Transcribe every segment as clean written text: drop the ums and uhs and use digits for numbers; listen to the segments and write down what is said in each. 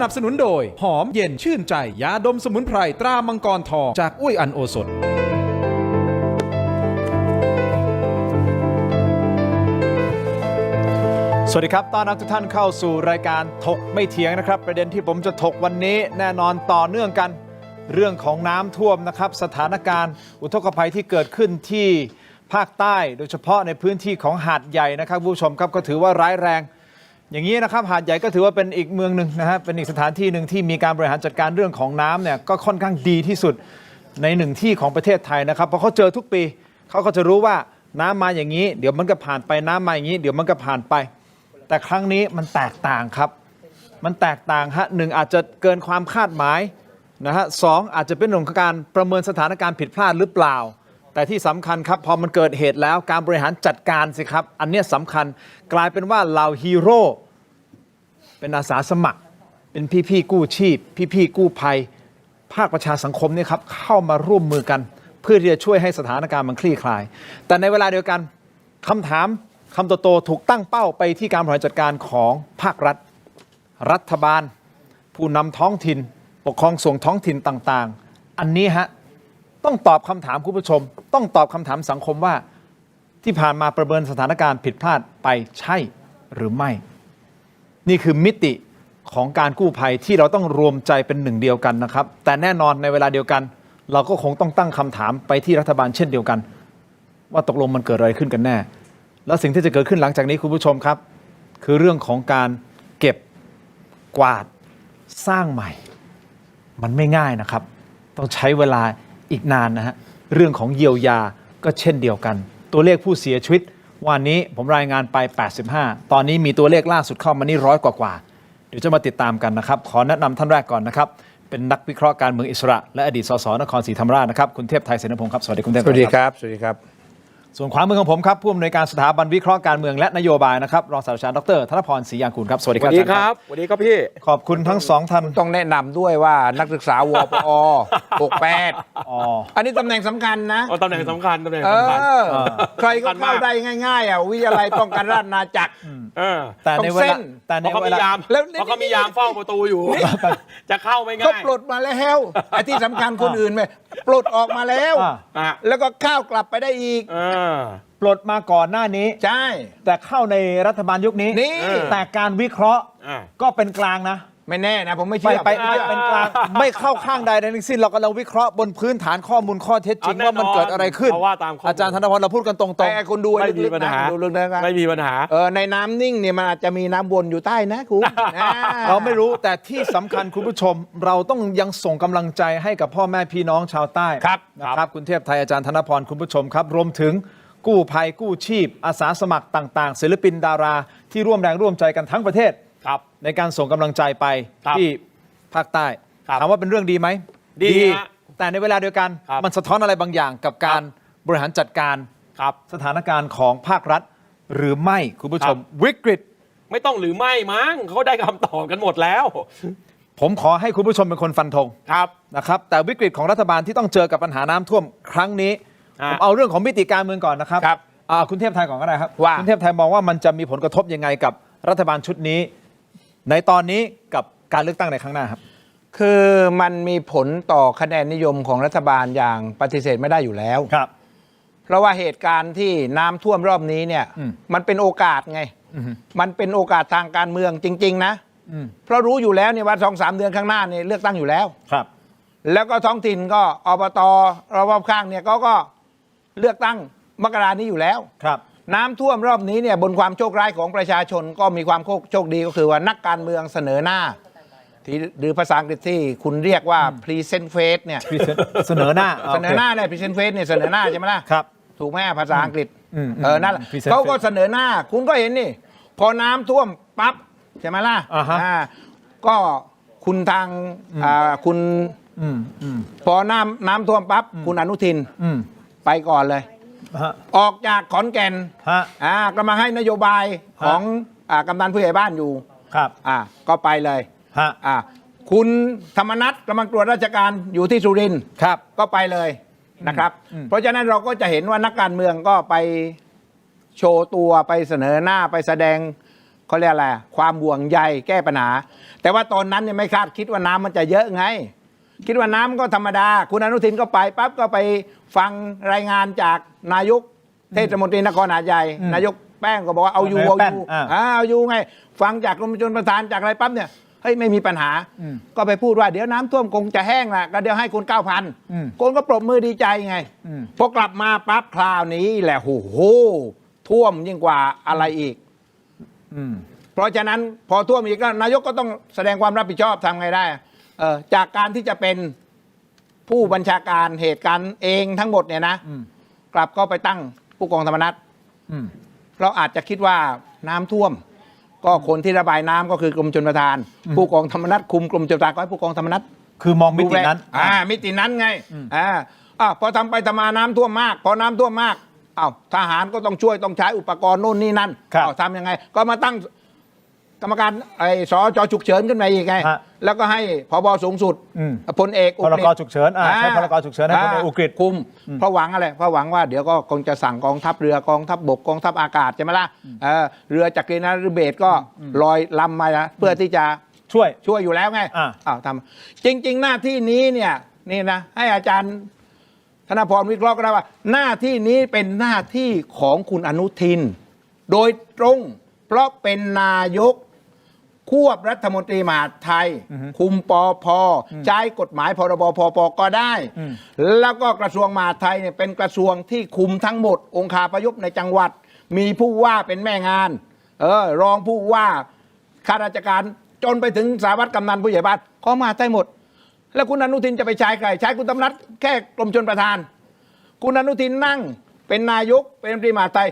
นับสนุนโดยหอมเย็นชื่นใจยาดมสมุนไพรตรามังกรทองจากอุ้ยอันโอสถสวัสดีครับต้อนรับทุกท่านเข้าสู่รายการถกไม่เถียงนะครับประเด็นที่ผมจะถกวันนี้แน่นอนต่อเนื่องกันเรื่องของน้ำท่วมนะครับสถานการณ์อุทกภัยที่เกิดขึ้นที่ภาคใต้โดยเฉพาะในพื้นที่ของหาดใหญ่นะครับผู้ชมครับก็ถือว่าร้ายแรงอย่างนี้นะครับหาดใหญ่ก็ถือว่าเป็นอีกเมืองหนึ่งนะฮะเป็นอีกสถานที่หนึ่งที่มีการบริหารจัดการเรื่องของน้ำเนี่ยก็ค่อนข้างดีที่สุดในหนึ่งที่ของประเทศไทยนะครับเพราะเขาเจอทุกปีเขาก็จะรู้ว่าน้ำมาอย่างนี้เดี๋ยวมันก็ผ่านไปน้ำมาอย่างนี้เดี๋ยวมันก็ผ่านไปแต่ครั้งนี้มันแตกต่างครับมันแตกต่างฮะหนึ่งอาจจะเกินความคาดหมายนะฮะสองอาจจะเป็นเรื่องของการประเมินสถานการณ์ผิดพลาดหรือเปล่าแต่ที่สำคัญครับพอมันเกิดเหตุแล้วการบริหารจัดการสิครับอันนี้สำคัญกลายเป็นว่าเหล่าฮีโร่เป็นอาสาสมัครเป็นพี่ๆกู้ชีพพี่ๆกู้ภัยภาคประชาสังคมนี่ครับเข้ามาร่วมมือกันเพื่อที่จะช่วยให้สถานการณ์มันคลี่คลายแต่ในเวลาเดียวกันคำถามคำโตๆถูกตั้งเป้าไปที่การบริหารจัดการของภาครัฐรัฐบาลผู้นำท้องถิ่นปกครองส่วนท้องถิ่นต่างๆอันนี้ฮะต้องตอบคำถามคุณผู้ชมต้องตอบคำถามสังคมว่าที่ผ่านมาประเมินสถานการณ์ผิดพลาดไปใช่หรือไม่นี่คือมิติของการกู้ภัยที่เราต้องรวมใจเป็นหนึ่งเดียวกันนะครับแต่แน่นอนในเวลาเดียวกันเราก็คงต้องตั้งคำถามไปที่รัฐบาลเช่นเดียวกันว่าตกลงมันเกิดอะไรขึ้นกันแน่แล้วสิ่งที่จะเกิดขึ้นหลังจากนี้คุณผู้ชมครับคือเรื่องของการเก็บกวาดสร้างใหม่มันไม่ง่ายนะครับต้องใช้เวลาอีกนานนะฮะเรื่องของเยียวยาก็เช่นเดียวกันตัวเลขผู้เสียชีวิตวันนี้ผมรายงานไป85ตอนนี้มีตัวเลขล่าสุดเข้ามานี่100 กว่าเดี๋ยวจะมาติดตามกันนะครับขอแนะนำท่านแรกก่อนนะครับเป็นนักวิเคราะห์การเมืองอิสระและอดีตสสนครศรีธรรมราชนะครับคุณเทพไทยเสนพงศ์ครับสวัสดีคุณเทพ สวัสดีครับสวัสดีครับส่วนขวามือของผมครับผู้อำนวยการสถาบันวิเคราะห์การเมืองและนโยบายนะครับรองศาสตราจารย์ดร.ธนพรศรียางกูลครับสวัสดีครับ สวัสดีครับสวัสดีครับพี่ขอบคุณทั้งสองท่านต้องแนะนำด้วยว่านักศึกษาวปอ68อันนี้ตำแหน่งสำคัญนะตำแหน่งสำคัญใครก็เข้าได้ง่ายๆวิทยาลัยป้องกันราชอาณาจักรแต่ในเวลาแล้วเขามียามเฝ้าประตูอยู่จะเข้าไม่ง่ายก็ปลดมาแล้วไอ้ที่สำคัญคนอื่นไม่ปลดออกมาแล้วแล้วก็เข้ากลับไปได้อีกปลดมาก่อนหน้านี้ใช่แต่เข้าในรัฐบาลยุคนี้แต่การวิเคราะห์ก็เป็นกลางนะไม่แน่นะผมไม่เชื่อไปเป็นกลางไม่เข้าข้างใดทั้งสิ้นเรากำลังวิเคราะห์บนพื้นฐานข้อมูลข้อเท็จจริงว่ามันเกิดอะไรขึ้นอาจารย์ธนพรเราพูดกันตรงๆแต่คุณดูไม่มีปัญหาไม่มีปัญหาในน้ำนิ่งเนี่ยมันอาจจะมีน้ำวนอยู่ใต้นะคุณเราไม่รู้แต่ที่สำคัญคุณผู้ชมเราต้องยังส่งกำลังใจให้กับพ่อแม่พี่น้องชาวใต้นะครับคุณเทพไทยอาจารย์ธนพรคุณผู้ชมครับรวมถึงกู้ภัยกู้ชีพอาสาสมัครต่างๆศิลปินดาราที่ร่วมแรงร่วมใจกันทั้งประเทศในการส่งกำลังใจไปที่ภาคใต้ถามว่าเป็นเรื่องดีไหมดีแต่ในเวลาเดียวกันมันสะท้อนอะไรบางอย่างกับการบริหารจัดการสถานการณ์ของภาครัฐหรือไม่คุณผู้ชมวิกฤตไม่ต้องหรือไม่มั้งเขาได้คำตอบกันหมดแล้วผมขอให้คุณผู้ชมเป็นคนฟันธงนะครับแต่วิกฤตของรัฐบาลที่ต้องเจอกับปัญหาน้ำท่วมครั้งนี้ผมเอาเรื่องของมิติการเมืองก่อนนะครับคุณเทพไทยก่อนก็ได้ครับคุณเทพไทยมองว่ามันจะมีผลกระทบยังไงกับรัฐบาลชุดนี้ในตอนนี้กับการเลือกตั้งในครั้งหน้าครับคือมันมีผลต่อคะแนนนิยมของรัฐบาลอย่างปฏิเสธไม่ได้อยู่แล้วครับเพราะว่าเหตุการณ์ที่น้ำท่วมรอบนี้เนี่ยมันเป็นโอกาสไงมันเป็นโอกาสทางการเมืองจริงๆนะเพราะรู้อยู่แล้วเนี่ยว่า2-3 เดือนข้างหน้าเนี่ยเลือกตั้งอยู่แล้วครับแล้วก็ท้องถิ่นก็อบตรอบข้างเนี่ยก็เลือกตั้งมกรานี้อยู่แล้วครับน้ำท่วมรอบนี้เนี่ยบนความโชคร้ายของประชาชนก็มีความโชคดีก็คือว่านักการเมืองเสนอหน้าที่หรือภาษาอังกฤษที่คุณเรียกว่า present face เนี่ยเสนอหน้าเนี่ย present face เนี่ยเสนอหน้าใช่ไหมล่ะครับถูกไหมภาษาอังกฤษนั่นแหละเขาก็เสนอหน้าคุณก็เห็นนี่พอน้ำท่วมปั๊บใช่ไหมล่ะก็คุณทางคุณพอน้ำท่วมปั๊บคุณอนุทินไปก่อนเลยออกจากขอนแก่นกำลังให้นโยบายของกำนันผู้ใหญ่บ้านอยู่ครับก็ไปเลยคุณธรรมนัสกำลังตรวจราชการอยู่ที่สุรินทร์ครับก็ไปเลยนะครับเพราะฉะนั้นเราก็จะเห็นว่านักการเมืองก็ไปโชว์ตัวไปเสนอหน้าไปแสดง เขาเรียกอะไรความห่วงใยแก้ปัญหาแต่ว่าตอนนั้นเนี่ยไม่คาดคิดว่าน้ำมันจะเยอะไงคิดว่าน้ำก็ธรรมดาคุณอนุทินก็ไปปั๊บก็ไปฟังรายงานจากนายกเทศมนตรีนครหาดใหญ่นายกแป้งก็บอกว่าเอาอยู่เอาอยู่ไงฟังจากกรมชลประทานจากอะไรปั๊บเนี่ยเฮ้ยไม่มีปัญหาก็ไปพูดว่าเดี๋ยวน้ำท่วมคงจะแห้งละก็เดี๋ยวให้คน 9,000 คนก็ปรบมือดีใจไงพอกลับมาปั๊บคราวนี้แหละโอ้โหท่วมยิ่งกว่าอะไรอีกเพราะฉะนั้นพอท่วมอีกก็นายกก็ต้องแสดงความรับผิดชอบทำไงได้จากการที่จะเป็นผู้บัญชาการเหตุการณ์เองทั้งหมดเนี่ยนะกลับก็ไปตั้งผู้กองธรรมนัฐเราอาจจะคิดว่าน้ำท่วมก็คนที่ระบายน้ำก็คือกรมชลประทานผู้กองธรรมนัฐคุมกรมชลประทานก็ให้ผู้กองธรรมนัฐคือมองมิตินั้นมิตินั้นไงพอทำไปทำมาน้ำท่วมมากพอน้ำท่วมมากทหารก็ต้องช่วยต้องใช้อุปกรณ์โน่นนี่นั่นทำยังไงก็มาตั้งกรรมการสจฉุกเฉินขึ้นมาอีกไงแล้วก็ให้ผบสูงสุดพลเอกพรกฉุกเฉินใช้พรกฉุกเฉินให้พลเอกอุกฤษคุมเพราะหวังอะไรเพราะหวังว่าเดี๋ยวก็คงจะสั่งกองทัพเรือกองทัพบกกองทัพอากาศใช่ไหมล่ะเรือจักรีนฤเบศก็ลอยลำมาเพื่อที่จะช่วยอยู่แล้วไงทำจริงๆหน้าที่นี้เนี่ยนี่นะให้อาจารย์ธนพรวิเคราะห์ก็ได้ว่าหน้าที่นี้เป็นหน้าที่ของคุณอนุทินโดยตรงเพราะเป็นนายกควบรัฐมนตรีมหาดไทยคุมปภใช้กฎหมายพรบพปก็ได้แล้วก็กระทรวงมหาดไทยเนี่ยเป็นกระทรวงที่คุมทั้งหมดองคาพยพในจังหวัดมีผู้ว่าเป็นแม่งานรองผู้ว่าข้าราชการจนไปถึงสารวัตรกำนันผู้ใหญ่บ้านเขามาได้หมดแล้วคุณอนุทินจะไปใช้ใครใช้คุณธรรมนัฐแค่กรมชลประทานคุณอนุทินนั่งเป็นนายกเป็นรัฐมนตรีมหาดไทย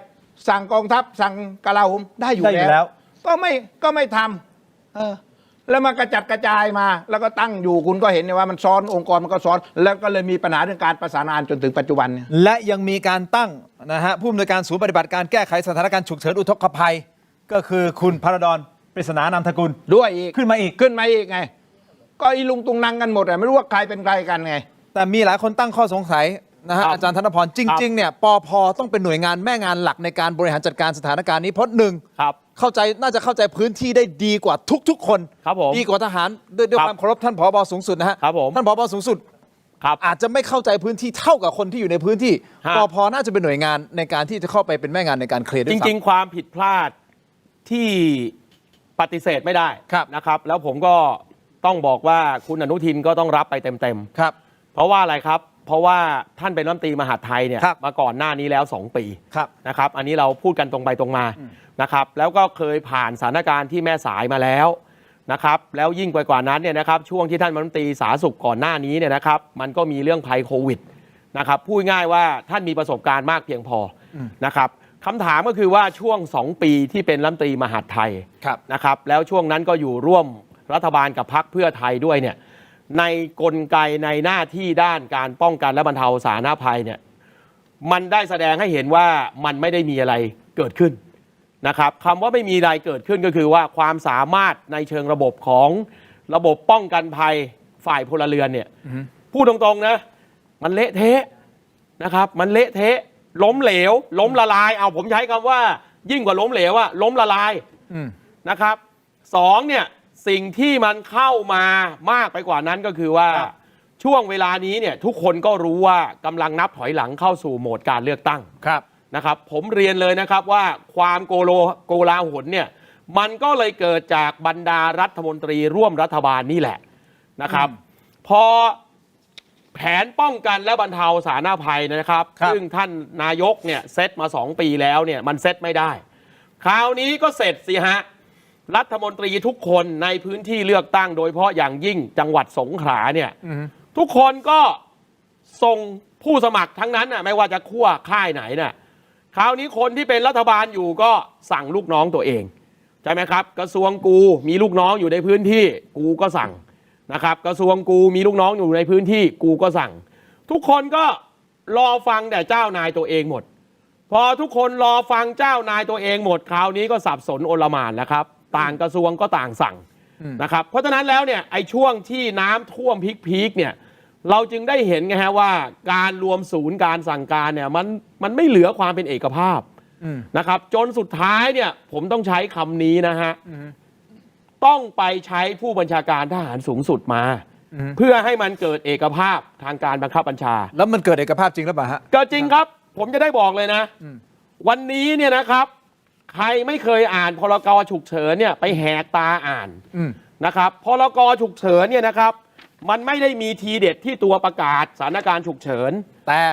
สั่งกองทัพสั่งกลาโหมได้อยู่แล้วก็ไม่ทำแล้วมันกระจัดกระจายมาแล้วก็ตั้งอยู่คุณก็เห็นว่ามันซ้อนองค์กรมันก็ซ้อนแล้วก็เลยมีปัญหาเรื่องการประสานงานจนถึงปัจจุบันเนี่ยและยังมีการตั้งนะฮะผู้อำนวยการศูนย์ปฏิบัติการแก้ไขสถานการณ์ฉุกเฉินอุทกภัยก็คือคุณพระดอนปริศนานามทกุลด้วยอีกขึ้นมาอีกไงก็อีลุงตุงนังกันหมดไม่รู้ว่าใครเป็นใครกันไงแต่มีหลายคนตั้งข้อสงสัยนะฮะอาจารย์ธนพรจริงๆเนี่ยปภต้องเป็นหน่วยงานแม่งานหลักในการบริหารจัดการสถานการณ์นี้เพราะหนึ่งน่าจะเข้าใจพื้นที่ได้ดีกว่าทุกๆคนดีกว่าทหารด้วยความเคารพท่านผบ.สูงสุดนะฮะท่านผบ.สูงสุดอาจจะไม่เข้าใจพื้นที่เท่ากับคนที่อยู่ในพื้นที่ปภน่าจะเป็นหน่วยงานในการที่จะเข้าไปเป็นแม่งานในการเคลียร์ด้วยจริงๆความผิดพลาดที่ปฏิเสธไม่ได้นะครับแล้วผมก็ต้องบอกว่าคุณอนุทินก็ต้องรับไปเต็มๆครับเพราะว่าอะไรครับเพราะว่าท่านเป็นรัฐมนตรีมหาดไทยเนี่ยมาก่อนหน้านี้แล้ว2 ปีนะครับอันนี้เราพูดกันตรงไปตรงมานะครับแล้วก็เคยผ่านสถานการณ์ที่แม่สายมาแล้วนะครับแล้วยิ่งไปกว่านั้นเนี่ยนะครับช่วงที่ท่านรัฐมนตรีสาธารณสุขก่อนหน้านี้เนี่ยนะครับมันก็มีเรื่องภัยโควิดนะครับพูดง่ายว่าท่านมีประสบการณ์มากเพียงพอนะครับคำถามก็คือว่าช่วง2 ปีที่เป็นรัฐมนตรีมหาดไทยนะครับแล้วช่วงนั้นก็อยู่ร่วมรัฐบาลกับพรรคเพื่อไทยด้วยเนี่ยในกลไกในหน้าที่ด้านการป้องกันและบรรเทาสาธารณภัยเนี่ยมันได้แสดงให้เห็นว่ามันไม่ได้มีอะไรเกิดขึ้นนะครับคำว่าไม่มีอะไรเกิดขึ้นก็คือว่าความสามารถในเชิงระบบของระบบป้องกันภัยฝ่ายพลเรือนเนี่ยพูดตรงๆนะมันเละเทะนะครับมันเละเทะล้มเหลวล้มละลายเอาผมใช้คำว่ายิ่งกว่าล้มเหลวอะล้มละลายนะครับ2เนี่ยสิ่งที่มันเข้ามามากไปกว่านั้นก็คือว่าช่วงเวลานี้เนี่ยทุกคนก็รู้ว่ากำลังนับถอยหลังเข้าสู่โหมดการเลือกตั้งนะครับผมเรียนเลยนะครับว่าความโกลาหลเนี่ยมันก็เลยเกิดจากบรรดารัฐมนตรีร่วมรัฐบาลนี่แหละนะครับพอแผนป้องกันและบรรเทาสาธารณภัยนะครับซึ่งท่านนายกเนี่ยเซตมา2 ปีแล้วเนี่ยมันเซตไม่ได้คราวนี้ก็เสร็จสิฮะรัฐมนตรีทุกคนในพื้นที่เลือกตั้งโดยเฉพาะอย่างยิ่งจังหวัดสงขลาเนี่ยทุกคนก็ส่งผู้สมัครทั้งนั้นน่ะไม่ว่าจะขั้วค่ายไหนน่ะคราวนี้คนที่เป็นรัฐบาลอยู่ก็สั่งลูกน้องตัวเองใช่ไหมครับกระทรวงกูมีลูกน้องอยู่ในพื้นที่กูก็สั่งนะครับกระทรวงกูมีลูกน้องอยู่ในพื้นที่กูก็สั่งทุกคนก็รอฟังแต่เจ้านายตัวเองหมดพอทุกคนรอฟังเจ้านายตัวเองหมดคราวนี้ก็สับสนโอลหม่านแล้วครับต่างกระทรวงก็ต่างสั่งนะครับเพราะฉะนั้นแล้วเนี่ยไอ้ช่วงที่น้ำท่วมพีคเนี่ยเราจึงได้เห็นไงฮะว่าการรวมศูนย์การสั่งการเนี่ยมันไม่เหลือความเป็นเอกภาพ นะครับจนสุดท้ายเนี่ยผมต้องใช้คำนี้นะฮะต้องไปใช้ผู้บัญชาการทหารสูงสุดมาเพื่อให้มันเกิดเอกภาพทางการบังคับบัญชาแล้วมันเกิดเอกภาพจริงหรือเปล่าฮะก็จริงครับผมจะได้บอกเลยนะวันนี้เนี่ยนะครับใครไม่เคยอ่านพรกฉุกเฉินเนี่ยไปแหกตาอ่านนะครับพรกฉุกเฉินเนี่ยนะครับมันไม่ได้มีทีเด็ดที่ตัวประกาศสถานการณ์ฉุกเฉิน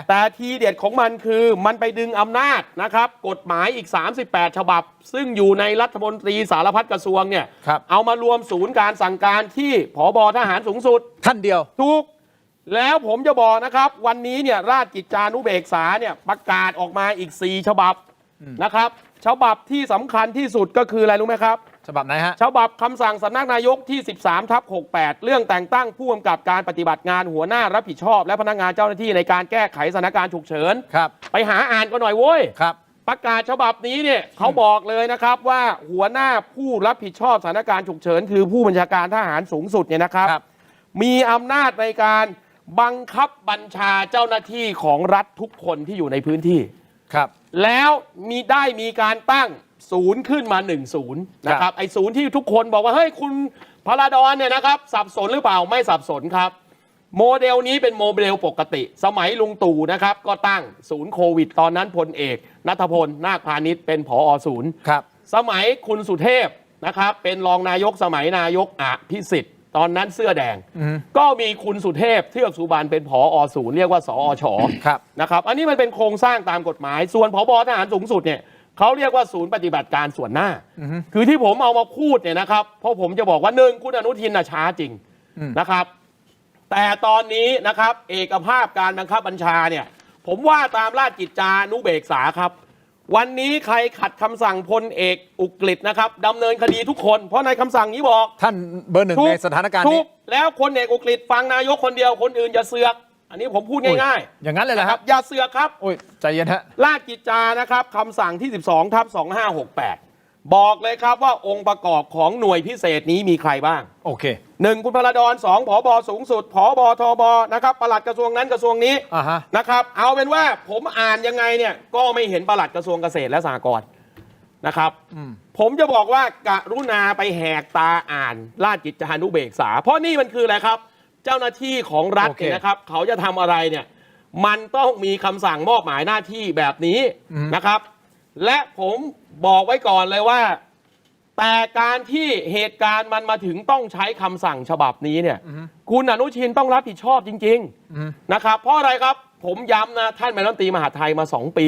แต่ทีเด็ดของมันคือมันไปดึงอำนาจนะครับกฎหมายอีก38ฉบับซึ่งอยู่ในรัฐมนตรีสารพัดกระทรวงเนี่ยเอามารวมศูนย์การสั่งการที่ผบ.ทหารสูงสุดท่านเดียวถูกแล้วผมจะบอกนะครับวันนี้เนี่ยราชกิจจานุเบกษาเนี่ยประกาศออกมาอีก4ฉบับนะครับฉบับที่สำคัญที่สุดก็คืออะไรรู้ไหมครับฉบับไหนฮะฉบับคำสั่งสำนักนายกที่ 13/68 เรื่องแต่งตั้งผู้กำกับการปฏิบัติงานหัวหน้ารับผิดชอบและพนักงานเจ้าหน้าที่ในการแก้ไขสถานการณ์ฉุกเฉินครับไปหาอ่านกันหน่อยโว้ยครับประกาศฉบับนี้เนี่ยเขาบอกเลยนะครับว่าหัวหน้าผู้รับผิดชอบสถานการณ์ฉุกเฉินคือผู้บัญชาการทหารสูงสุดเนี่ยนะครับมีอำนาจในการบังคับบัญชาเจ้าหน้าที่ของรัฐทุกคนที่อยู่ในพื้นที่ครับแล้วมีการตั้งศูนย์ขึ้นมา1 ศูนย์นะครับไอ้ศูนย์ที่ทุกคนบอกว่าเฮ้ยคุณพลาดอนเนี่ยนะครับสับสนหรือเปล่าไม่สับสนครับโมเดลนี้เป็นโมเดลปกติสมัยลุงตู่นะครับก็ตั้งศูนย์โควิดตอนนั้นพลเอกณัฐพลนาคพาณิชย์เป็นผอ.ศูนย์ครับสมัยคุณสุเทพนะครับเป็นรองนายกสมัยนายกอภิสิทธิ์ตอนนั้นเสื้อแดงก็มีคุณสุเทพเทือกสุบรรณเป็นผอ.ศูนย์เรียกว่าสอช.นะครับอันนี้มันเป็นโครงสร้างตามกฎหมายส่วนผบ.ทหารสูงสุดเนี่ยเขาเรียกว่าศูนย์ปฏิบัติการส่วนหน้าคือที่ผมเอามาพูดเนี่ยนะครับเพราะผมจะบอกว่า1คุณอนุทินช้าจริงนะครับแต่ตอนนี้นะครับเอกภาพการบังคับบัญชาเนี่ยผมว่าตามราชกิจจานุเบกษาครับวันนี้ใครขัดคำสั่งพลเอกอุกฤษนะครับดำเนินคดีทุกคนเพราะในคำสั่งนี้บอกท่านเบอร์ 1ในสถานการณ์นี้แล้วพลเอกอุกฤษฟังนายกคนเดียวคนอื่นอย่าเสือกอันนี้ผมพูดง่ายๆอย่างนั้นเลยนะครับอย่าเสือกครับใจเย็นฮะราชกิจจานะครับคำสั่งที่ 12/2568 บอกเลยครับว่าองค์ประกอบของหน่วยพิเศษนี้มีใครบ้างโอเค1คุณพลาดอน2ผบ.สูงสุดผบ.ทบ.นะครับปลัดกระทรวงนั้นกระทรวงนี้นะครับเอาเป็นว่าผมอ่านยังไงเนี่ยก็ไม่เห็นปลัดกระทรวงเกษตรและสหกรณ์นะครับผมจะบอกว่ากรุณาไปแหกตาอ่านราชกิจจานุเบกษาเพราะนี่มันคืออะไรครับเจ้าหน้าที่ของรัฐเนี่ยนะครับเขาจะทำอะไรเนี่ยมันต้องมีคำสั่งมอบหมายหน้าที่แบบนี้นะครับและผมบอกไว้ก่อนเลยว่าแต่การที่เหตุการณ์มันมาถึงต้องใช้คำสั่งฉบับนี้เนี่ยคุณอนุทินต้องรับผิดชอบจริงๆนะครับเพราะอะไรครับผมย้ำนะท่านเป็นรัฐมนตรีมหาดไทยมา2 ปี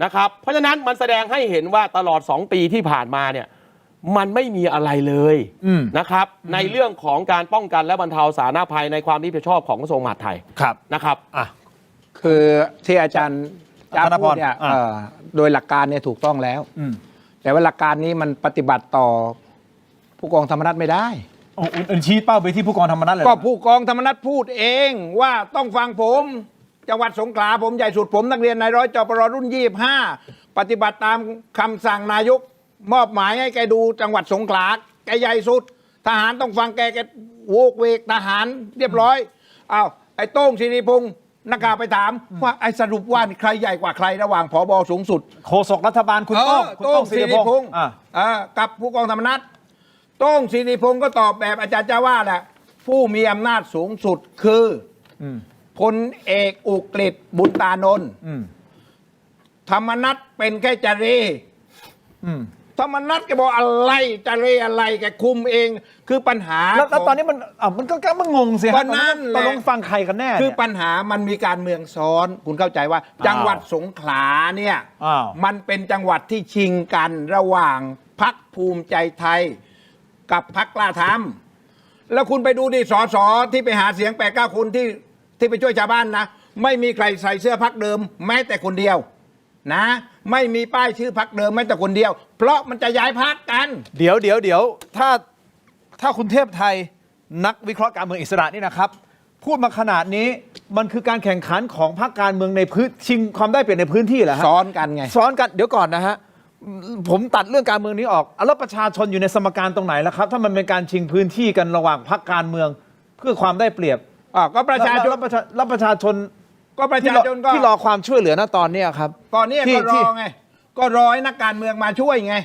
นะครับเพราะฉะนั้นมันแสดงให้เห็นว่าตลอด2 ปีที่ผ่านมาเนี่ยมันไม่มีอะไรเลยนะครับในเรื่องของการป้องกันและบรรเทาสาธารณภัยในความรับผิดชอบของกระทรวงมหาดไทยนะครับคือที่อาจารย์จ้าพูดเนี่ยโดยหลักการเนี่ยถูกต้องแล้วแต่ว่าหลักการนี้มันปฏิบัติต่อผู้กองธรรมนัฐไม่ได้ชี้เป้าไปที่ผู้กองธรรมนัฐเลยก็ผู้กองธรรมนัฐพูดเองว่าต้องฟังผมจังหวัดสงขลาผมใหญ่สุดผมนักเรียนนายร้อยจปรรุ่น25ปฏิบัติตามคำสั่งนายกมอบหมายให้แกดูจังหวัดสงขลาแกใหญ่สุดทหารต้องฟังแกโวกเวกทหารเรียบร้อยอ้าวไอ้โต้งศิริพงศ์นักข่าวไปถามว่าไอ้สรุปว่าใครใหญ่กว่าใครระหว่างผบ.สูงสุดโฆษกรัฐบาลคุณโต้งศิริพงศ์กับผู้กองธรรมนัฐโต้งศิริพงศ์ก็ตอบแบบอาจารย์จะว่าแหละผู้มีอำนาจสูงสุดคือพลเอกอุกฤษบุญตานนท์ธรรมนัฐเป็นแค่จารีธรรมนัฐแกบอกอะไรจารีอะไรแกคุมเองคือปัญหาแล้วตอนนี้มันก็มันงงสิครับนั่นตกลงฟังใครกันแน่คือปัญหามันมีการเมืองซ้อนคุณเข้าใจว่าจังหวัดสงขลาเนี่ยมันเป็นจังหวัดที่ชิงกันระหว่างพรรคภูมิใจไทยกับพรรคกล้าทำแล้วคุณไปดูดิสสที่ไปหาเสียง8-9 คนที่ไปช่วยชาวบ้านนะไม่มีใครใส่เสื้อพรรคเดิมแม้แต่คนเดียวนะไม่มีป้ายชื่อพรรคเดิมแม้แต่คนเดียวเพราะมันจะย้ายพรรคกันเดี๋ยวถ้าคุณเทพไทยนักวิเคราะห์การเมืองอิสระนี่นะครับพูดมาขนาดนี้มันคือการแข่งขันของพรรคการเมืองในพื้นชิงความได้เปรียบในพื้นที่เหรอฮะซ้อนกันไงซ้อนกันเดี๋ยวก่อนนะฮะผมตัดเรื่องการเมืองนี้ออกแล้วประชาชนอยู่ในสมการตรงไหนล่ะครับถ้ามันเป็นการชิงพื้นที่กันระหว่างพรรคการเมืองเพื่อความได้เปรียบก็ประชาชนแล้วประชาชนที่รอความช่วยเหลือนะตอนนี้ครับตอนนี้ก็รอไง ก็รอให้นักการเมืองมาช่วยไง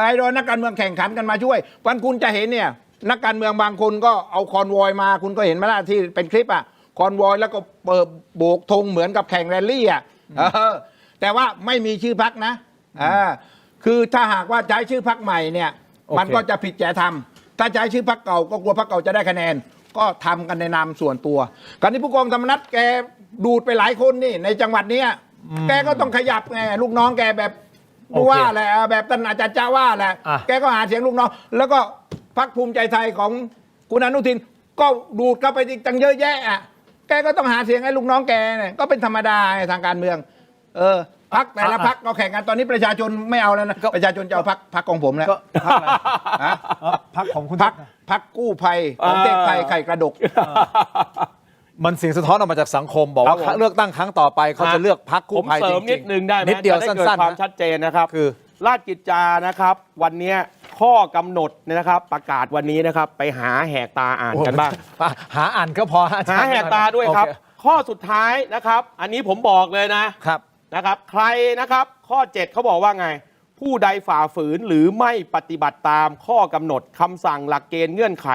ให้รอนักการเมืองแข่งขันกันมาช่วยวันคุณจะเห็นเนี่ยนักการเมืองบางคนก็เอาคอนวอยมาคุณก็เห็นไหมล่ะที่เป็นคลิปอ่ะคอนวอยแล้วก็เปิดโบกธงเหมือนกับแข่งแรลลี่อ่ะแต่ว่าไม่มีชื่อพรรคนะคือถ้าหากว่าใช้ชื่อพรรคใหม่เนี่ยมันก็จะผิดจริยธรรมถ้าใช้ชื่อพรรคเก่าก็กลัวพรรคเก่าจะได้คะแนนก็ทำกันในนามส่วนตัวการที่ผู้กองธรรมนัฐแกดูดไปหลายคนนี่ในจังหวัดนี้แกก็ต้องขยับไงลูกน้องแกแบบว่าแหละแบบท่านอาจารย์จ้าว่าแหละแกก็หาเสียงลูกน้องแล้วก็พรรคภูมิใจไทยของคุณอนุทินก็ดูดเข้าไปตั้งเยอะแยะแกก็ต้องหาเสียงให้ลูกน้องแกเนี่ยก็เป็นธรรมดาทางการเมืองพรรคแต่ละพรรคก็แข่งกันตอนนี้ประชาชนไม่เอาแล้วนะประชาชนจะเอาพรรคของผมแล้วพรรคอะไรพรรคของคุณพรรคกู้ภัยของเทพไทยไข่กระดกมันเสียงสะท้อนออกมาจากสังคมบอกว่าเลือกตั้งครั้งต่อไปเขาจะเลือกพรรคกู้ภัยจริงๆผมเสริมนิดนึงได้ไหม นิดเดียวสั้นๆความชัดเจนนะครับคือราชกิจจานะครับวันนี้ข้อกำหนดนะครับประกาศวันนี้นะครับไปหาแหกตาอ่านกันบ้างหาอ่านก็พอหาแหกตาด้วยครับข้อสุดท้ายนะครับอันนี้ผมบอกเลยนะครับใครนะครับข้อ7เขาบอกว่าไงผู้ใดฝ่าฝืนหรือไม่ปฏิบัติตามข้อกำหนดคำสั่งหลักเกณฑ์เงื่อนไข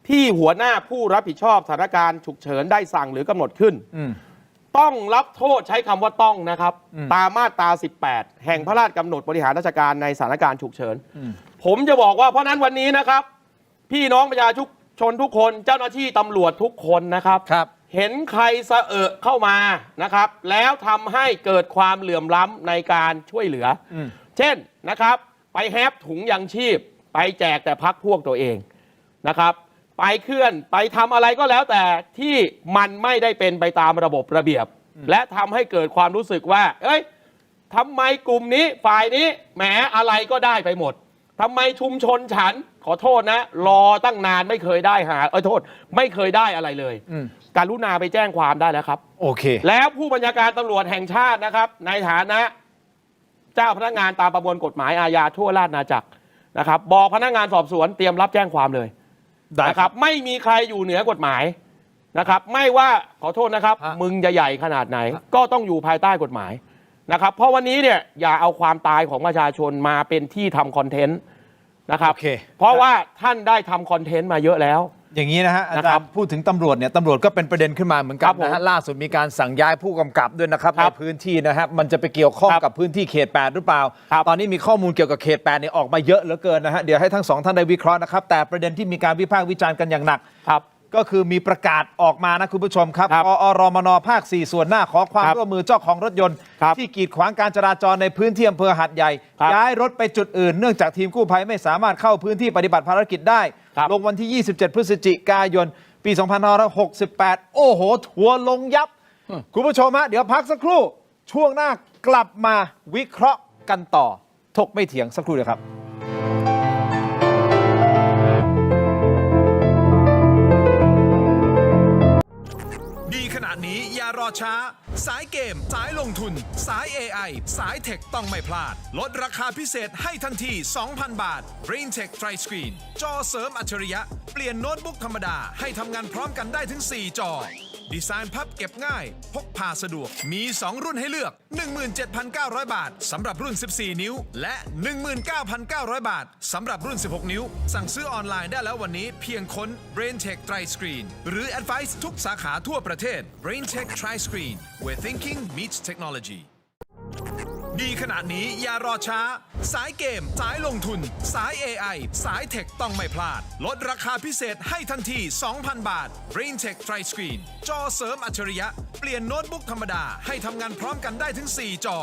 ที่หัวหน้าผู้รับผิดชอบสถานการณ์ฉุกเฉินได้สั่งหรือกำหนดขึ้นต้องรับโทษใช้คำว่าต้องนะครับตามมาตรา18แห่งพระราชกำหนดบริหารราชการในสถานการณ์ฉุกเฉินผมจะบอกว่าเพราะนั้นวันนี้นะครับพี่น้องประชาชนทุกคนเจ้าหน้าที่ตำรวจทุกคนนะครับเห็นใครสะเอะเข้ามานะครับแล้วทำให้เกิดความเหลื่อมล้ำในการช่วยเหลือเช่นนะครับไปแฮปถุงยังชีพไปแจกแต่พักพวกตัวเองนะครับไปเคลื่อนไปทำอะไรก็แล้วแต่ที่มันไม่ได้เป็นไปตามระบบระเบียบและทำให้เกิดความรู้สึกว่าเอ้ยทำไมกลุ่มนี้ฝ่ายนี้แหมอะไรก็ได้ไปหมดทำไมชุมชนฉันขอโทษนะรอตั้งนานไม่เคยได้โทษไม่เคยได้อะไรเลยกรุณาไปแจ้งความได้แล้วครับโอเคแล้วผู้บัญชาการตำรวจแห่งชาตินะครับในฐานะเจ้าพนักงานตามประมวลกฎหมายอาญาทั่วราชอาณาจักรนะครับบอกพนักงานสอบสวนเตรียมรับแจ้งความเลยนะครับไม่มีใครอยู่เหนือกฎหมายนะครับไม่ว่าขอโทษนะครับมึงจะใหญ่ขนาดไหนก็ต้องอยู่ภายใต้กฎหมายนะครับเพราะวันนี้เนี่ยอย่าเอาความตายของประชาชนมาเป็นที่ทำคอนเทนต์นะครับเพราะว่าท่านได้ทำคอนเทนต์มาเยอะแล้วอย่างนี้นะฮะอาจารย์พูดถึงตำรวจเนี่ยตำรวจก็เป็นประเด็นขึ้นมาเหมือนกันนะฮะล่าสุดมีการสั่งย้ายผู้กำกับด้วยนะครับในพื้นที่นะฮะมันจะไปเกี่ยวข้องกับพื้นที่เขต8หรือเปล่าตอนนี้มีข้อมูลเกี่ยวกับเขต8เนี่ยออกมาเยอะเหลือเกินนะฮะเดี๋ยวให้ทั้งสองท่านได้วิเคราะห์นะครับแต่ประเด็นที่มีการวิพากษ์วิจารณ์กันอย่างหนักก็คือมีประกาศออกมานะคุณผู้ชมครับอรมนภาค4ส่วนหน้าขอความร่วมมือเจ้าของรถยนต์ที่กีดขวางการจราจรในพื้นที่อำเภอหาดใหญ่ย้ายรถไปจุดอื่นเนื่องจากทีมกู้ภัยไม่สามารถเข้าพื้นที่ปฏิบัติภารกิจได้ลงวันที่27พฤศจิกายนปี2568โอ้โหทัวร์ลงยับคุณผู้ชมฮะเดี๋ยวพักสักครู่ช่วงหน้ากลับมาวิเคราะห์กันต่อถกไม่เถียงสักครู่เดียวครับดีขนาดนี้อย่ารอช้าสายเกมสายลงทุนสาย AI สายเทคต้องไม่พลาดลดราคาพิเศษให้ทันที 2,000 บาท BrainTech Tri Screen จอเสริมอัจฉริยะเปลี่ยนโน้ตบุ๊กธรรมดาให้ทำงานพร้อมกันได้ถึง 4 จอดีไซน์พับเก็บง่ายพกพาสะดวกมี 2 รุ่นให้เลือก 17,900 บาทสำหรับรุ่น 14 นิ้วและ 19,900 บาทสำหรับรุ่น 16 นิ้วสั่งซื้อออนไลน์ได้แล้ววันนี้เพียงค้น BrainTech Tri Screen หรือ Advice ทุกสาขาทั่วประเทศ BrainTech Tri Screen where thinking meets technology ดีขนาดนี้อย่ารอช้าสายเกมสายลงทุนสาย AI สายเทคต้องไม่พลาดลดราคาพิเศษให้ทันที 2,000 บาท BrainTech Tri Screen จอเสริมอัจฉริยะเปลี่ยนโน้ตบุ๊กธรรมดาให้ทำงานพร้อมกันได้ถึง 4 จอ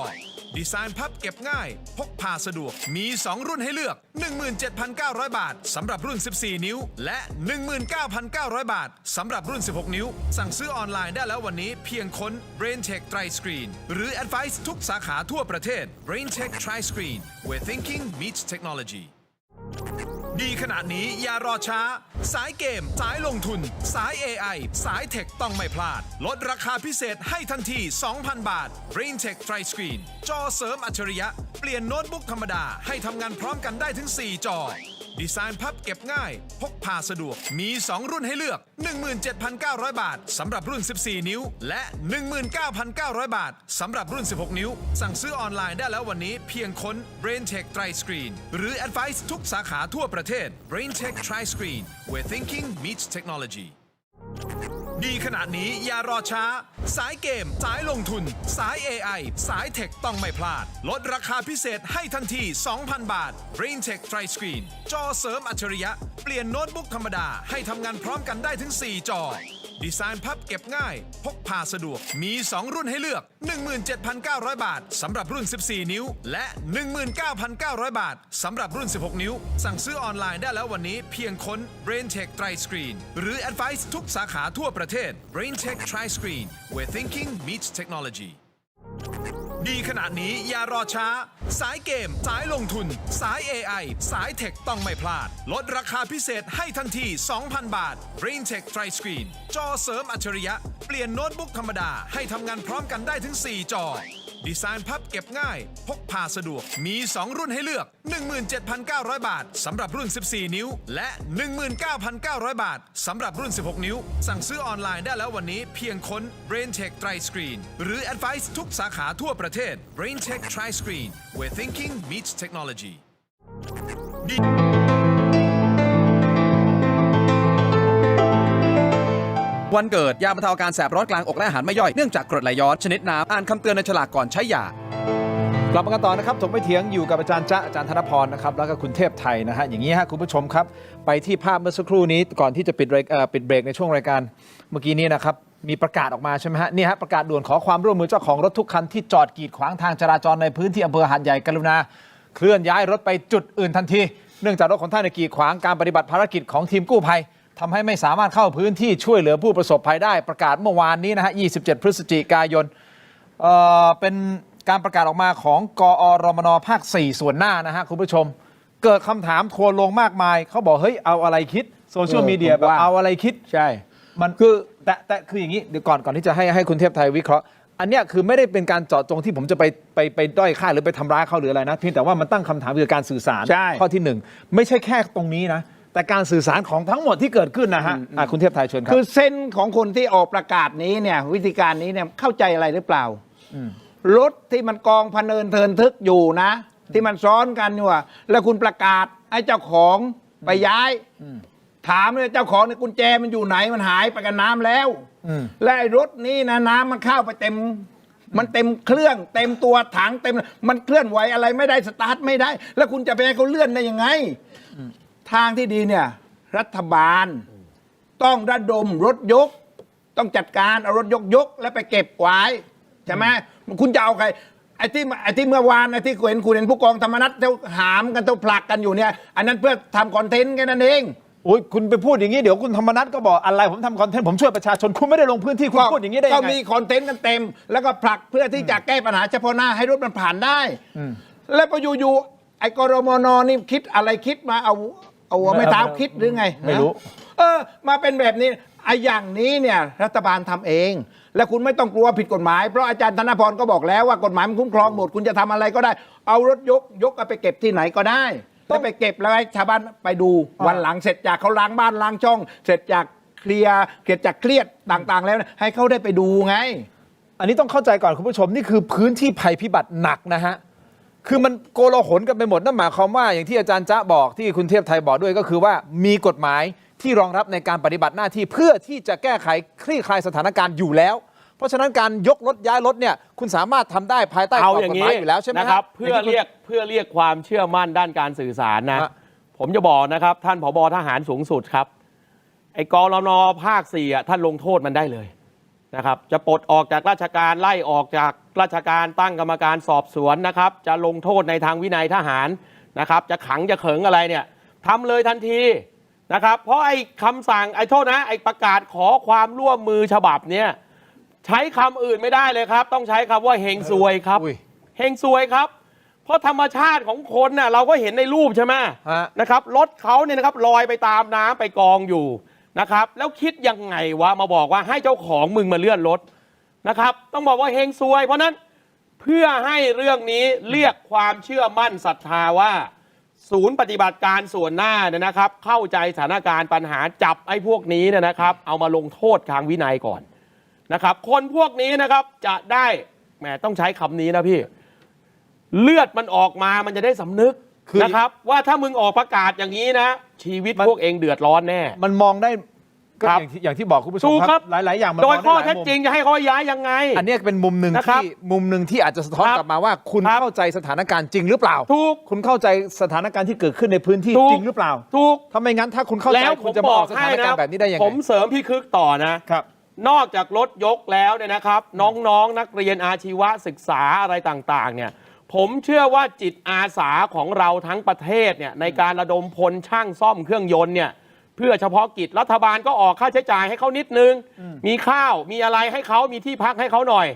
ดีไซน์พับเก็บง่ายพกพาสะดวกมี 2 รุ่นให้เลือก 17,900 บาทสำหรับรุ่น 14 นิ้วและ 19,900 บาทสำหรับรุ่น 16 นิ้วสั่งซื้อออนไลน์ได้แล้ววันนี้เพียงค้น BrainTech Tri Screen หรือ Advice ทุกสาขาทั่วประเทศ BrainTech Tri Screen where thinking meets technology ดีขนาดนี้อย่ารอช้าสายเกมสายลงทุนสาย AI สายเทคต้องไม่พลาดลดราคาพิเศษให้ทันที 2,000 บาท BrainTech Tri Screen จอเสริมอัจฉริยะเปลี่ยนโน้ตบุ๊กธรรมดาให้ทำงานพร้อมกันได้ถึง 4 จอ ดีไซน์พับเก็บง่ายพกพาสะดวกมี 2 รุ่นให้เลือก 17,900 บาทสำหรับรุ่น 14 นิ้วและ 19,900 บาทสำหรับรุ่น 16 นิ้วสั่งซื้อออนไลน์ได้แล้ววันนี้เพียงค้น BrainTech Tri Screen หรือ Advice ทุกสาขาทั่วประเทศ BrainTech Tri Screen where thinking meets technologyดีขนาดนี้อย่ารอช้าสายเกมสายลงทุนสาย AI สายเทคต้องไม่พลาดลดราคาพิเศษให้ทันที 2,000 บาท BrainTech Tri Screen จอเสริมอัจฉริยะเปลี่ยนโน้ตบุ๊กธรรมดาให้ทำงานพร้อมกันได้ถึง 4 จอดีไซน์พับเก็บง่ายพกพาสะดวกมี 2 รุ่นให้เลือก 17,900 บาทสำหรับรุ่น 14 นิ้วและ 19,900 บาทสำหรับรุ่น 16 นิ้วสั่งซื้อออนไลน์ได้แล้ววันนี้เพียงค้น BrainTech Tri Screen หรือ Advice ทุกสาขาทั่วประเทศ BrainTech Tri Screen where thinking meets technology ดีขนาดนี้อย่ารอช้าสายเกมสายลงทุนสาย AI สายเทคต้องไม่พลาดลดราคาพิเศษให้ทันที 2,000 บาท BrainTech Tri Screen จอเสริมอัจฉริยะเปลี่ยนโน้ตบุ๊กธรรมดาให้ทำงานพร้อมกันได้ถึง 4 จอดีไซน์พับเก็บง่ายพกพาสะดวกมี 2 รุ่นให้เลือก 17,900 บาทสำหรับรุ่น 14 นิ้วและ 19,900 บาทสำหรับรุ่น 16 นิ้วสั่งซื้อออนไลน์ได้แล้ววันนี้เพียงค้น BrainTech Tri Screen หรือ Advice ทุกสาขาทั่วประเทศ BrainTech Tri Screen where thinking meets technologyวันเกิดยาบรรเทาอาการแสบร้อนกลางอกและอาหารไม่ย่อยเนื่องจากกรดไหลย้อนชนิดน้ำอ่านคำเตือนในฉลากก่อนใช้ยากลับมากันต่อนะครับถกไม่เถียงอยู่กับอาจารย์จ๊ะอาจารย์ธนพรนะครับแล้วก็คุณเทพไทยนะฮะอย่างนี้ฮะคุณผู้ชมครับไปที่ภาพเมื่อสักครู่นี้ก่อนที่จะปิดเบรกในช่วงรายการเมื่อกี้นี้นะครับมีประกาศออกมาใช่ไหมฮะนี่ฮะประกาศด่วนขอความร่วมมือเจ้าของรถทุกคันที่จอดกีดขวางทางจราจรในพื้นที่อำเภอหาดใหญ่กรุณาเคลื่อนย้ายรถไปจุดอื่นทันทีเนื่องจากรถของท่านกีดขวางการปฏิบัติภารกิจของทีมกู้ภัยทำให้ไม่สามารถเข้าพื้นที่ช่วยเหลือผู้ประสบภัยได้ประกาศเมื่อวานนี้นะฮะ27 พฤศจิกายนเป็นการประกาศออกมาของกอรมนภาค 4 ส่วนหน้านะฮะคุณผู้ชมเกิดคำถามทัวร์ลงมากมายเขาบอกเฮ้ยเอาอะไรคิดโซเชียลมีเดียแบบเอาอะไรคิดใช่มันคือแต่คืออย่างนี้เดี๋ยวก่อนที่จะให้คุณเทพไทยวิเคราะห์อันเนี้ยคือไม่ได้เป็นการเจาะจงที่ผมจะไปด้อยค่าหรือไปทำร้ายเขาหรืออะไรนะเพียงแต่ว่ามันตั้งคำถามเกี่ยวกับการสื่อสารข้อที่ 1ไม่ใช่แค่ตรงนี้นะแต่การสื่อสารของทั้งหมดที่เกิดขึ้นนะฮะคุณเทพไทยเชิญครับคือเส้นของคนที่ออกประกาศนี้เนี่ยวิธีการนี้เนี่ยเข้าใจอะไรหรือเปล่ารถที่มันกองพเนินเทินทึกอยู่นะที่มันซ้อนกันอยู่แล้วคุณประกาศให้เจ้าของไปย้ายถามเลยเจ้าของเนี่ยกุญแจมันอยู่ไหนมันหายไปกับน้ำแล้วและไอ้รถนี้นะน้ำมันเข้าไปเต็มมันเต็มเครื่องเต็มตัวถังเต็มมันเคลื่อนไหวอะไรไม่ได้สตาร์ทไม่ได้แล้วคุณจะไปให้เขาเลื่อนได้ยังไงทางที่ดีเนี่ยรัฐบาลต้องระดมรถยกต้องจัดการเอารถยกแล้วไปเก็บไว้ใช่ไหมคุณจะเอาใครไอ้ที่เมื่อวานไอ้ที่คุณเห็นผู้กองธรรมนัสเท่าหามกันเท่าผลักกันอยู่เนี่ยอันนั้นเพื่อทำคอนเทนต์แค่นั้นเองโอ้ยคุณไปพูดอย่างนี้เดี๋ยวคุณธรรมนัสก็บอกอะไรผมทำคอนเทนต์ผมช่วยประชาชนคุณไม่ได้ลงพื้นที่คุณพูดอย่างนี้ได้ยังไงก็มีคอนเทนต์กันเต็มแล้วก็ผลักเพื่อที่จะแก้ปัญหาเฉพาะหน้าให้รถมันผ่านได้แล้วพออยู่ไอ้กรมนนี่คิดอะไรคิดมาเอาไม่เท้าคิดหรือไงไม่รู้มาเป็นแบบนี้ไอ้อย่างนี้เนี่ยรัฐบาลทำเองและคุณไม่ต้องกลัวผิดกฎหมายเพราะอาจารย์ธนพรก็บอกแล้วว่ากฎหมายมันคุ้มครองหมดคุณจะทำอะไรก็ได้เอารถยกเอาไปเก็บที่ไหนก็ได้แล้วไปเก็บแล้วให้ชาวบ้านไปดูวันหลังเสร็จจากเขาล้างบ้านล้างช่องเสร็จจากเคลียร์จากเครียดต่างๆแล้วให้เขาได้ไปดูไงอันนี้ต้องเข้าใจก่อนคุณผู้ชมนี่คือพื้นที่ภัยพิบัติหนักนะฮะคือมันโกลาหลกันไปหมดนั่นหมายความว่าอย่างที่อาจารย์จ๊ะบอกที่คุณเทพไทยบอกด้วยก็คือว่ามีกฎหมายที่รองรับในการปฏิบัติหน้าที่เพื่อที่จะแก้ไขคลี่คลายสถานการณ์อยู่แล้วเพราะฉะนั้นการยกรถย้ายรถเนี่ยคุณสามารถทำได้ภายใต้กฎหมายอยู่แล้วใช่ไหมครับเพื่อเรียกความเชื่อมั่นด้านการสื่อสารนะผมจะบอกนะครับท่านผบ.ทหารสูงสุดครับไอ้กรน.ภาค 4ท่านลงโทษมันได้เลยนะครับจะปลดออกจากราชการไล่ออกจากราชการตั้งกรรมการสอบสวนนะครับจะลงโทษในทางวินัยทหารนะครับจะขังจะเขิงอะไรเนี่ยทำเลยทันทีนะครับเพราะไอ้คำสั่งไอ้โทษนะไอ้ประกาศขอความร่วมมือฉบับเนี้ยใช้คำอื่นไม่ได้เลยครับต้องใช้คำว่าเฮงซวยครับเฮงซวยครับเพราะธรรมชาติของคนน่ะเราก็เห็นในรูปใช่ไหมนะครับรถเขาเนี่ยนะครับลอยไปตามน้ำไปกองอยู่นะครับแล้วคิดยังไงวะมาบอกว่าให้เจ้าของมึงมาเลื่อนรถนะครับต้องบอกว่าเฮงซวยเพราะนั้นเพื่อให้เรื่องนี้เรียกความเชื่อมั่นศรัทธาว่า ศูนย์ปฏิบัติการส่วนหน้าเนี่ยนะครับ เข้าใจสถานการณ์ปัญหาจับไอ้พวกนี้เนี่ยนะครับ เอามาลงโทษทางวินัยก่อนนะครับ คนพวกนี้นะครับจะได้แหมต้องใช้คำนี้นะพี่ เลือดมันออกมามันจะได้สำนึกนะครับ ว่าถ้ามึงออกประกาศอย่างนี้นะ ชีวิตพวกเองเดือดร้อนแน่ มันมองได้ก็ ครับ อย่างที่บอกคุณผู้ชม ถูก ค ครั รับ บหลาย ๆ อย่างมัน โด มอย งได้ ข้อ หลาย เท็จ มุม จริงจะให้เขาย้ายยังไง อันนี้เป็นมุมหนึ่ง นะครับ ที่อาจจะสะท้อน ครับ กลับมาว่าคุณ ครับ เข้าใจสถานการณ์จริงหรือเปล่า ถูก คุณเข้าใจสถานการณ์ที่เกิดขึ้นในพื้นที่ ถูก จริงหรือเปล่า ถูก ถ้าไม่งั้นถ้าคุณเข้าใจ แล้วผ คุณ ม จะ บ มา อ อก อกส ให้ ถาน นะ การณ์แบบนี้ได้ยัง ผ ไง มเสริมพี่คึกต่อนะ ครับ นอกจากรถยกแล้วเนี่ยนะครับ น้องๆ นักเรียนอาชีวศึกษาอะไรต่างๆเนี่ยผมเชื่อว่าจิตอาสาของเราทั้งประเทศเนี่ยในการระดมพลช่างซ่อมเครื่องยนต์เนี่ยเพื่อเฉพาะกิจรัฐบาลก็ออกค่าใช้จ่ายให้เขานิดนึง มีข้าวมีอะไรให้เขามีที่พักให้เขาหน่อย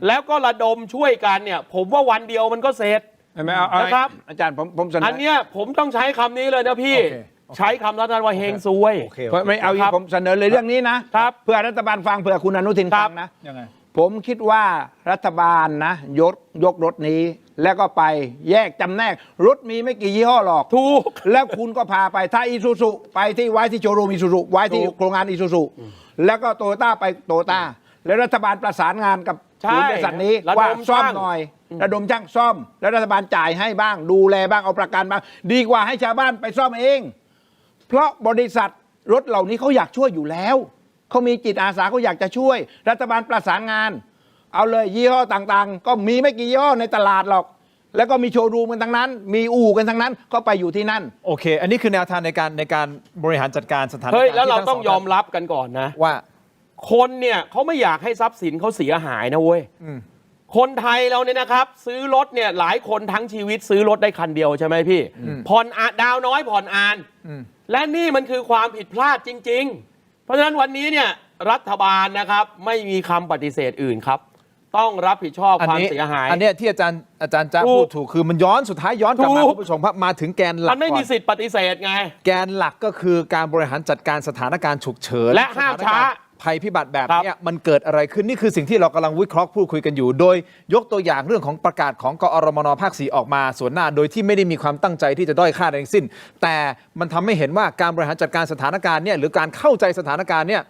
แล้วก็ระดมช่วยกันเนี่ยผมว่าวันเดียวมันก็เสร็จ เห็นไหมเอา นะครับ อาจารย์ผมเสนอ อั อั นเนี้ยผมต้องใช้คำนี้เลยนะพี่ โอเค ใช้คำรัฐบาลว่าเฮงซวย โอเค ไม่เอาอี ครั ก บ ผมเสนอเลยเรื่องนี้นะครับ เพื่อรัฐบาลฟังเพื่อคุณอนุทิน ครั ฟั บ งนะ ยังไง ผมคิดว่ารัฐบาลนะยกรถนี้ แล้วก็ไปแยกจำแนกรถมีไม่กี่ยี่ห้อหรอก ถูก แล้วคุณก็พาไปถ้าอีซูซุไปที่ไว้ที่โชว์รูมอีซูซุไว้ที่ ถูก โรงงานอีซูซุแล้วก็โตโยต้าไปโตโยต้าแล้วรัฐบาลประสานงานกับ ใช่ ศูนย์บริษัทนี้ ระดม ว่าซ่อม ช่าง หน่อยระดมช่างซ่อม แล้วรัฐบาลจ่ายให้บ้าง ดูแลบ้างเอาประกันบ้างดีกว่าให้ชาวบ้านไปซ่อมเอง เพราะบริษัทรถเหล่านี้เขาอยากช่วยอยู่แล้วเขามีจิตอาสาเขาอยากจะช่วย รัฐบาลประสานงาน เอาเลยยี่ห้อต่างๆ ก็มีไม่กี่ยี่ห้อในตลาดหรอก แล้วก็มีโชว์รูมกันทั้งนั้น มีอู่กันทั้งนั้นก็ไปอยู่ที่นั่น โอเค อันนี้คือแนวทางในการบริหารจัดการสถานการณ์ เฮ้ยแล้วเรา ที่ ต้องยอมรับกันก่อนนะ ว่า คนเนี่ยเขาไม่อยากให้ทรัพย์สินเขาเสียหายนะเว้ย คนไทยเราเนี่ยนะครับ ซื้อรถเนี่ยหลายคนทั้งชีวิตซื้อรถได้คันเดียวใช่ไหมพี่ ผ่อนดาวน้อยผ่อนอ่าน และนี่มันคือความผิดพลาดจริง ๆ เพราะฉะนั้นวันนี้เนี่ยรัฐบาลนะครับไม่มีคำปฏิเสธอื่นครับ ต้องรับผิดชอบความเสียหาย อันเนี้ยที่อาจารย์จ๊ะ ถูก พูดถูกคือมันย้อนสุดท้ายย้อนกลับมา ถูก คุณผู้ชมครับมาถึงแกนหลัก มันไม่มี ก่อน สิทธิ์ปฏิเสธไง แกนหลักก็คือการบริหารจัดการสถานการณ์ฉุกเฉิน และห้ามช้า สถนกรณ์ภัยพิบัติแบบ ครับ เนี้ยมันเกิดอะไรขึ้นนี่คือสิ่งที่เรากำลังวิเคราะห์พูดคุยกันอยู่ โดยยกตัวอย่างเรื่องของประกาศของกอรมนภาค 4 ออกมาส่วนหน้า โดยที่ไม่ได้มีความตั้งใจที่จะด้อยค่าใดทั้งสิ้น แต่มันทำให้เห็นว่าการบริหารจัดการสถานการณ์เนี่ยหรือการเข้าใจสถานการณ์เนี่ย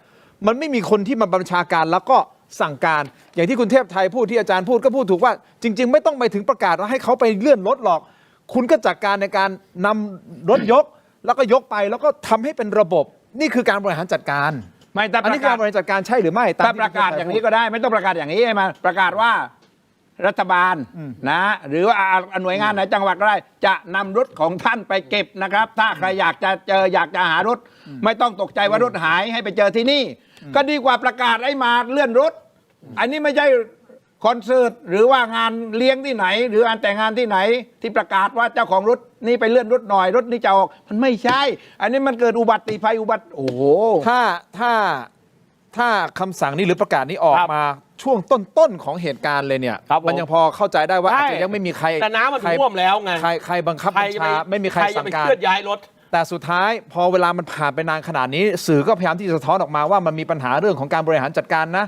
มันไม่มีคนที่มาบัญชาการแล้วก็สั่งการอย่างที่คุณเทพไทยพูดที่อาจารย์พูดก็พูดถูกว่าจริง ๆ ไม่ต้องไปถึงประกาศว่าให้เขาไปเลื่อนรถหรอก คุณก็จัดการในการนำรถยกแล้วก็ยกไปแล้วก็ทำให้เป็นระบบนี่คือการบริหารจัดการ ไม่ถ้า อัน ป นี้ ระ การ กาศ บริหารจัดการใช่หรือไม่ตม ถ้า ที่ ประกาศ คุณเทพไท อย่างนี้ก็ได้ ไม่ต้องประกาศอย่างนี้ให้มาประกาศว่ารัฐบาลนะหรือว่าหน่วยงานไหนจังหวัดก็ได้ จะนำรถของท่านไปเก็บนะครับ ถ้าใครอยากจะเจออยากจะหารถ ไม่ต้องตกใจว่ารถหายให้ไปเจอที่นี่ ก็ดีกว่าประกาศให้มาเลื่อนรถ อันนี้ไม่ใช่คอนเสิร์ตหรือว่างานเลี้ยงที่ไหน หรืองานแต่งงานที่ไหน ที่ประกาศว่าเจ้าของรถนี่ไปเลื่อนรถหน่อยรถนี่จะออกมันไม่ใช่ อันนี้มันเกิดอุบัติภัยโอ้โห ถ้าคำสั่งนี้หรือประกาศนี้ออก ครับ มาช่วงต้นๆของเหตุการณ์เลยเนี่ย ครับผม มันยังพอเข้าใจได้ว่า ใช่ อาจจะยังไม่มีใคร แต่น้ำมัน ใคร ท่วมแล้วไง ใครบังคับ ใคร บัญ จะไป ชาไม่มีใคร จะ สั่ง ไป การ เคลื่อนย้ายรถ แต่สุดท้ายพอเวลามันผ่านไปนานขนาดนี้ สื่อก็พยายามที่จะสะท้อนออกมาว่ามันมีปัญหาเรื่องของการบริหารจัดการนะ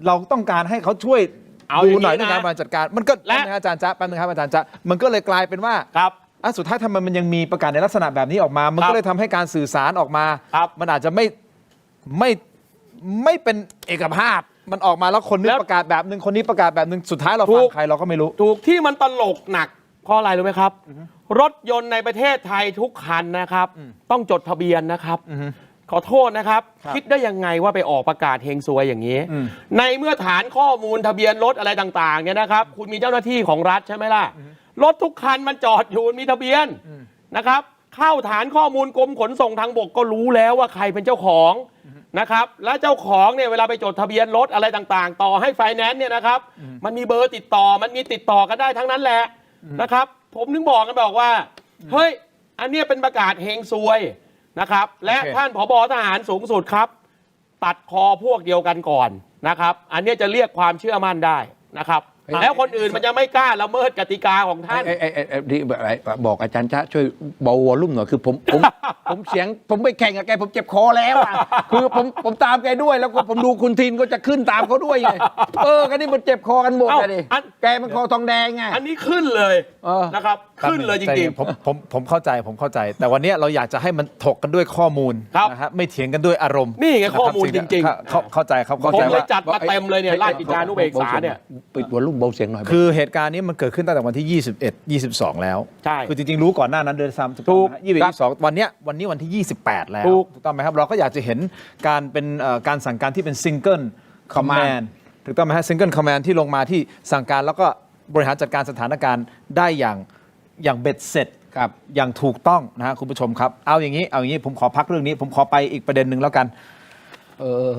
เราต้องการให้เขาช่วย เอา ดู อย่างนี้ หน่อยใน นะ การบริหารจัดการ มันก็ และ แป๊บนึงครับอาจารย์จ๊ะแป๊บนึงครับอาจารย์จ๊ะมันก็เลยกลายเป็นว่า ครับ สุดท้ายทำไมมันยังมีประกาศในลักษณะแบบนี้ออกมา มัน ครั ก็ บ เลยทำให้การสื่อสารออกมา ครับ มันอาจจะไม่เป็นเอกภาพ มันออกมาแล้วคนนึ แล้ ก ว ประกาศแบบนึงคนนี้ประกาศแบบนึงสุดท้ายเรา ถู ฟัง ก ใครเราก็ไม่รู้ ถูกที่มันตลกหนักเพราะอะไรรู้ไหมครับ รถยนต์ในประเทศไทยทุกคันนะครับ ต้องจดทะเบียนนะครับ ขอโทษนะครับ ครับ คิดได้ยังไงว่าไปออกประกาศเฮงซวยอย่างนี้ ในเมื่อฐานข้อมูลทะเบียนรถอะไรต่างๆเนี่ยนะครับ คุณมีเจ้าหน้าที่ของรัฐใช่ไหมล่ะ รถทุกคันมันจอดอยู่มันมีทะเบียนนะครับ เข้าฐานข้อมูลกรมขนส่งทางบกก็รู้แล้วว่าใครเป็นเจ้าของนะครับ และเจ้าของเนี่ยเวลาไปจดทะเบียนรถอะไรต่างๆ ต่อให้ไฟแนนซ์เนี่ยนะครับ มันมีเบอร์ติดต่อมันมีติดต่อกันได้ทั้งนั้นแหละนะครับ ผมถึงบอกว่าเฮ้ยอันเนี้ยเป็นประกาศเฮงซวยนะครับ และ โอเค ท่านผบทหารสูงสุดครับ ตัดคอพวกเดียวกันก่อนนะครับ อันเนี้ยจะเรียกความเชื่อมั่นได้นะครับ แล้วคนอื่นมันจะไม่กล้าละเมิดกติกาของท่าน ที่บอกอาจารย์จ๊ะช่วยเบาวอลลุ่มหน่อยคือผมเสียงผมไปแข่งกับแกผมเจ็บคอแล้วอ่ะคือผมตามแกด้วยแล้วก็ผมดูคุณทินก็จะขึ้นตามเขาด้วยไงกันนี่มันเจ็บคอกันหมด เอ้า เลยดิ อัน แกมันคอทองแดงไง อันนี้ขึ้นเลย เออ นะครับ ขึ้นเลยจริง ผมเข้าใจแต่วันนี้เราอยากจะให้มันถกกันด้วยข้อมูล ครับ นะครับไม่เถียงกันด้วยอารมณ์ นี่ไงข้อมูล นะคบ จริงๆ เข้าใจครับ ๆ เข้า ผม ใจ เลย ว่า จัดมาเต็มเลยเนี่ยราชกิจจานุเบกษาเนี่ย ปิดวอลลุ่มเบาเสียงหน่อย คือเหตุการณ์นี้มันเกิดขึ้นตั้งแต่วันที่ 21 22 แล้ว ใช่ คือจริงๆรู้ก่อนหน้านั้นเดือนซ้ำ ถูก 22วันนี้วันที่ 28 แล้ว ถูก ต้องไหมครับเราก็อยากจะเห็นการเป็นการสั่งการที่เป็นซิงเกิลคอมมานด์ถูกต้องไหมฮะซิงเกิลคอมมานด์ที่ลงมาที่สั่งการแล้วก็บริหารจัดการสถานการณ์ได้อย่างเบ็ดเสร็จ ครับ อย่างถูกต้องนะฮะคุณผู้ชมครับเอาอย่างนี้ผมขอพักเรื่องนี้ผมขอไปอีกประเด็นหนึ่งแล้วกัน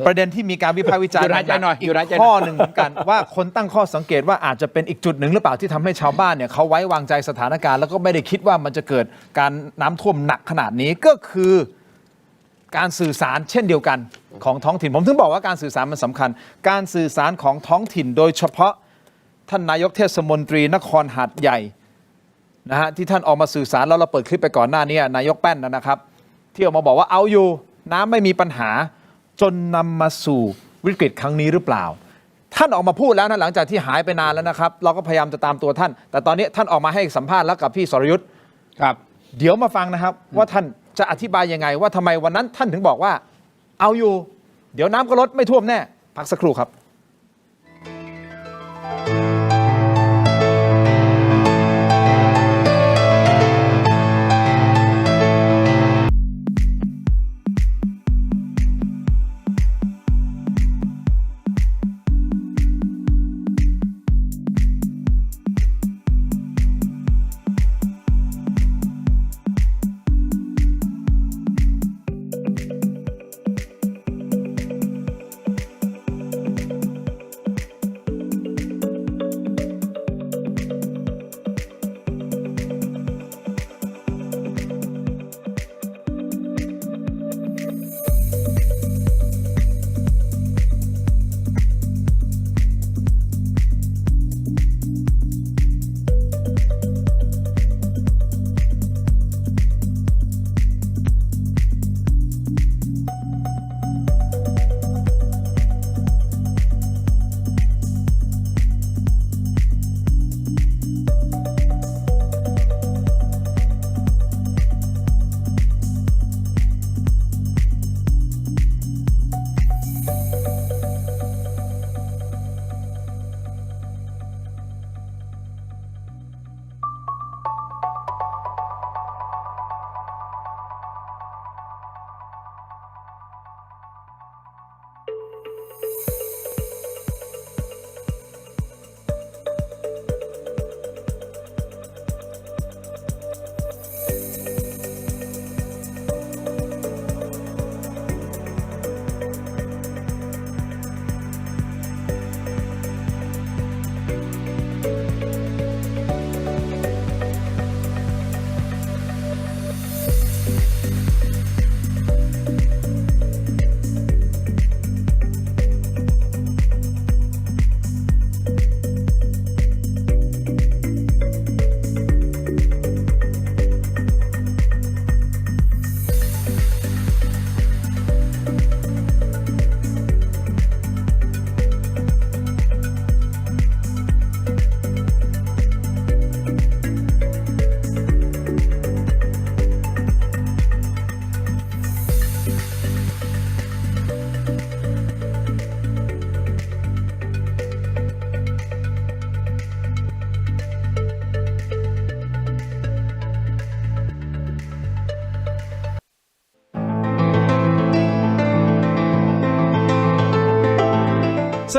ประเด็นที่มีการวิพากษ์วิจารณ์ หยุดหายใจหน่อย อี หยุดหายใจหน่อย กข้อหนึ่งเหมือนกัน ว่าคนตั้งข้อสังเกตว่าอาจจะเป็นอีกจุดหนึ่งหรือเปล่าที่ทำให้ชาวบ้านเนี่ยเขาไว้วางใจสถานการณ์แล้วก็ไม่ได้คิดว่ามันจะเกิดการน้ำท่วมหนักขนาดนี้ก็คือการสื่อสารเช่นเดียวกันของท้องถิ่นผมถึงบอกว่าการสื่อสารมันสำคัญ การสื่อสารของท้องถิ่นโดยเฉพาะท่านนายกเทศมนตรีนครหาดใหญ่นะฮะที่ท่านออกมาสื่อสารแล้วเราเปิดคลิปไปก่อนหน้านี้นายกแป้นนะครับ ที่ออกมาบอกว่าเอาอยู่น้ำไม่มีปัญหาจนนำมาสู่วิกฤตครั้งนี้หรือเปล่า ท่านออกมาพูดแล้วนะหลังจากที่หายไปนานแล้วนะครับ เราก็พยายามจะตามตัวท่าน แต่ตอนนี้ท่านออกมาให้สัมภาษณ์แล้วกับพี่สรยุทธ์ ครับ เดี๋ยวมาฟังนะครับ ว่าท่านจะอธิบายยังไง ว่าทำไมวันนั้นท่านถึงบอกว่า เอาอยู่ เดี๋ยวน้ำก็ลดไม่ท่วมแน่พักสักครู่ครับ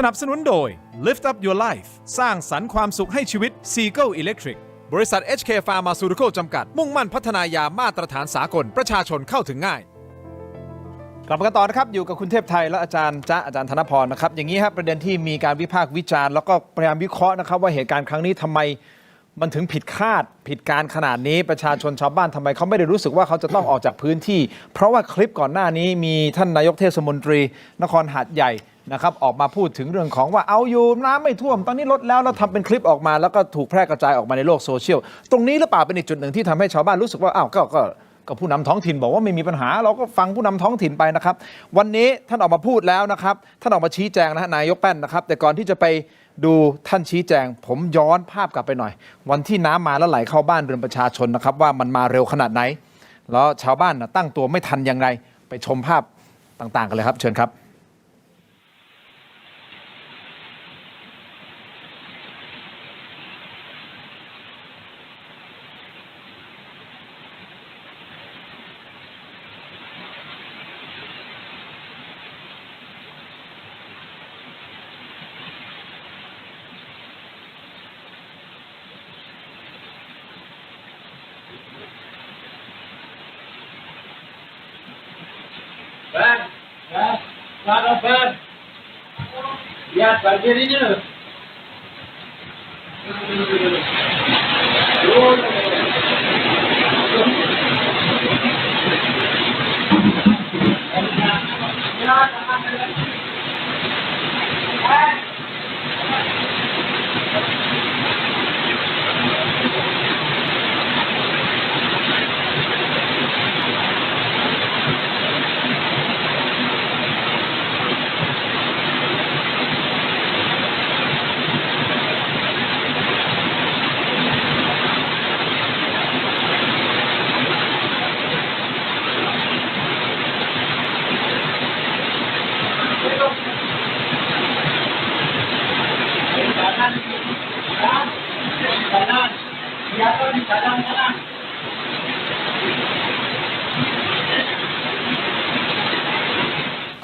สนับสนุนโดย Lift Up Your Life สร้างสรรค์ความสุขให้ชีวิต Seagull Electric บริษัท HK Pharmaceutical จำกัดมุ่งมั่นพัฒนายามาตรฐานสากลประชาชนเข้าถึงง่ายกลับมากันต่อนะครับอยู่กับคุณเทพไทยและอาจารย์อาจารย์ธนพรนะครับอย่างนี้ครับประเด็นที่มีการวิพากษ์วิจารณ์แล้วก็พยายามวิเคราะห์นะครับว่าเหตุการณ์ครั้งนี้ทำไมมันถึงผิดคาดผิดการขนาดนี้ประชาชนชาวบ้านทำไมเขาไม่ได้รู้สึกว่าเขาจะต้องออกจากพื้นที่ เพราะว่าคลิปก่อนหน้านี้มีท่านนายกเทศมนตรีนครหาดใหญ่นะครับออกมาพูดถึงเรื่องของว่าเอาอยู่น้ำไม่ท่วมตอนนี้ลดแล้วทำเป็นคลิปออกมาแล้วก็ถูกแพร่กระจายออกมาในโลกโซเชียลตรงนี้หรือเปล่าเป็นอีกจุดหนึ่งที่ทำให้ชาวบ้านรู้สึกว่าอ้าวก็ ก็ผู้นำท้องถิ่นบอกว่าไม่มีปัญหาเราก็ฟังผู้นำท้องถิ่นไปนะครับวันนี้ท่านออกมาพูดแล้วนะครับท่านออกมาชี้แจงนะฮะนายกแป้นนะครับแต่ก่อนที่จะไปดูท่านชี้แจงผมย้อนภาพกลับไปหน่อยวันที่น้ำมาแล้วไหลเข้าบ้านเรือนประชาชนนะครับว่ามันมาเร็วขนาดไหนแล้วชาวบ้านตั้งตัวไม่ทันยังไงไปชมภาพต่างๆกันเลยครับเชิญครับ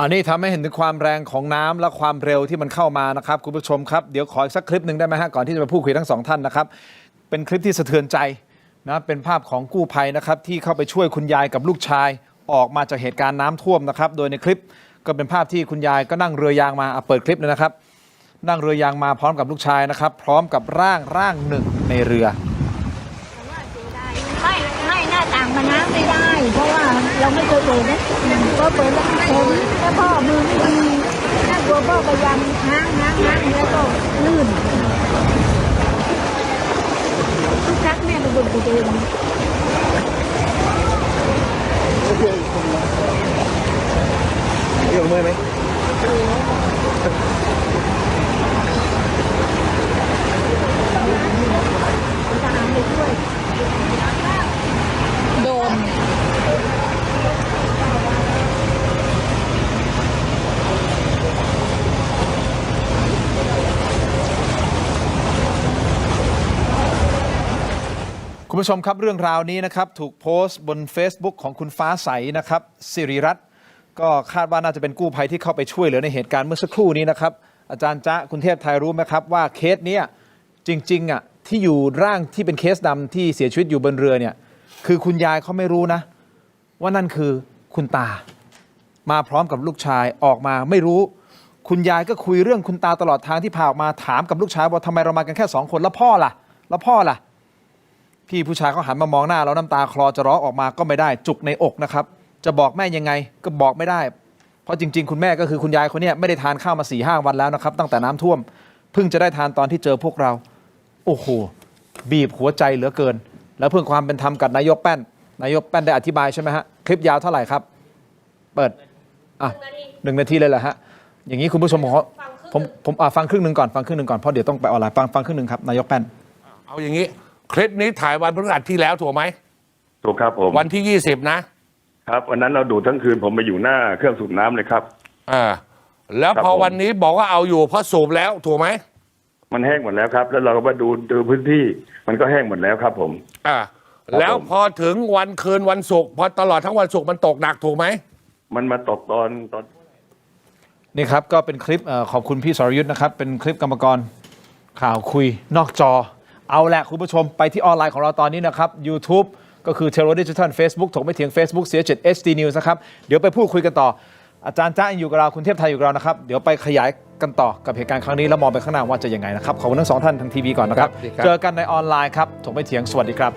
อันนี้ทำให้เห็นถึงความแรงของน้ำและความเร็วที่มันเข้ามานะครับคุณผู้ชมครับเดี๋ยวขออีกสักคลิปหนึ่งได้ไหมฮะก่อนที่จะไปพูดคุยทั้งสองท่านนะครับเป็นคลิปที่สะเทือนใจนะเป็นภาพของกู้ภัยนะครับที่เข้าไปช่วยคุณยายกับลูกชายออกมาจากเหตุการณ์น้ำท่วมนะครับโดยในคลิปก็เป็นภาพที่คุณยายก็นั่งเรือยางมาเปิดคลิปเลยนะครับนั่งเรือยางมาพร้อมกับลูกชายนะครับพร้อมกับร่างหนึ่งในเรือไม่หน้าต่างมันน้ำไม่ได้เพราะว่าเราไม่เคยเปิดนะก็เปิดแล้วผมแล้วพ่อมือไม่ดีถ้ากลัวพ่อพยายามง้างแล้วก็ลื่นทุกครั้งแม่ไปบ่นไปเองเกี่ยวมือไหมทหารไปช่วยโดนคุณผู้ชมครับเรื่องราวนี้นะครับถูกโพสต์บน Facebook ของคุณฟ้าใสนะครับสิริรัตน์ก็คาดว่าน่าจะเป็นกู้ภัยที่เข้าไปช่วยเหลือในเหตุการณ์เมื่อสักครู่นี้นะครับอาจารย์จ๊ะคุณเทพไทยรู้ไหมครับว่าเคสนี้จริงๆที่อยู่ร่างที่เป็นเคสดำที่เสียชีวิตอยู่บนเรือเนี่ยคือคุณยายเขาไม่รู้นะว่านั่นคือคุณตามาพร้อมกับลูกชายออกมาไม่รู้คุณยายก็คุยเรื่องคุณตาตลอดทางที่พาออกมาถามกับลูกชายว่าทำไมเรามากันแค่2 คนแล้วพ่อล่ะพี่ผู้ชายเขาหันมามองหน้าแล้วน้ำตาคลอจะร้องออกมาก็ไม่ได้จุกในอกนะครับจะบอกแม่ยังไงก็บอกไม่ได้เพราะจริงๆคุณแม่ก็คือคุณยายคนนี้ไม่ได้ทานข้าวมา 4-5 วันแล้วนะครับตั้งแต่น้ำท่วมเพิ่งจะได้ทานตอนที่เจอพวกเราโอ้โหบีบหัวใจเหลือเกินแล้วเพื่อความเป็นธรรมกับนายกแป้นได้อธิบายใช่ไหมฮะคลิปยาวเท่าไหร่ครับเปิด1 นาทีเลยเหรอฮะอย่างนี้คุณผู้ชมผมฟังครึ่งหนึ่งก่อนเพราะเดี๋ยวต้องไปออนไลน์ฟังครึ่งหนึ่งครับนายกแป้นเอาอย่างนี้คลิปนี้ถ่ายวันพฤหัสที่แล้วถูกไหมถูกครับผมวันที่20นะครับวันนั้นเราดูทั้งคืนผมไปอยู่หน้าเครื่องสูบน้ำเลยครับแล้วพอวันนี้บอกว่าเอาอยู่เพราะสูบแล้วถูกไหมมันแห้งหมดแล้วครับแล้วเราก็มาดูพื้นที่มันก็แห้งหมดแล้วครับผมแล้วพอถึงวันคืนวันศุกร์พอตลอดทั้งวันศุกร์มันตกหนักถูกไหมมันมาตกตอนนี่ครับก็เป็นคลิปขอบคุณพี่สรยุทธ์นะครับเป็นคลิปกรรมกรข่าวคุยนอกจอเอาแหละคุณผู้ชมไปที่ออนไลน์ของเราตอนนี้นะครับ YouTube ก็คือ Terror Digital Facebook ถกไม่เถียง Facebook เสีย7 HD News นะครับเดี๋ยวไปพูดคุยกันต่ออาจารย์จ้าอยู่กับเราคุณเทพไทยอยู่กับเรานะครับเดี๋ยวไปขยายกันต่อกับเหตุการณ์ครั้งนี้แล้วมองไปข้างหน้าว่าจะยังไงนะครับขอบคุณทั้ง2 ท่านทางทีวีก่อนนะครับเจอกันในออนไลน์ครับถกไม่เถียงสวัสดีครับ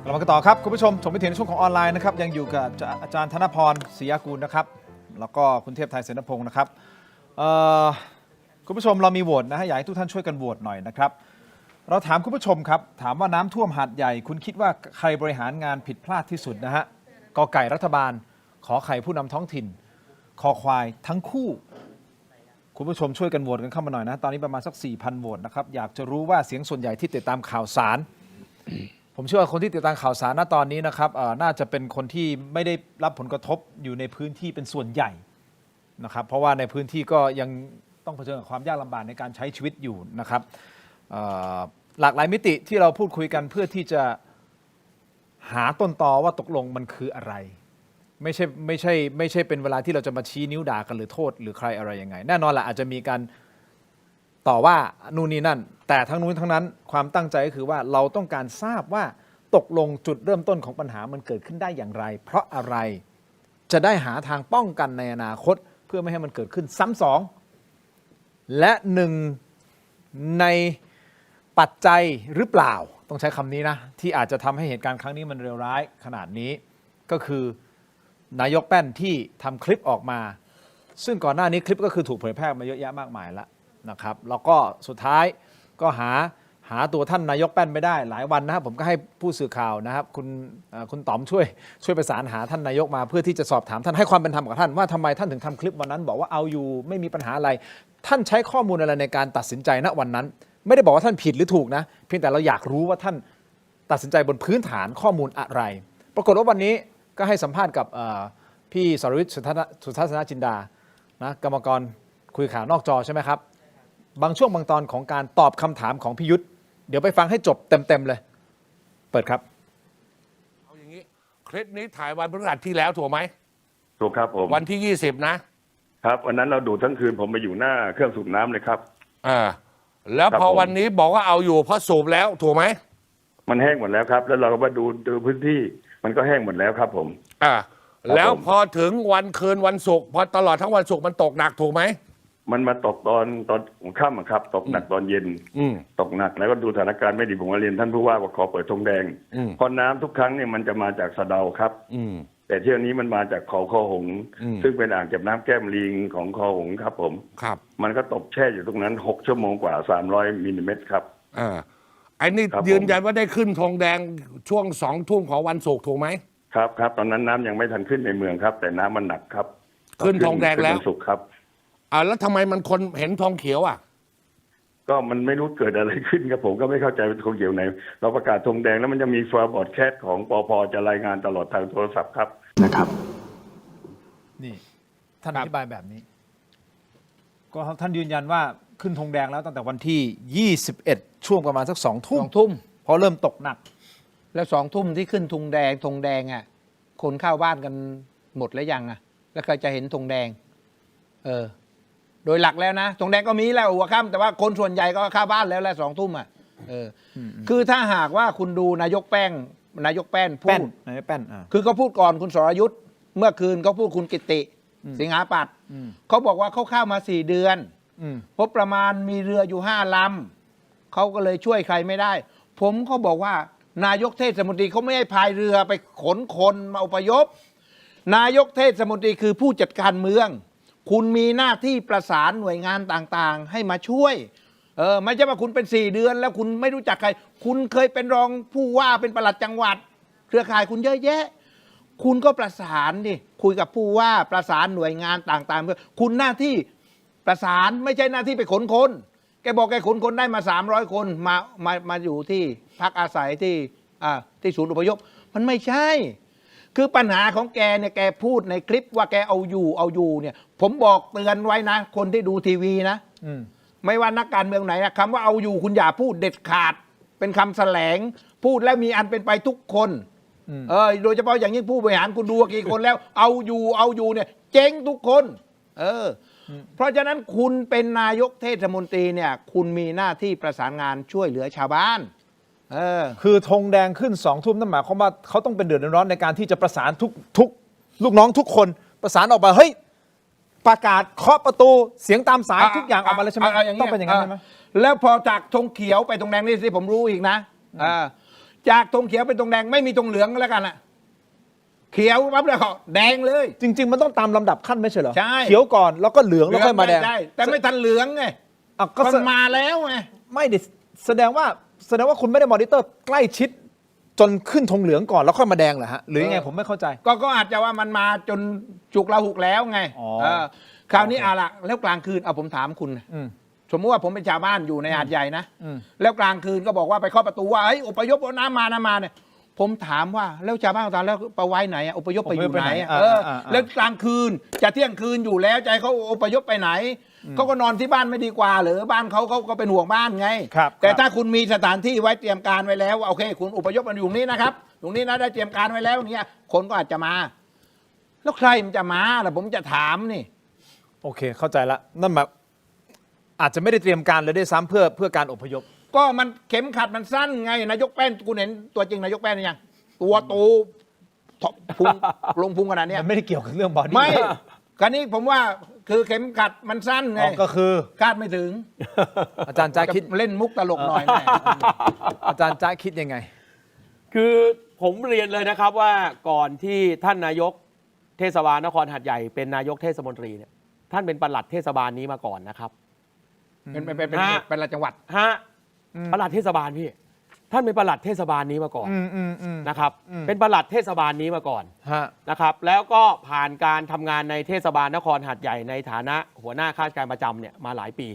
เรามากันต่อครับคุณผู้ชมถกไปถึงในช่วงของออนไลน์นะครับยังอยู่กับอาจารย์ธนพรศรียากูลนะครับแล้วก็คุณเทพไทยเสนพงศ์นะครับคุณผู้ชมเรามีโหวตนะฮะอยากให้ทุกท่านช่วยกันโหวตหน่อยนะครับเราถามคุณผู้ชมครับถามว่าน้ำท่วมหาดใหญ่คุณคิดว่าใครบริหารงานผิดพลาดที่สุดนะฮะกไก่รัฐบาลขอไข่ผู้นำท้องถิ่นคอควายทั้งคู่คุณผู้ชมช่วยกันโหวตกันเข้ามาหน่อยนะตอนนี้ประมาณสัก 4,000 โหวตนะครับอยากจะรู้ว่าเสียงส่วนใหญ่ที่ติดตามข่าวสารผมเชื่อว่าคนที่ติดตามข่าวสารณตอนนี้นะครับน่าจะเป็นคนที่ไม่ได้รับผลกระทบอยู่ในพื้นที่เป็นส่วนใหญ่นะครับเพราะว่าในพื้นที่ก็ยังต้องเผชิญกับความยากลำบากในการใช้ชีวิตอยู่นะครับหลากหลายมิติที่เราพูดคุยกันเพื่อที่จะหาต้นตอว่าตกลงมันคืออะไรไม่ใช่เป็นเวลาที่เราจะมาชี้นิ้วด่ากันหรือโทษหรือใครอะไรยังไงแน่นอนแหละอาจจะมีการต่อว่านู่นนี่นั่นแต่ทั้งนู้นทั้งนั้นความตั้งใจก็คือว่าเราต้องการทราบว่าตกลงจุดเริ่มต้นของปัญหามันเกิดขึ้นได้อย่างไรเพราะอะไรจะได้หาทางป้องกันในอนาคตเพื่อไม่ให้มันเกิดขึ้นซ้ำสองและหนึ่งในปัจจัยหรือเปล่าต้องใช้คำนี้นะที่อาจจะทำให้เหตุการณ์ครั้งนี้มันเลวร้ายขนาดนี้ก็คือนายกแป้นที่ทำคลิปออกมาซึ่งก่อนหน้านี้คลิปก็คือถูกเผยแพร่มาเยอะแยะมากมายแล้วนะครับแล้วก็สุดท้ายก็หาตัวท่านนายกแป้นไม่ได้หลายวันนะครับผมก็ให้ผู้สื่อข่าวนะครับคุณต๋อมช่วยประสานหาท่านนายกมาเพื่อที่จะสอบถามท่านให้ความเป็นธรรมกับท่านว่าทำไมท่านถึงทำคลิปวันนั้นบอกว่าเอาอยู่ไม่มีปัญหาอะไรท่านใช้ข้อมูลอะไรในการตัดสินใจณวันนั้นไม่ได้บอกว่าท่านผิดหรือถูกนะเพียงแต่เราอยากรู้ว่าท่านตัดสินใจบนพื้นฐานข้อมูลอะไรปรากฏว่าวันนี้ก็ให้สัมภาษณ์กับพี่สรวิทย์สุทัศนจินดานะกรรมกรคุยข่าวนอกจอใช่ไหมครับบางช่วงบางตอนของการตอบคำถามของพี่ยุทธเดี๋ยวไปฟังให้จบเต็มเลยเปิดครับเอาอย่างนี้คลิปนี้ถ่ายวันพฤหัสที่แล้วถูกไหมถูกครับผมวันที่20นะครับวันนั้นเราดูทั้งคืนผมไปอยู่หน้าเครื่องสูบน้ำเลยครับแล้วพอวันนี้บอกว่าเอาอยู่เพราะสูบแล้วถูกไหมมันแห้งหมดแล้วครับแล้วเราก็มาดูพื้นที่มันก็แห้งหมดแล้วครับผมแล้วพอถึงวันคืนวันศุกร์พอตลอดทั้งวันศุกร์มันตกหนักถูกไหมมันมาตกตอนค่ำครับตกหนักตอนเย็นตกหนักแล้วก็ดูสถานการณ์ไม่ดีผมก็เรียนท่านผู้ว่าขอเปิดธงแดงเพราะน้ำทุกครั้งเนี่ยมันจะมาจากสะเดาครับแต่เที่ยวนี้มันมาจากคอหงซึ่งเป็นอ่างเก็บน้ำแก้มลิงของคอหงครับผมครับมันก็ตกแช่อยู่ตรงนั้น6 ชั่วโมงกว่า300 มิลลิเมตรครับไอ้นี่ยืนยันว่าได้ขึ้นธงแดงช่วง2 ทุ่มของวันศุกร์ถูกไหมครับตอนนั้นน้ำยังไม่ทันขึ้นในเมืองครับแต่น้ำมันหนักครับขึ้นธงแดงแล้ววันศุกร์ครับแล้วทำไมมันคนเห็นธงเขียวก็มันไม่รู้เกิดอะไรขึ้นครับผมก็ไม่เข้าใจเป็นธงเขียวไหนเราประกาศธงแดงแล้วมันจะมีฟอร์บอร์ดแคสของปภจะรายงานตลอดทางโทรศัพท์ครับนะครับนี่ท่านอธิบายแบบนี้ก็ท่านยืนยันว่าขึ้นธงแดงแล้วตั้งแต่วันที่21ช่วงประมาณสัก2 ทุ่มพอเริ่มตกหนักแล้ว2 ทุ่มที่ขึ้นธงแดงคนเข้าบ้านกันหมดแล้วยังแล้วใครจะเห็นธงแดงโดยหลักแล้วนะธงแดงก็มีแล้วหัวค่ำแต่ว่าคนส่วนใหญ่ก็เข้าบ้านแล้ว2 ทุ่มคือถ้าหากว่าคุณดูนายกแป้นพูดนายกแป้นคือเขาพูดก่อนคุณสรยุทธ์เมื่อคืนเขาพูดคุณกิติสิงหาปัตย์เขาบอกว่าเขาเข้ามา4 เดือนพบประมาณมีเรืออยู่5 ลำเขาก็เลยช่วยใครไม่ได้ผมเขาบอกว่านายกเทศมนตรีเขาไม่ให้พายเรือไปขนคนมาอพยพนายกเทศมนตรีคือผู้จัดการเมืองคุณมีหน้าที่ประสานหน่วยงานต่างๆให้มาช่วยไม่ใช่ว่าคุณเป็น4 เดือนแล้วคุณไม่รู้จักใครคุณเคยเป็นรองผู้ว่าเป็นปลัดจังหวัดเครือข่ายคุณเยอะแยะคุณก็ประสานดิคุยกับผู้ว่าประสานหน่วยงานต่างๆเพื่อคุณหน้าที่ประสานไม่ใช่หน้าที่ไปขนคนแกบอกแกขนคนได้มา300 คนมาอยู่ที่พักอาศัยที่ศูนย์อพยพมันไม่ใช่คือปัญหาของแกเนี่ยแกพูดในคลิปว่าแกเอาอยู่เนี่ยผมบอกเตือนไว้นะคนที่ดูทีวีนะไม่ว่านักการเมืองไหนนะคำว่าเอาอยู่คุณอย่าพูดเด็ดขาดเป็นคำแสลงพูดแล้วมีอันเป็นไปทุกคนโดยเฉพาะอย่างยิ่งผู้บริหารคุณดูกี่คนแล้วเอาอยู่เนี่ยเจ๊งทุกคนเพราะฉะนั้นคุณเป็นนายกเทศมนตรีเนี่ยคุณมีหน้าที่ประสานงานช่วยเหลือชาวบ้านคือธงแดงขึ้น2 ทุ่มนั่นหมายความว่าเขาต้องเป็นเดือดร้อนในการที่จะประสานทุกลูกน้องทุกคนประสานออกมาเฮ้ยประกาศเคาะประตูเสียงตามสายทุกอย่างออกมาแล้วใช่ไหมต้องเป็นอย่างนั้นใช่ไหมแล้วพอจากธงเขียวไปธงแดงนี่สิผมรู้อีกนะ จากธงเขียวเป็นธงแดงไม่มีธงเหลืองก็แล้วกันอะเขียวปั๊บแล้วก็แดงเลย จริง ๆ มันต้องตามลำดับขั้นไม่ใช่เหรอ ใช่ เขียวก่อนแล้วก็เหลืองแล้วค่อยมาแดง ใช่แต่ไม่ทันเหลืองไง อ่ะก็ มันมาแล้วไง ไม่ดิแสดงว่าคุณไม่ได้มอนิเตอร์ใกล้ชิดจนขึ้นธงเหลืองก่อนแล้วค่อยมาแดงเหรอฮะหรือยังไงผมไม่เข้าใจ ก็อาจจะว่ามันมาจนจุกระหุกแล้วไง อ๋อ คราวนี้ละแล้วกลางคืนเอาผมถามคุณ สมมติว่าผมเป็นชาวบ้านอยู่ในหาดใหญ่นะแล้วกลางคืนก็บอกว่าไปเคาะประตูว่าเฮ้ยอพยพเอาน้ำมาเนี่ยผมถามว่าแล้วชาวบ้านตอนแล้วไปไว้ไหนอพยพไปอยู่ไหนแล้วกลางคืนจะเที่ยงคืนอยู่แล้วใจเขาอพยพไปไหนเขาก็นอนที่บ้านไม่ดีกว่าหรือบ้านเขาก็เป็นห่วงบ้านไงแต่ถ้าคุณมีสถานที่ไว้เตรียมการไว้แล้วโอเคคุณอพยพมาอยู่ตรงนี้นะครับตรงนี้นะได้เตรียมการไว้แล้วเนี่ยคนก็อาจจะมาแล้วใครมันจะมาล่ะผมจะถามนี่ โอเคเข้าใจละนั่นหมายอาจจะไม่ได้เตรียมการเลยด้วยซ้ำเพื่อการอพยพ ก็มันเข็มขัดมันสั้นไงนายกแป้นคุณเห็นตัวจริงนายกแป้นหรือยังตัวโตพุงลงพุงขนาดเนี้ย มันไม่ได้เกี่ยวกับเรื่องบอดี้ ไม่การนี้ผมว่าคือเข็มขัดมันสั้นไง ก็คือ คาดไม่ถึง อาจารย์จ้าคิด จะเล่นมุกตลกหน่อยแม่ อาจารย์จ้าคิดยังไง คือผมเรียนเลยนะครับว่าก่อนที่ท่านนายกเทศบาลนครหาดใหญ่เป็นนายกเทศมนตรีเนี่ยท่านเป็นปลัดเทศบาลนี้มาก่อนนะครับ เป็นจังหวัดฮะปลัดเทศบาลพี่ท่านเป็นปลัดเทศบาลนี้มาก่อนนะครับเป็นปลัดเทศบาลนี้มาก่อนนะครับแล้วก็ผ่านการทำงานในเทศบาลนครหาดใหญ่ในฐานะหัวหน้าข้าราชการประจำเนี่ยมาหลายปี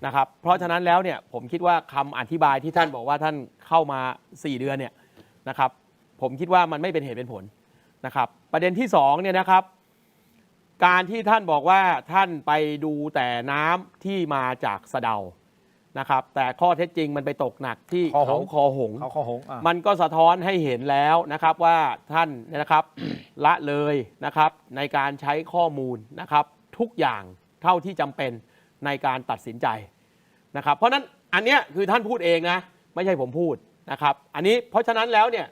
นะครับเพราะฉะนั้นแล้วเนี่ยผมคิดว่าคำอธิบายที่ท่านบอกว่าท่านเข้ามา4 เดือนเนี่ยนะครับผมคิดว่ามันไม่เป็นเหตุเป็นผลนะครับประเด็นที่2เนี่ยนะครับการที่ท่านบอกว่าท่านไปดูแต่น้ำที่มาจากสะเดานะครับแต่ข้อเท็จจริงมันไปตกหนักที่เขาคอหงมันก็สะท้อนให้เห็นแล้วนะครับว่าท่านนะครับ ละเลยนะครับในการใช้ข้อมูลนะครับทุกอย่างเท่าที่จำเป็นในการตัดสินใจนะครับเพราะนั้นอันเนี้ยคือท่านพูดเองนะไม่ใช่ผมพูดนะครับอันนี้เพราะฉะนั้นแล้วเนี่ย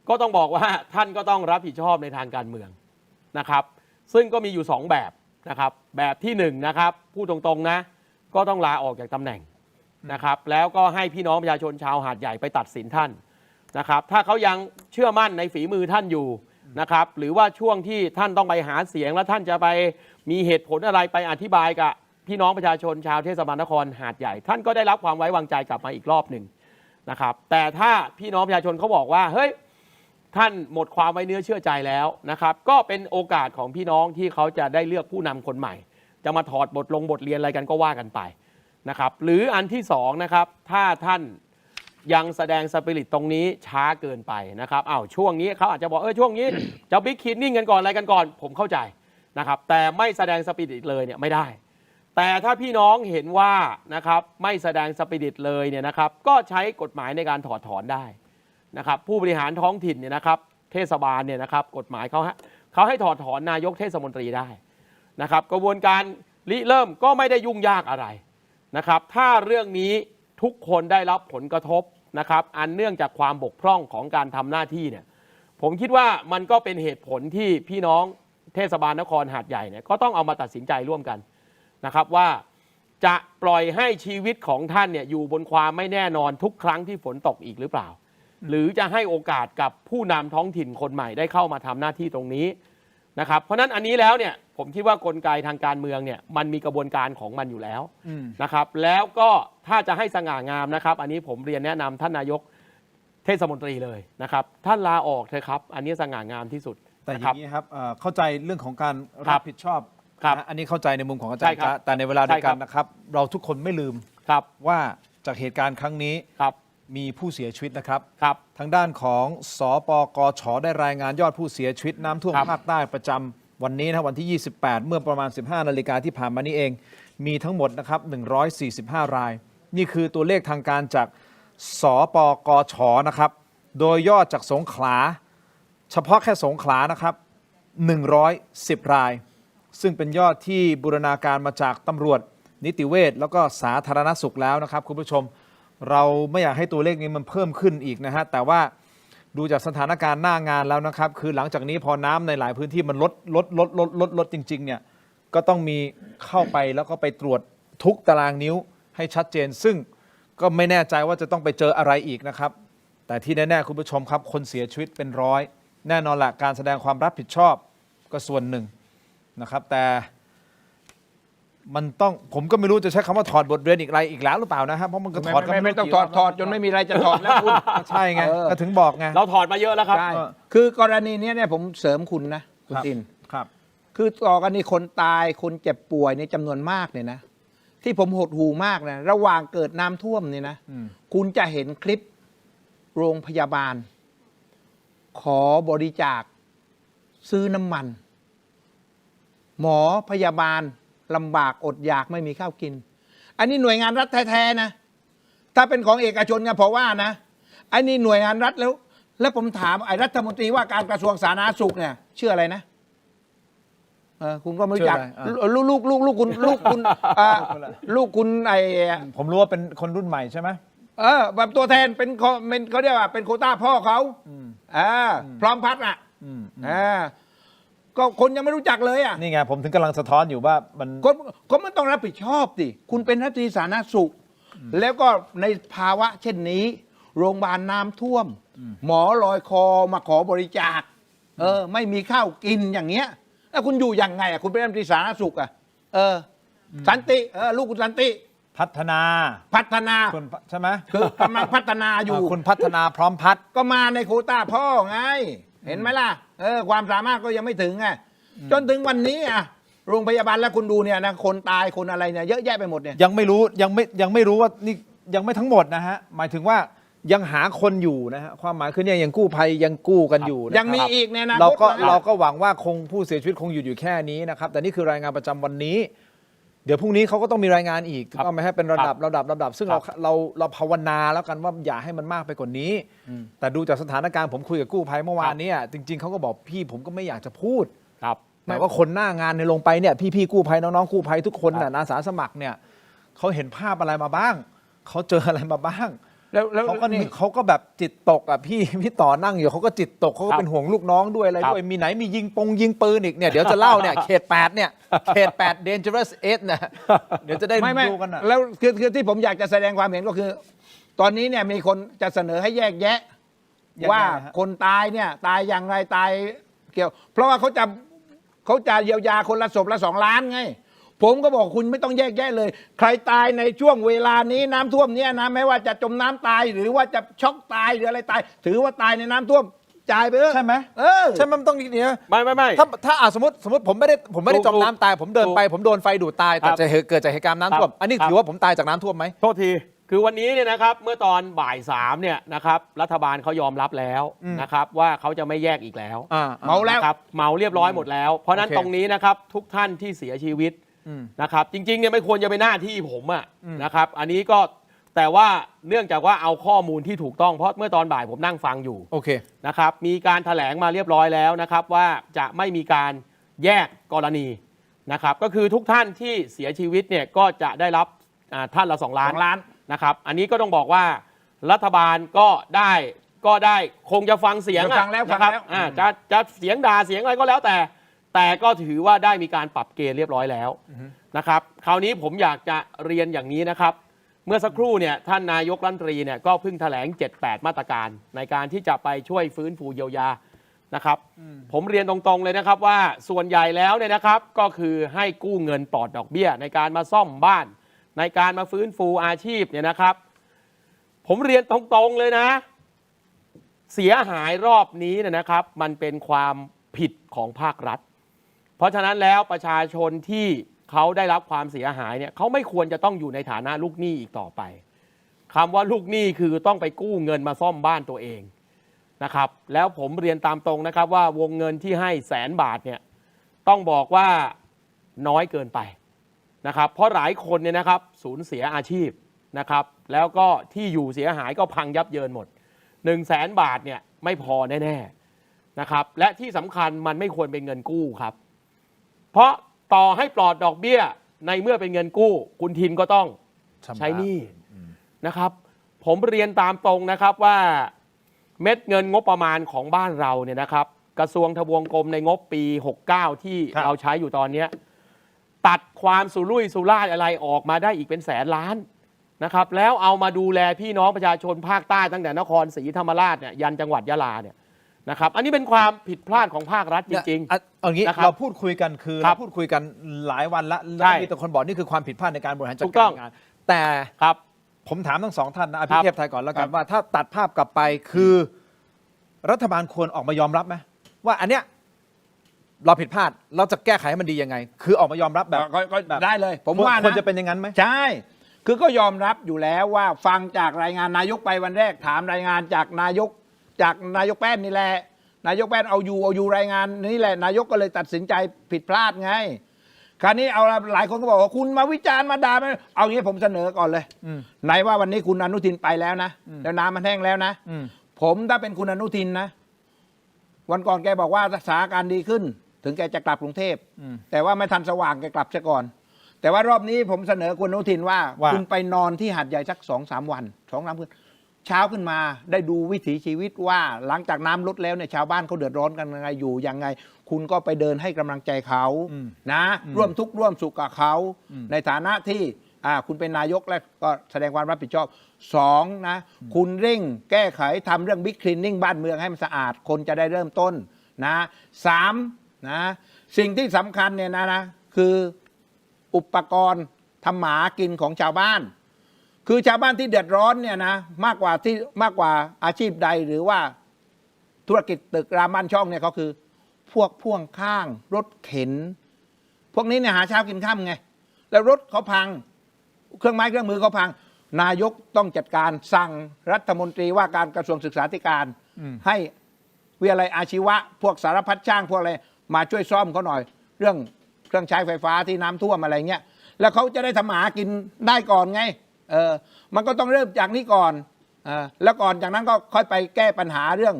ก็ต้องบอกว่าท่านก็ต้องรับผิดชอบในทางการเมืองนะครับซึ่งก็มีอยู่2แบบนะครับแบบที่1นะครับพูดตรงๆนะก็ต้องลาออกจากตำแหน่งนะครับแล้วก็ให้พี่น้องประชาชนชาวหาดใหญ่ไปตัดสินท่านนะครับถ้าเขายังเชื่อมั่นในฝีมือท่านอยู่นะครับหรือว่าช่วงที่ท่านต้องไปหาเสียงแล้วท่านจะไปมีเหตุผลอะไรไปอธิบายกับพี่น้องประชาชนชาวเทศบาลนครหาดใหญ่ท่านก็ได้รับความไว้วางใจกลับมาอีกรอบหนึ่งนะครับแต่ถ้าพี่น้องประชาชนเขาบอกว่าเฮ้ยท่านหมดความไว้เนื้อเชื่อใจแล้วนะครับก็เป็นโอกาสของพี่น้องที่เขาจะได้เลือกผู้นำคนใหม่จะมาถอดบทเรียนอะไรกันก็ว่ากันไปนะครับหรืออันที่2นะครับถ้าท่านยังแสดงสปิริตตรงนี้ช้าเกินไปนะครับช่วงนี้เขาอาจจะบอกช่วงนี้จะบิ๊กคิดนิ่งกันก่อนอะไรกันก่อนผมเข้าใจนะครับแต่ไม่แสดงสปิริตเลยเนี่ยไม่ได้แต่ถ้าพี่น้องเห็นว่านะครับไม่แสดงสปิริตเลยเนี่ยนะครับก็ใช้กฎหมายในการถอดถอนได้นะครับผู้บริหารท้องถิ่นเนี่ยนะครับเทศบาลเนี่ยนะครับกฎหมายเขาให้ถอดถอนนายกเทศมนตรีได้นะครับกระบวนการริเริ่มก็ไม่ได้ยุ่งยากอะไรนะครับถ้าเรื่องนี้ทุกคนได้รับผลกระทบนะครับอันเนื่องจากความบกพร่องของการทำหน้าที่เนี่ยผมคิดว่ามันก็เป็นเหตุผลที่พี่น้องเทศบาลนครหาดใหญ่เนี่ยก็ต้องเอามาตัดสินใจร่วมกันนะครับว่าจะปล่อยให้ชีวิตของท่านเนี่ยอยู่บนความไม่แน่นอนทุกครั้งที่ฝนตกอีกหรือเปล่าหรือจะให้โอกาสกับผู้นำท้องถิ่นคนใหม่ได้เข้ามาทำหน้าที่ตรงนี้นะครับเพราะนั้นอันนี้แล้วเนี่ยผมคิดว่ากลไกทางการเมืองเนี่ยมันมีกระบวนการของมันอยู่แล้วนะครับแล้วก็ถ้าจะให้สง่างามนะครับอันนี้ผมเรียนแนะนำท่านนายกเทศมนตรีเลยนะครับท่านลาออกเถอะครับอันนี้สง่างามที่สุดแต่อย่างนี้ครับเข้าใจเรื่องของการรับผิดชอบอันนี้เข้าใจในมุมของอาจารย์แต่ในเวลาเดียวกันนะครับเราทุกคนไม่ลืมว่าจากเหตุการณ์ครั้งนี้มีผู้เสียชีวิตนะครับทางด้านของสปกช.ได้รายงานยอดผู้เสียชีวิตน้ำท่วมภาคใต้ประจำวันนี้นะวันที่ 28 เมื่อประมาณ 15 นาฬิกาที่ผ่านมานี้เองมีทั้งหมดนะครับ145 รายนี่คือตัวเลขทางการจากสปกช.นะครับโดยยอดจากสงขลาเฉพาะแค่สงขลานะครับ110 รายซึ่งเป็นยอดที่บูรณาการมาจากตำรวจนิติเวชแล้วก็สาธารณสุขแล้วนะครับคุณผู้ชมเราไม่อยากให้ตัวเลขนี้มันเพิ่มขึ้นอีกนะฮะแต่ว่าดูจากสถานการณ์หน้างานแล้วนะครับคือหลังจากนี้พอน้ำในหลายพื้นที่มันลดจริงๆเนี่ยก็ต้องมีเข้าไปแล้วก็ไปตรวจทุกตารางนิ้วให้ชัดเจนซึ่งก็ไม่แน่ใจว่าจะต้องไปเจออะไรอีกนะครับ แต่ที่แน่ๆคุณผู้ชมครับคนเสียชีวิตเป็นร้อยแน่นอนแหละการแสดงความรับผิดชอบก็ส่วนหนึ่งนะครับแต่มันต้องผมก็ไม่รู้จะใช้คำว่าถอดบทเรียนอีกแล้วหรือเปล่านะครับเพราะมันก็ถอดกัน ไม่ต้องถอดจนไม่มีอะไรจะถอดแล้วคุณ ใช่ไงก็ถึงบอกไง เราถอดมาเยอะแล้วครับ ใช่คือกรณีนี้เนี่ยผมเสริมคุณนะคุณติน ครับ คือต่อกรณีคนตายคนเจ็บป่วยในจำนวนมากเนี่ยนะที่ผมหดหูมากนะระหว่างเกิดน้ำท่วมเนี่ยนะคุณจะเห็นคลิปโรงพยาบาล ขอบริจาคซื้อน้ำมัน หมอพยาบาลลำบากอดอยากไม่มีข้าวกิน อันนี้หน่วยงานรัฐแท้ๆนะถ้าเป็นของเอกชนก็เพราะว่านะอันนี้หน่วยงานรัฐแล้วผมถามไอ้รัฐมนตรีว่าการกระทรวงสาธารณสุขเนี่ยชื่ออะไรนะคุณก็ไม่รู้จักลูกคุณลูกคุณไอ ผมรู้ว่าเป็นคนรุ่นใหม่ใช่ไหม แบบตัวแทนเป็นเขาเรียกว่าเป็นโควต้าพ่อเขาพร้อมพัฒน์อ่ะก็คนยังไม่รู้จักเลยอ่ะ นี่ไงผมถึงกำลังสะท้อนอยู่ว่ามันก็มันต้องรับผิดชอบดิคุณเป็นรัฐมนตรีสาธารณสุขแล้วก็ในภาวะเช่นนี้โรงพยาบาลน้ำท่วมหมอลอยคอมาขอบริจาคไม่มีข้าวกินอย่างเงี้ยแล้วคุณอยู่ยังไงอ่ะคุณเป็นรัฐมนตรีสาธารณสุขอ่ะสันติลูกคุณสันติพัฒนาคุณใช่ไหมคือกำลังพัฒนาอยู่คุณพัฒนาพร้อมพัฒน์ก็มาในโควต้าพ่อไงเห็นไหมล่ะความสามารถก็ยังไม่ถึงไงจนถึงวันนี้อ่ะโรงพยาบาลแล้วคุณดูเนี่ยนะคนตายคนอะไรเนี่ยเยอะแยะไปหมดเนี่ยยังไม่รู้ว่านี่ยังไม่ทั้งหมดนะฮะหมายถึงว่ายังหาคนอยู่นะฮะความหมายคือเนี่ยยังกู้ภัยยังกู้กันอยู่ยังมีอีกเนี่ยนะเราก็หวังว่าคงผู้เสียชีวิตคงอยู่แค่นี้นะครับแต่นี่คือรายงานประจำวันนี้เดี๋ยวพรุ่งนี้เขาก็ต้องมีรายงานอีกก็ไม่ให้เป็นระดับซึ่งเราภาวนาแล้วกันว่าอย่าให้มันมากไปกว่านี้แต่ดูจากสถานการณ์ผมคุยกับกู้ภัยเมื่อวานนี้จริงๆเขาก็บอกพี่ผมก็ไม่อยากจะพูดแต่ว่าคนหน้างานในลงไปเนี่ยพี่กู้ภัยน้องๆกู้ภัยทุกคนน่ะอาสาสมัครเนี่ยเขาเห็นภาพอะไรมาบ้างเขาเจออะไรมาบ้างแล้วเขาก็แบบจิตตกอ่ะพี่ต่อนั่งอยู่เขาก็จิตตกเขาก็เป็นห่วงลูกน้องด้วยอะไรด้วยมีไหนมียิงปืนอีกเนี่ยเดี๋ยวจะเล่าเนี่ยเขต 8เนี่ยเขต 8 dangerous 8นะเดี๋ยวจะได้ดูกันนะแล้วคือที่ผมอยากจะแสดงความเห็นก็คือตอนนี้เนี่ยมีคนจะเสนอให้แยกแยะว่าคนตายเนี่ยตายอย่างไรตายเกี่ยวเพราะว่าเขาจะเยียวยาคนละศพละ2 ล้านไงผมก็บอกคุณไม่ต้องแยกแยะเลยใครตายในช่วงเวลานี้น้ำท่วมเนี่ยนะไม่ว่าจะจมน้ำตายหรือว่าจะช็อกตายหรืออะไรตายถือว่าตายในน้ำท่วมจ่ายไปใช่ไหมใช่มันต้องดีเนี่ยไม่ถ้าสมมติผมไม่ได้จมน้ำตายผมเดินไปผมโดนไฟดูดตายแต่จะเกิดจากเหตุการณ์น้ำท่วมอันนี้ถือว่าผมตายจากน้ำท่วมไหมโทษทีคือวันนี้เนี่ยนะครับเมื่อตอนบ่าย 3เนี่ยนะครับรัฐบาลเขายอมรับแล้วนะครับว่าเขาจะไม่แยกอีกแล้วเมาแล้วครับเมาเรียบร้อยหมดแล้วเพราะนั้นตรงนี้นะครับทุกท่านที่เสียชีวิตนะครับจริงๆเนี่ยไม่ควรจะเป็นหน้าที่ผมนะครับอันนี้ก็แต่ว่าเนื่องจากว่าเอาข้อมูลที่ถูกต้องเพราะเมื่อตอนบ่ายผมนั่งฟังอยู่โอเคนะครับมีการแถลงมาเรียบร้อยแล้วนะครับว่าจะไม่มีการแยกกรณีนะครับก็คือทุกท่านที่เสียชีวิตเนี่ยก็จะได้รับท่านละ2 ล้านนะครับอันนี้ก็ต้องบอกว่ารัฐบาลก็ได้คงจะฟังเสียงนะครับจะเสียงด่าเสียงอะไรก็แล้วแต่ก็ถือว่าได้มีการปรับเกณฑ์เรียบร้อยแล้วนะครับคราวนี้ผมอยากจะเรียนอย่างนี้นะครับเมื่อสักครู่เนี่ยท่านนายกรัฐมนตรีเนี่ยก็เพิ่งแถลง 7-8 มาตรการในการที่จะไปช่วยฟื้นฟูเยียวยานะครับผมเรียนตรงๆเลยนะครับว่าส่วนใหญ่แล้วเนี่ยนะครับก็คือให้กู้เงินปลอดดอกเบี้ยในการมาซ่อมบ้านในการมาฟื้นฟูอาชีพเนี่ยนะครับผมเรียนตรงๆเลยนะเสียหายรอบนี้นะครับมันเป็นความผิดของภาครัฐเพราะฉะนั้นแล้วประชาชนที่เขาได้รับความเสียหายเนี่ยเขาไม่ควรจะต้องอยู่ในฐานะลูกหนี้อีกต่อไปคำว่าลูกหนี้คือต้องไปกู้เงินมาซ่อมบ้านตัวเองนะครับแล้วผมเรียนตามตรงนะครับว่าวงเงินที่ให้100,000 บาทเนี่ยต้องบอกว่าน้อยเกินไปนะครับเพราะหลายคนเนี่ยนะครับสูญเสียอาชีพนะครับแล้วก็ที่อยู่เสียหายก็พังยับเยินหมด100,000 บาทเนี่ยไม่พอแน่ๆนะครับและที่สำคัญมันไม่ควรเป็นเงินกู้ครับเพราะต่อให้ปลอดดอกเบี้ยในเมื่อเป็นเงินกู้คุณทินก็ต้องใช้หนี้นะครับผมเรียนตามตรงนะครับว่าเม็ดเงินงบประมาณของบ้านเราเนี่ยนะครับกระทรวงทบวงกรมในงบปี69ที่เราใช้อยู่ตอนนี้ตัดความสุรุ่ยสุร่ายอะไรออกมาได้อีกเป็น100,000 ล้าน นะครับแล้วเอามาดูแลพี่น้องประชาชนภาคใต้ตั้งแต่นครศรีธรรมราชเนี่ยยันจังหวัดยะลาเนี่ยนะครับอันนี้เป็นความผิดพลาดของภาครัฐจริง เอางี้ นะครับ เราพูดคุยกันคือ ครั เรา บ พูดคุยกันหลายวันละแล้ว ใช่ มีแต่คนบอกนี่คือความผิดพลาดในการบริหารจัด ถูกต้ กา อง รงาน แต่ ครับ ผมถามทั้งสองท่านนะอ ครั ภิ บ เทพไทยก่อนแล้วกั ครั น บ ว่าถ้าตัดภาพกลับไปคือรัฐบาลควรออกมายอมรับไหมว่าอันเนี้ยเราผิดพลาดเราจะแก้ไขให้มันดียังไง คือออกมายอมรับแบบ ก็ แบบ ได้เลย ผมว่า ควร นะ จะเป็นอย่างนั้นไหม ใช่ คือก็ยอมรับอยู่แล้วว่าฟังจากรายงานนายกไปวันแรกถามรายงานจากนายกแป้นนี่แหละนายกแป้นเอาอยู่รายงานนี่แหละนายกก็เลยตัดสินใจผิดพลาดไงคราวนี้เอาละหลายคนก็บอกว่าคุณมาวิจารณ์มาด่ามันเอางี้ผมเสนอก่อนเลยไหนว่าวันนี้คุณอนุทินไปแล้วนะแล้วน้ำมันแห้งแล้วนะผมถ้าเป็นคุณอนุทินนะ วันก่อนแกบอกว่าสถานการณ์ดีขึ้น ถึงแกจะกลับกรุงเทพแต่ว่าไม่ทันสว่างแกกลับซะก่อน แต่ว่ารอบนี้ผมเสนอคุณอนุทินว่า คุณไปนอนที่หาดใหญ่สัก2-3 วัน2-3 คืนเช้าขึ้นมาได้ดูวิถีชีวิตว่าหลังจากน้ำลดแล้วเนี่ยชาวบ้านเขาเดือดร้อนกันยังไงอยู่ยังไง คุณก็ไปเดินให้กำลังใจเขานะร่วมทุกข์ร่วมสุขกับเขาในฐานะที่คุณเป็นนายกและก็แสดงความรับผิดชอบ2นะคุณเร่งแก้ไขทำเรื่องบิ๊กคลีนนิ่งบ้านเมืองให้มันสะอาดคนจะได้เริ่มต้นนะ3นะสิ่งที่สำคัญเนี่ยนะคืออุปกรณ์ทำหมากินของชาวบ้านคือชาวบ้านที่เดือดร้อนเนี่ยนะมากกว่าอาชีพใดหรือว่าธุรกิจตึกรามบ้านช่องเนี่ยเขาคือพวกพ่วงข้างรถเข็นพวกนี้เนี่ยหาเช้ากินค่ำไงแล้วรถเขาพังเครื่องไม้เครื่องมือเขาพังนายกต้องจัดการสั่งรัฐมนตรีว่าการกระทรวงศึกษาธิการให้วิทยาลัยอาชีวะพวกสารพัดช่างพวกอะไรมาช่วยซ่อมเขาหน่อยเรื่องเครื่องใช้ไฟฟ้าที่น้ำท่วมอะไรเงี้ยแล้วเขาจะได้ทำหากินได้ก่อนไงมันก็ต้องเริ่มจากนี้ก่อนแล้วก่อนจากนั้นก็ค่อยไปแก้ปัญหาเรื่อง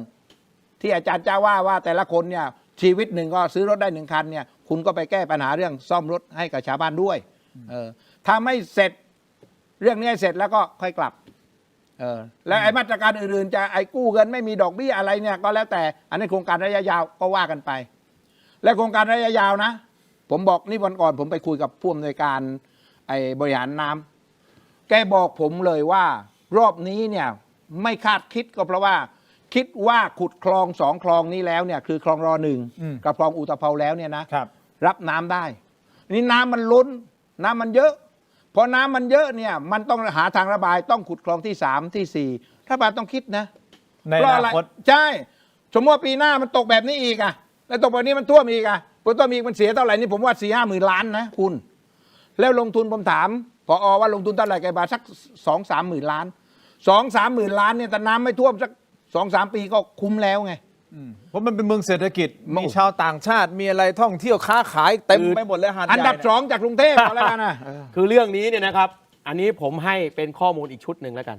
ที่อาจารย์จ้าว่าแต่ละคนเนี่ยชีวิตหนึ่งก็ซื้อรถได้1 คันเนี่ยคุณก็ไปแก้ปัญหาเรื่องซ่อมรถให้กับชาวบ้านด้วยถ้าไม่เสร็จเรื่องนี้เสร็จแล้วก็ค่อยกลับแล้วไอ้มาตรการอื่นๆจะไอ้กู้เงินไม่มีดอกเบี้ยอะไรเนี่ยก็แล้วแต่อันนี้โครงการระยะยาวก็ว่ากันไปและโครงการระยะยาวนะผมบอกนี่วันก่อนผมไปคุยกับผู้อำนวยการไอ้บริหารน้ำแกบอกผมเลยว่ารอบนี้เนี่ยไม่คาดคิดก็เพราะว่าคิดว่าขุดคลอง2 คลองนี้แล้วเนี่ยคือคลองร.1กับคลองอุตภเปาแล้วเนี่ยนะครับรับน้ำได้นี่น้ำมันล้นน้ำมันเยอะพอน้ำมันเยอะเนี่ยมันต้องหาทางระบายต้องขุดคลองที่3ที่4รัฐบาลต้องคิดนะ ใน เพ อ ราะ นา อะไร คต ใช่สมมติว่าปีหน้ามันตกแบบนี้อีกอะแล้วตกแบบนี้มันท่วมอีกอะพอท่วมอีกมันเสียเท่าไหร่นี่ผมว่า4-5 หมื่นล้านนะคุณแล้วลงทุนผมถามผอ.ว่าลงทุนเท่าไหร่แกบอกสัก2-3 หมื่นล้าน2-3 หมื่นล้านเนี่ยแต่น้ำไม่ท่วมสัก2-3 ปีก็คุ้มแล้วไง เพราะมันเป็นเมืองเศรษฐกิจมีชาวต่างชาติมีอะไรท่องเที่ยวค้าขายเต็มไปหมดเลยหาดใหญ่ อันดับ เนี่ย 2จากกรุงเทพก็แล้วกันนะ คือเรื่องนี้เนี่ยนะครับ อันนี้ผมให้เป็นข้อมูลอีกชุดหนึ่งแล้วกัน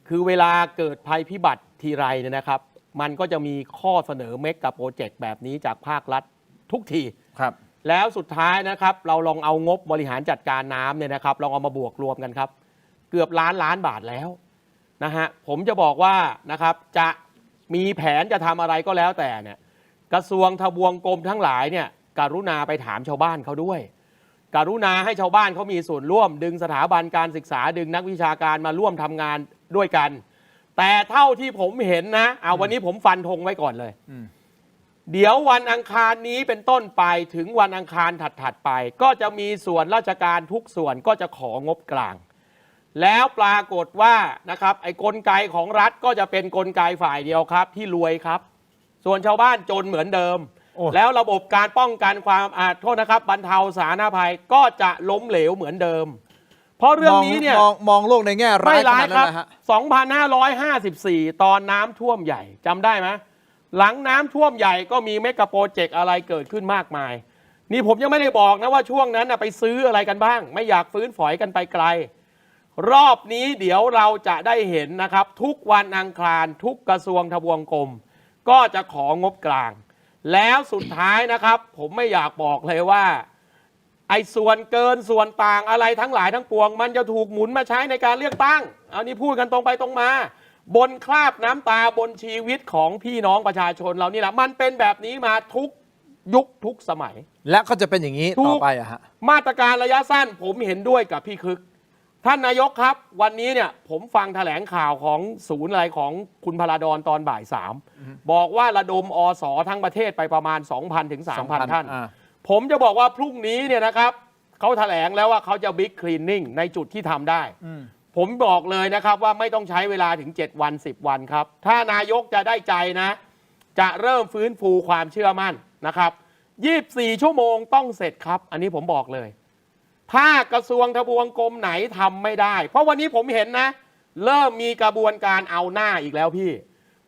คือเวลาเกิดภัยพิบัติทีไรเนี่ยนะครับ มันก็จะมีข้อเสนอเมกะโปรเจกต์แบบนี้จากภาครัฐทุกทีครับ แล้วสุดท้ายนะครับเราลองเอางบบริหารจัดการน้ำเนี่ยนะครับลองเอามาบวกรวมกันครับ เกือบล้านบาทแล้วนะฮะผมจะบอกว่านะครับจะมีแผนจะทำอะไรก็แล้วแต่เนี่ยกระทรวงทบวงกรมทั้งหลายเนี่ยกรุณาไปถามชาวบ้านเขาด้วยกรุณาให้ชาวบ้านเขามีส่วนร่วมดึงสถาบันการศึกษาดึงนักวิชาการมาร่วมทำงานด้วยกันแต่เท่าที่ผมเห็นนะเอาวันนี้ผมฟันธงไว้ก่อนเลยเดี๋ยววันอังคารนี้เป็นต้นไปถึงวันอังคารถัดไปก็จะมีส่วนราชการทุกส่วนก็จะของบกลางแล้วปรากฏว่านะครับไอ้กลไกของรัฐก็จะเป็นกลไกฝ่ายเดียวครับที่รวยครับส่วนชาวบ้านจนเหมือนเดิมแล้วระบบการป้องกันความโทษนะครับบรรเทาสาธารณภัยก็จะล้มเหลวเหมือนเดิมเพราะเรื่องนี้เนี่ยมองโลกในแง่ร้ายขนาดนั้นนะฮะ 2554 ตอนน้ำท่วมใหญ่จำได้ไหมหลังน้ำท่วมใหญ่ก็มีเมกะโปรเจกต์อะไรเกิดขึ้นมากมายนี่ผมยังไม่ได้บอกนะว่าช่วงนั้นไปซื้ออะไรกันบ้างไม่อยากฟื้นฝอยกันไปไกลรอบนี้เดี๋ยวเราจะได้เห็นนะครับทุกวันอังคารทุกกระทรวงทบวงกรมก็จะของบกลางแล้วสุดท้ายนะครับผมไม่อยากบอกเลยว่าไอ้ส่วนเกินส่วนต่างอะไรทั้งหลายทั้งปวงมันจะถูกหมุนมาใช้ในการเลือกตั้งเอานี่พูดกันตรงไปตรงมาบนคราบน้ำตาบนชีวิตของพี่น้องประชาชนเรานี่แหละมันเป็นแบบนี้มาทุกยุคทุกสมัยและก็จะเป็นอย่างนี้ต่อไปอะฮะมาตรการระยะสั้นผมเห็นด้วยกับพี่คึก ท่านนายกครับวันนี้เนี่ยผมฟังแถลงข่าวของศูนย์อะไรของคุณพลาดอนตอนบ่าย3บอกว่าระดมอสทั้งประเทศไปประมาณ 2,000 ถึง 3,000 ท่านผมจะบอกว่าพรุ่งนี้เนี่ยนะครับเขาแถลงแล้วว่าเขาจะบิ๊กคลีนนิ่งในจุดที่ทำได้ผมบอกเลยนะครับว่าไม่ต้องใช้เวลาถึง7 วัน 10 วันครับถ้านายกจะได้ใจนะจะเริ่มฟื้นฟูความเชื่อมั่นนะครับ24 ชั่วโมงต้องเสร็จครับอันนี้ผมบอกเลยถ้ากระทรวงทบวงกรมไหนทำไม่ได้เพราะวันนี้ผมเห็นนะเริ่มมีกระบวนการเอาหน้าอีกแล้วพี่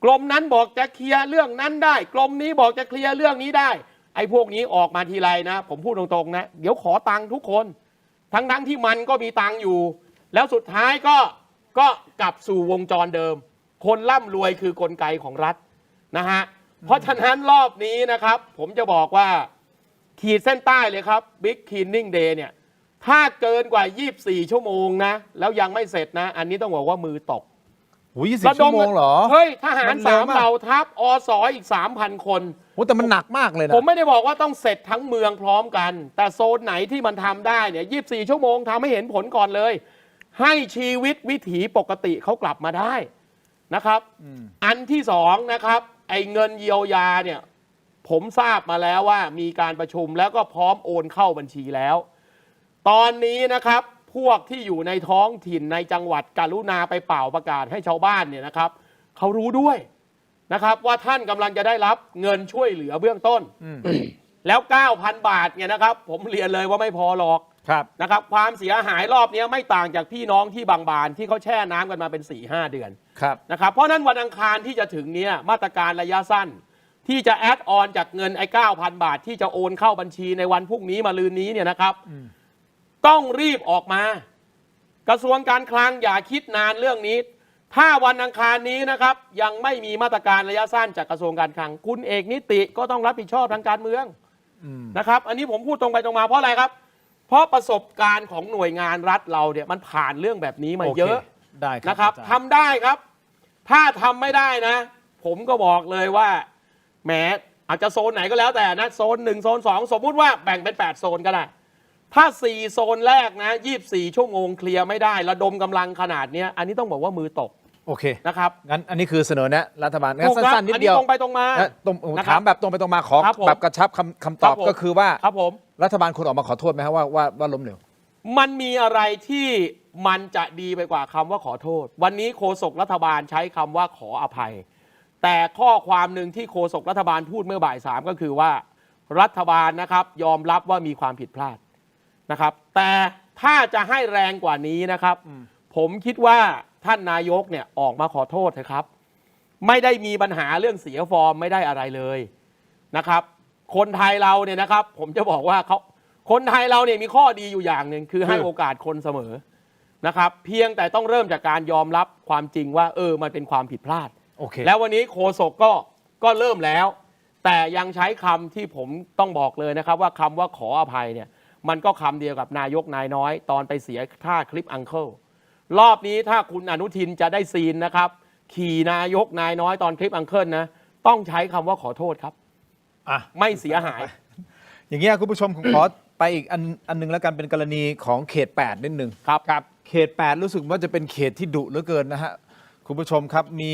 กรมนั้นบอกจะเคลียร์เรื่องนั้นได้กรมนี้บอกจะเคลียร์เรื่องนี้ได้ไอ้พวกนี้ออกมาทีไรนะผมพูดตรงๆนะเดี๋ยวขอตังค์ทุกคนทั้งที่มันก็มีตังค์อยู่แล้วสุดท้ายก็กลับสู่วงจรเดิมคนร่ำรวยคือกลไกของรัฐนะฮะเพราะฉะนั้นรอบนี้นะครับผมจะบอกว่าขีดเส้นใต้เลยครับ Big Cleaning Day เนี่ยถ้าเกินกว่า24 ชั่วโมงนะแล้วยังไม่เสร็จนะอันนี้ต้องบอกว่ามือตกโอ้ย20 ชั่วโมงเหรอเฮ้ยทหาร3เหล่าทัพอสอีก 3,000 คนโอ้แต่มันหนักมากเลยนะผมไม่ได้บอกว่าต้องเสร็จทั้งเมืองพร้อมกันแต่โซนไหนที่มันทำได้เนี่ย24 ชั่วโมงทำให้เห็นผลก่อนเลยให้ชีวิตวิถีปกติเขากลับมาได้นะครับอันที่2นะครับไอ้เงินเยียวยาเนี่ยผมทราบมาแล้วว่ามีการประชุมแล้วก็พร้อมโอนเข้าบัญชีแล้วตอนนี้นะครับพวกที่อยู่ในท้องถิ่นในจังหวัดกรุณาไปเป่าประกาศให้ชาวบ้านเนี่ยนะครับเขารู้ด้วยนะครับว่าท่านกำลังจะได้รับเงินช่วยเหลือเบื้องต้นแล้ว 9,000 บาทเนี่ยนะครับผมเรียนเลยว่าไม่พอหรอกนะครับความเสียหายรอบนี้ไม่ต่างจากพี่น้องที่บางบานที่เขาแช่น้ำกันมาเป็น 4-5 เดือนนะครับเพราะนั้นวันอังคารที่จะถึงเนี้ยมาตรการระยะสั้นที่จะแอดออนจากเงินไอ้ 9,000 บาทที่จะโอนเข้าบัญชีในวันพรุ่งนี้มะรืนนี้เนี่ยนะครับต้องรีบออกมากระทรวงการคลังอย่าคิดนานเรื่องนี้ถ้าวันอังคารนี้นะครับยังไม่มีมาตรการระยะสั้นจากกระทรวงการคลังคุณเอกนิติก็ต้องรับผิดชอบทางการเมืองนะครับอันนี้ผมพูดตรงไปตรงมาเพราะอะไรครับเพราะประสบการณ์ของหน่วยงานรัฐเราเนี่ยมันผ่านเรื่องแบบนี้มาเยอะนะครับทำได้ครับถ้าทำไม่ได้นะผมก็บอกเลยว่าแหมอาจจะโซนไหนก็แล้วแต่นะโซน1โซน2สมมุติว่าแบ่งเป็น8โซนก็ได้ถ้า4โซนแรกนะ24 ชั่วโมงเคลียร์ไม่ได้ระดมกำลังขนาดนี้อันนี้ต้องบอกว่ามือตกโอเคนะครับงั้นอันนี้คือเสนอแนะรัฐบาลงั้นสั้นๆนิดเดียวตรงไปตรงมาถามแบบตรงไปตรงมาขอแบบกระชับคำตอบก็คือว่าครับผมรัฐบาลควรออกมาขอโทษไหมครับว่าล้มเหลวมันมีอะไรที่มันจะดีไปกว่าคำว่าขอโทษวันนี้โฆษกรัฐบาลใช้คำว่าขออภัยแต่ข้อความหนึ่งที่โฆษกรัฐบาลพูดเมื่อบ่าย3ก็คือว่ารัฐบาลนะครับยอมรับว่ามีความผิดพลาดนะครับแต่ถ้าจะให้แรงกว่านี้นะครับผมคิดว่าท่านนายกเนี่ยออกมาขอโทษเถอะครับไม่ได้มีปัญหาเรื่องเสียฟอร์มไม่ได้อะไรเลยนะครับคนไทยเราเนี่ยนะครับผมจะบอกว่าคนไทยเราเนี่ยมีข้อดีอยู่อย่างหนึ่งคือให้โอกาสคนเสมอนะครับเพียงแต่ต้องเริ่มจากการยอมรับความจริงว่ามันเป็นความผิดพลาดแล้ววันนี้โฆษกก็เริ่มแล้วแต่ยังใช้คำที่ผมต้องบอกเลยนะครับว่าคำว่าขออภัยเนี่ยมันก็คำเดียวกับนายกนายน้อยตอนไปเสียท่าคลิปอังเคิลรอบนี้ถ้าคุณอนุทินจะได้ซีนนะครับขี่นายกนายน้อยตอนคลิปอังเคิลนะต้องใช้คำว่าขอโทษครับไม่เสียหายอย่างเงี้ยคุณผู้ชมผมขอไปอีกอันนึงแล้วกันเป็นกรณีของเขต8นิดนึงครับเขต8รู้สึกว่าจะเป็นเขตที่ดุเหลือเกินนะฮะคุณผู้ชมครับมี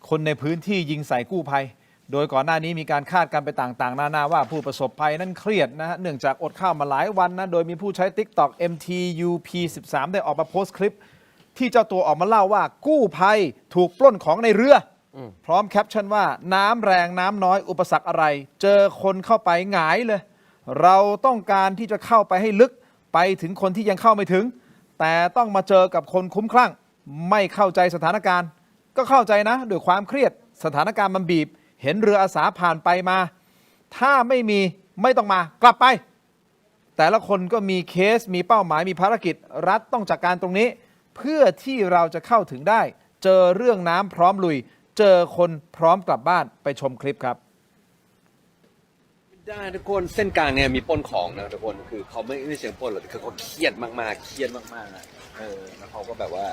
คนในพื้นที่ยิงใส่กู้ภัยโดยก่อนหน้านี้มีการคาดการไปต่างๆนานาว่าผู้ประสบภัยนั้นเครียดนะฮะเนื่องจากอดข้าวมาหลายวันนะโดยมีผู้ใช้ TikTok MTUP13 ได้ออกมาโพสต์คลิปที่เจ้าตัวออกมาเล่าว่ากู้ภัยถูกปล้นของในเรือพร้อมแคปชั่นว่าน้ำแรงน้ำน้อยอุปสรรคอะไรเจอคนเข้าไปหงายเลยเราต้องการที่จะเข้าไปให้ลึกไปถึงคนที่ยังเข้าไม่ถึงแต่ต้องมาเจอกับคนคุ้มคลั่งไม่เข้าใจสถานการณ์ก็เข้าใจนะด้วยความเครียดสถานการณ์มันบีบเห็นเรืออาสาผ่านไปมาถ้าไม่ต้องมากลับไปแต่ละคนก็มีเคสมีเป้าหมายมีภารกิจรัฐต้องจัดการตรงนี้เพื่อที่เราจะเข้าถึงได้เจอเรื่องน้ำพร้อมลุยเจอคนพร้อมกลับบ้านไปชมคลิปครับได้ทุกคนเส้นกลางเนี่ยมีปล้นของนะทุกคนคือเขาไม่เชิงปล้นหรอกคือเขาเครียดมากๆเครียดมากๆนะแล้วเขาก็แบบว่า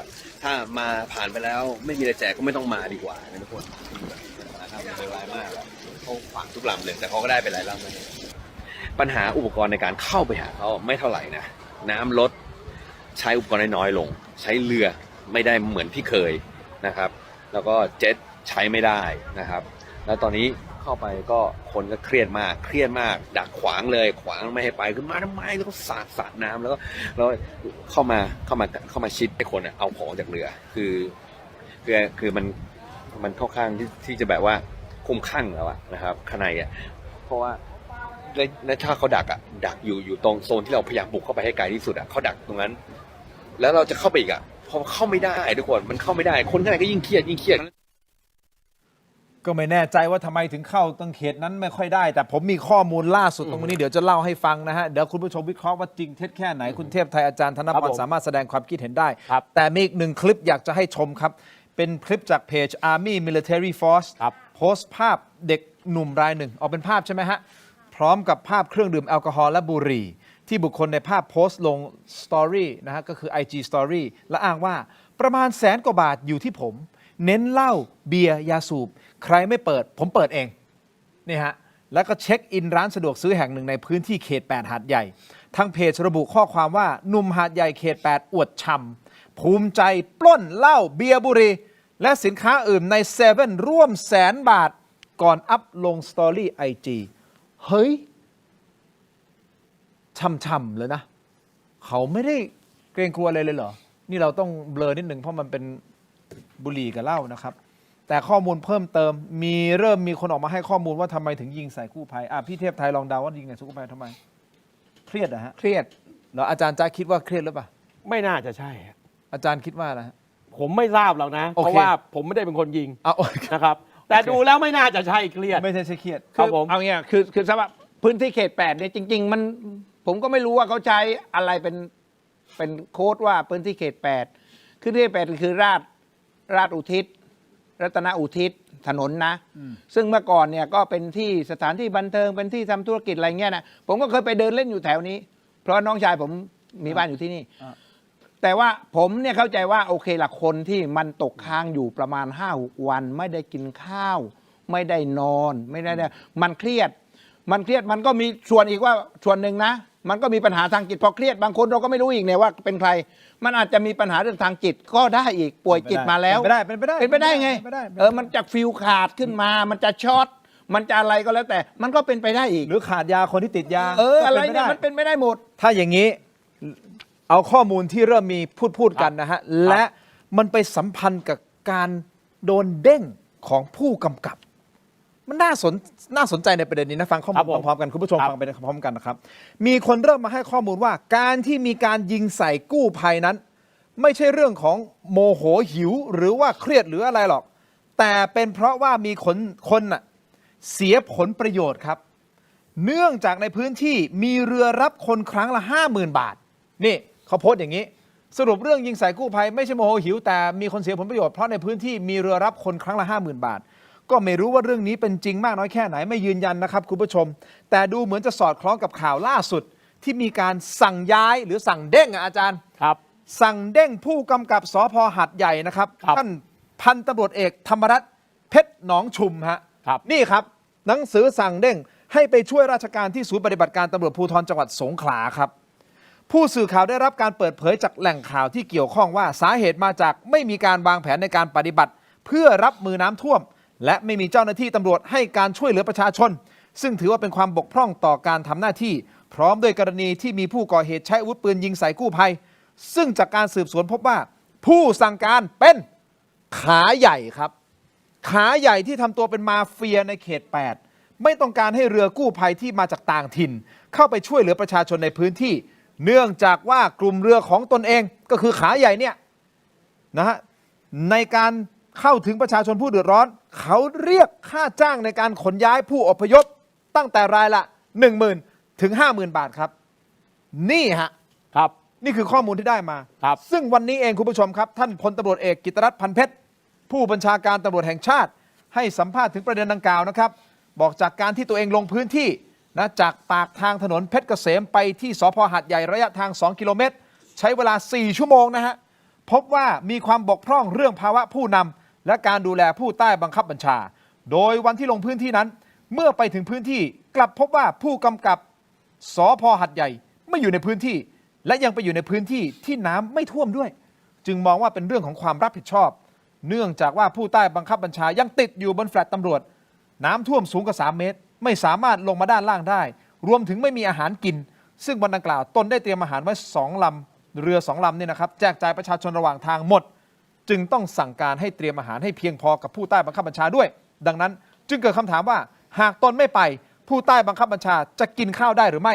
ถ้ามาผ่านไปแล้วไม่มีอะไรแจกก็ไม่ต้องมาดีกว่านะทุกคนนะครับมันเป็นร้ายมากเขาขวางทุกลำเลยแต่เขาก็ได้ไปหลายลำเลยปัญหาอุปกรณ์ในการเข้าไปหาเขาไม่เท่าไหร่นะน้ำลด ใช้อุปกรณ์น้อยๆลงใช้เรือไม่ได้เหมือนที่เคยนะครับแล้วก็เจ็ตใช้ไม่ได้นะครับแล้วตอนนี้เข้าไปก็คนก็เครียดมากดักขวางเลยขวางไม่ให้ไปขึ้นมาทำไมแล้วก็สาดน้ำแล้วเข้ามาชิดไอ้คนเอาของจากเรือคือมันค่อนข้างที่จะแบบว่าคุ้มข้างแล้วนะครับข้างในเพราะว่าและถ้าเขาดักอยู่ตรงโซนที่เราพยายามบุกเข้าไปให้ไกลที่สุดเขาดักตรงนั้นแล้วเราจะเข้าไปอีกพอเข้าไม่ได้ทุกคนมันเข้าไม่ได้คนข้างในก็ยิ่งเครียดก็ไม่แน่ใจว่าทำไมถึงเข้าตรงเขตนั้นไม่ค่อยได้แต่ผมมีข้อมูลล่าสุดตรงนี้เดี๋ยวจะเล่าให้ฟังนะฮะเดี๋ยวคุณผู้ชมวิเคราะห์ว่าจริงเท็จแค่ไหนคุณเทพไทยอาจารย์ธนพรสามารถแสดงความคิดเห็นได้แต่มีอีกหนึ่งคลิปอยากจะให้ชมครับเป็นคลิปจากเพจ Army Military Force โพสต์ภาพเด็กหนุ่มรายหนึ่งเอาเป็นภาพใช่ไหมฮะพร้อมกับภาพเครื่องดื่มแอลกอฮอล์และบุหรี่ที่บุคคลในภาพโพสต์ลงสตอรี่นะฮะก็คือ IG Story และอ้างว่าประมาณ100,000 กว่าบาทอยู่ที่ผมเน้นเหล้าเบียร์ยาสูบใครไม่เปิดผมเปิดเองนี่ฮะแล้วก็เช็คอินร้านสะดวกซื้อแห่งหนึ่งในพื้นที่เขต 8 หาดใหญ่ทางเพจระบุข้อความว่าหนุ่มหาดใหญ่เขต 8 อวดช่ำภูมิใจปล้นเหล้าเบียร์บุหรี่และสินค้าอื่นในเซเว่นร่วม100,000 บาทก่อนอัพลงสตอรี่ IG เฮ้ยช่ำๆเลยนะเขาไม่ได้เกรงกลัวอะไรเลยเหรอนี่เราต้องเบลอนิดหนึ่งเพราะมันเป็นบุหรี่กับเหล้านะครับแต่ข้อมูลเพิ่มเติมเริ่มมีคนออกมาให้ข้อมูลว่าทำไมถึงยิงใส่กู้ภัยพี่เทพไทยลองเดาว่ายิงใส่กู้ภัยทำไมเครียดอะฮะเครียดแล้วอาจารย์จ้าคิดว่าเครียดหรือเปล่าไม่น่าจะใช่อาจารย์คิดว่าอะไรผมไม่ทราบหรอกนะเพราะว่าผมไม่ได้เป็นคนยิงนะครับแต่ดูแล้วไม่น่าจะใช่เครียดไม่ใช่เครียดครับผมเอาเนี่ยคือสำหรับพื้นที่เขต 8เนี่ยจริงๆมันผมก็ไม่รู้ว่าเขาใช้อะไรเป็นโค้ดว่าพื้นที่เขต 8คือที่8คือราชอุทิศรัตนอุทิศถนนนะซึ่งเมื่อก่อนเนี่ยก็เป็นที่สถานที่บันเทิงเป็นที่ทำธุรกิจอะไรเงี้ยนะผมก็เคยไปเดินเล่นอยู่แถวนี้เพราะน้องชายผมมีบ้านอยู่ที่นี่แต่ว่าผมเนี่ยเข้าใจว่าโอเคละคนที่มันตกค้างอยู่ประมาณ 5-6 วันไม่ได้กินข้าวไม่ได้นอนไม่ได้มันเครียดมันก็มีส่วนอีกว่าส่วนหนึ่งนะมันก็มีปัญหาทางจิตพอเครียดบางคนเราก็ไม่รู้อีกเนี่ยว่าเป็นใครมันอาจจะมีปัญหาเรื่องทางจิตก็ได้อีกป่วยจิตมาแล้วเป็นไปได้ไงมันจะฟิลขาดขึ้นมามันจะช็อตมันจะอะไรก็แล้วแต่มันก็เป็นไปได้อีกหรือขาดยาคนที่ติดยาอะไรเนี่ยมันเป็นไม่ได้หมดถ้าอย่างนี้เอาข้อมูลที่เริ่มมีพูดกันนะฮะและมันไปสัมพันธ์กับการโดนเด้งของผู้กำกับมันน่าสนใจในประเด็นนี้นะฟังข้อมูลพร้อมๆกันคุณผู้ชมฟังไปพร้อมกันนะครับมีคนเริ่มมาให้ข้อมูลว่าการที่มีการยิงใส่กู้ภัยนั้นไม่ใช่เรื่องของโมโหหิวหรือว่าเครียดหรืออะไรหรอกแต่เป็นเพราะว่ามีคนน่ะเสียผลประโยชน์ครับเนื่องจากในพื้นที่มีเรือรับคนครั้งละ 50,000 บาทนี่เขาโพสต์อย่างนี้สรุปเรื่องยิงใส่กู้ภัยไม่ใช่โมโหหิวแต่มีคนเสียผลประโยชน์เพราะในพื้นที่มีเรือรับคนครั้งละ 50,000 บาทก็ไม่รู้ว่าเรื่องนี้เป็นจริงมากน้อยแค่ไหนไม่ยืนยันนะครับคุณผู้ชมแต่ดูเหมือนจะสอดคล้องกับข่าวล่าสุดที่มีการสั่งย้ายหรือสั่งเด้งอาจารย์ครับสั่งเด้งผู้กำกับสภ.หาดใหญ่นะครับท่านพันตำรวจเอกธรรมรัตน์เพชรหนองชุมฮะนี่ครับหนังสือสั่งเด้งให้ไปช่วยราชการที่ศูนย์ปฏิบัติการตำรวจภูธรจังหวัดสงขลาครับผู้สื่อข่าวได้รับการเปิดเผยจากแหล่งข่าวที่เกี่ยวข้องว่าสาเหตุมาจากไม่มีการวางแผนในการปฏิบัติเพื่อรับมือน้ำท่วมและไม่มีเจ้าหน้าที่ตำรวจให้การช่วยเหลือประชาชนซึ่งถือว่าเป็นความบกพร่องต่อการทำหน้าที่พร้อมด้วยกรณีที่มีผู้ก่อเหตุใช้อาวุธปืนยิงใส่กู้ภัยซึ่งจากการสืบสวนพบว่าผู้สั่งการเป็นขาใหญ่ครับขาใหญ่ที่ทำตัวเป็นมาเฟียในเขต 8ไม่ต้องการให้เรือกู้ภัยที่มาจากต่างถิ่นเข้าไปช่วยเหลือประชาชนในพื้นที่เนื่องจากว่ากลุ่มเรือของตนเองก็คือขาใหญ่เนี่ยนะฮะในการเข้าถึงประชาชนผู้เดือดร้อนเขาเรียกค่าจ้างในการขนย้ายผู้อพยพตั้งแต่รายละ 10,000 ถึง 50,000 บาทครับนี่ฮะครับนี่คือข้อมูลที่ได้มาครับซึ่งวันนี้เองคุณผู้ชมครับท่านพลตำรวจเอกกิตติรัตน์พันเพชรผู้บัญชาการตำรวจแห่งชาติให้สัมภาษณ์ถึงประเด็นดังกล่าวนะครับบอกจากการที่ตัวเองลงพื้นที่นะจากปากทางถนนเพชรเกษมไปที่สภ.หาดใหญ่ระยะทาง2 กิโลเมตรใช้เวลา4 ชั่วโมงนะฮะพบว่ามีความบกพร่องเรื่องภาวะผู้นำและการดูแลผู้ใต้บังคับบัญชาโดยวันที่ลงพื้นที่นั้นเมื่อไปถึงพื้นที่กลับพบว่าผู้กำกับสภ.หาดใหญ่ไม่อยู่ในพื้นที่ และยังไปอยู่ในพื้นที่ที่น้ำไม่ท่วมด้วย จึงมองว่าเป็นเรื่องของความรับผิดชอบ เนื่องจากว่าผู้ใต้บังคับบัญชายังติดอยู่บนแฟลตตำรวจน้ำท่วมสูงกว่า3 เมตรไม่สามารถลงมาด้านล่างได้รวมถึงไม่มีอาหารกินซึ่งวันดังกล่าวตนได้เตรียมอาหารไว้2 ลำเรือ2 ลำเนี่ยนะครับแจกจ่ายประชาชนระหว่างทางหมดจึงต้องสั่งการให้เตรียมอาหารให้เพียงพอกับผู้ใต้บังคับบัญชาด้วยดังนั้นจึงเกิดคำถามว่าหากตนไม่ไปผู้ใต้บังคับบัญชาจะกินข้าวได้หรือไม่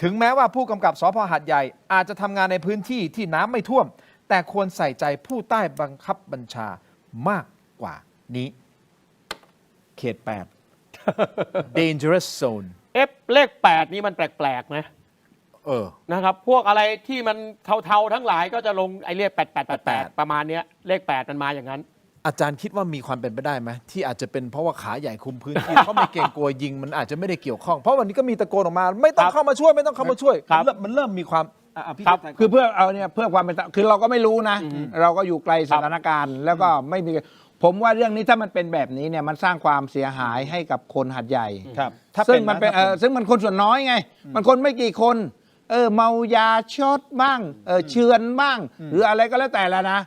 ถึงแม้ว่าผู้กำกับสภ.หาดใหญ่อาจจะทำงานในพื้นที่ที่น้ำไม่ท่วมแต่ควรใส่ใจผู้ใต้บังคับบัญชามากกว่านี้เขต 8 dangerous zone เลข 8 นี่มันแปลกๆนะนะครับพวกอะไรที่มันเทาๆทั้งหลายก็จะลงไอ้เลข8ประมาณเนี้ยเลข 8 มันมาอย่างนั้นอาจารย์คิดว่ามีความเป็นไปได้ไหมที่อาจจะเป็นเพราะว่าขาใหญ่คุมพื้นที่ เขาไม่เกรงกลัวยิงมันอาจจะไม่ได้เกี่ยวข้องเพราะวันนี้ก็มีตะโกนออกมาไม่ต้องเข้ามาช่วยไม่ต้องเข้ามาช่วยมันเริ่มมีความคือเพื่อเอาเนี่ยเพื่อความเป็นคือเราก็ไม่รู้นะเราก็อยู่ไกลสถานการณ์แล้วก็ไม่มีผมว่าเรื่องนี้ถ้ามันเป็นแบบนี้เนี่ยมันสร้างความเสียหายให้กับคนหาดใหญ่ซึ่งมันเป็นซึ่งมันคนส่วนน้อยไงมันคนไม่กี่คนเมายาช็อตบ้างเชือนบ้างหรืออะไรก็แล้วแต่ละนะ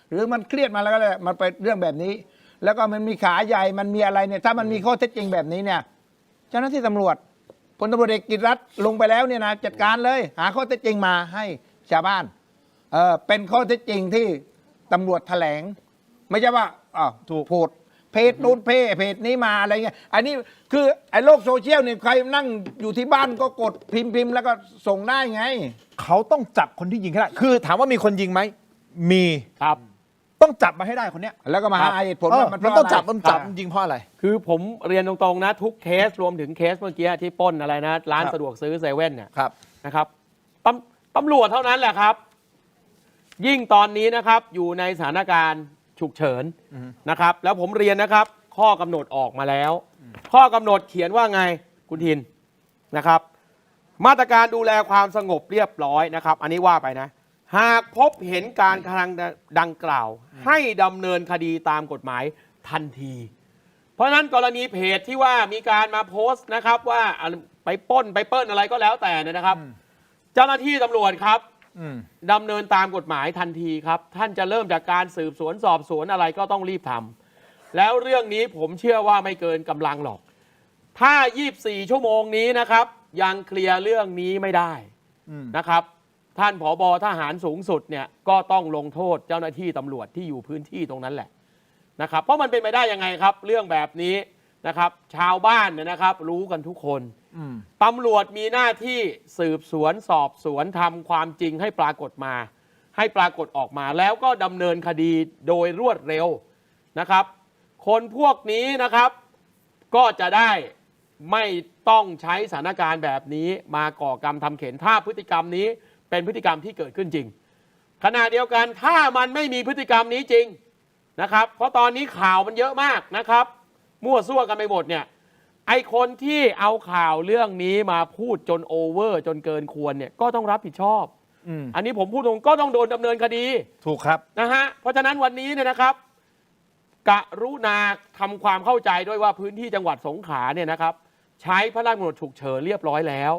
หรือมันเครียดมาแล้วก็เลยมันไปเรื่องแบบนี้แล้วก็มันมีขาใหญ่มันมีอะไรเนี่ยถ้ามันมีข้อเท็จจริงแบบนี้เนี่ยเจ้าหน้าที่ตำรวจพลตำรวจเอกกิตติรัตน์ลงไปแล้วเนี่ยนะจัดการเลยหาข้อเท็จจริงมาให้ชาวบ้านเป็นข้อเท็จจริงที่ตำรวจแถลงไม่ใช่ว่าถูกโพดเพจนู้นเพจนี้มาอะไรเงี้ยอันนี้คือไอ้โลกโซเชียลเนี่ยใครนั่งอยู่ที่บ้านก็กดพิมพ์แล้วก็ส่งได้ไงเขาต้องจับคนที่ยิงให้ได้คือถามว่ามีคนยิงไหมมีครับต้องจับมาให้ได้คนเนี้ยแล้วก็มาหาเหตุผลว่ามันต้องจับยิงเพราะอะไรคือผมเรียนตรงๆนะทุกเคสรวมถึงเคสเมื่อกี้ที่ปล้นอะไรนะร้านสะดวกซื้อเซเว่นเนี่ยนะครับตำรวจเท่านั้นแหละครับยิ่งตอนนี้นะครับอยู่ในสถานการณ์ฉุกเฉินนะครับแล้วผมเรียนนะครับข้อกำหนดออกมาแล้วข้อกำหนดเขียนว่าไงคุณทินนะครับมาตรการดูแลความสงบเรียบร้อยนะครับอันนี้ว่าไปนะหากพบเห็นการกระทำดังกล่าวให้ดำเนินคดีตามกฎหมายทันทีเพราะฉะนั้นกรณีเพจที่ว่ามีการมาโพสต์นะครับว่าไปปล้นไปเปิ้ลอะไรก็แล้วแต่นะครับเจ้าหน้าที่ตำรวจครับดำเนินตามกฎหมายทันทีครับท่านจะเริ่มจากการสืบสวนสอบสวนอะไรก็ต้องรีบทำแล้วเรื่องนี้ผมเชื่อว่าไม่เกินกำลังหรอกถ้า24 ชั่วโมงนี้นะครับยังเคลียร์เรื่องนี้ไม่ได้นะครับท่านผบ.ทหารสูงสุดเนี่ยก็ต้องลงโทษเจ้าหน้าที่ตำรวจที่อยู่พื้นที่ตรงนั้นแหละนะครับเพราะมันเป็นไปได้ยังไงครับเรื่องแบบนี้นะครับชาวบ้านเนี่ยนะครับรู้กันทุกคนตำรวจมีหน้าที่สืบสวนสอบสวนทำความจริงให้ปรากฏมาให้ปรากฏออกมาแล้วก็ดำเนินคดีโดยรวดเร็วนะครับคนพวกนี้นะครับก็จะได้ไม่ต้องใช้สถานการณ์แบบนี้มาก่อกรรมทำเข็ญถ้าพฤติกรรมนี้เป็นพฤติกรรมที่เกิดขึ้นจริงขณะเดียวกันถ้ามันไม่มีพฤติกรรมนี้จริงนะครับเพราะตอนนี้ข่าวมันเยอะมากนะครับมั่วซั่วกันไปหมดเนี่ยไอคนที่เอาข่าวเรื่องนี้มาพูดจนโอเวอร์จนเกินควรเนี่ยก็ต้องรับผิดชอบอันนี้ผมพูดตรงก็ต้องโดนดำเนินคดีถูกครับนะฮะเพราะฉะนั้นวันนี้เนี่ยนะครับกรุณาทำความเข้าใจด้วยว่าพื้นที่จังหวัดสงขลาเนี่ยนะครับใช้พระราชกำหนดฉุกเฉินเรียบร้อยแล้ว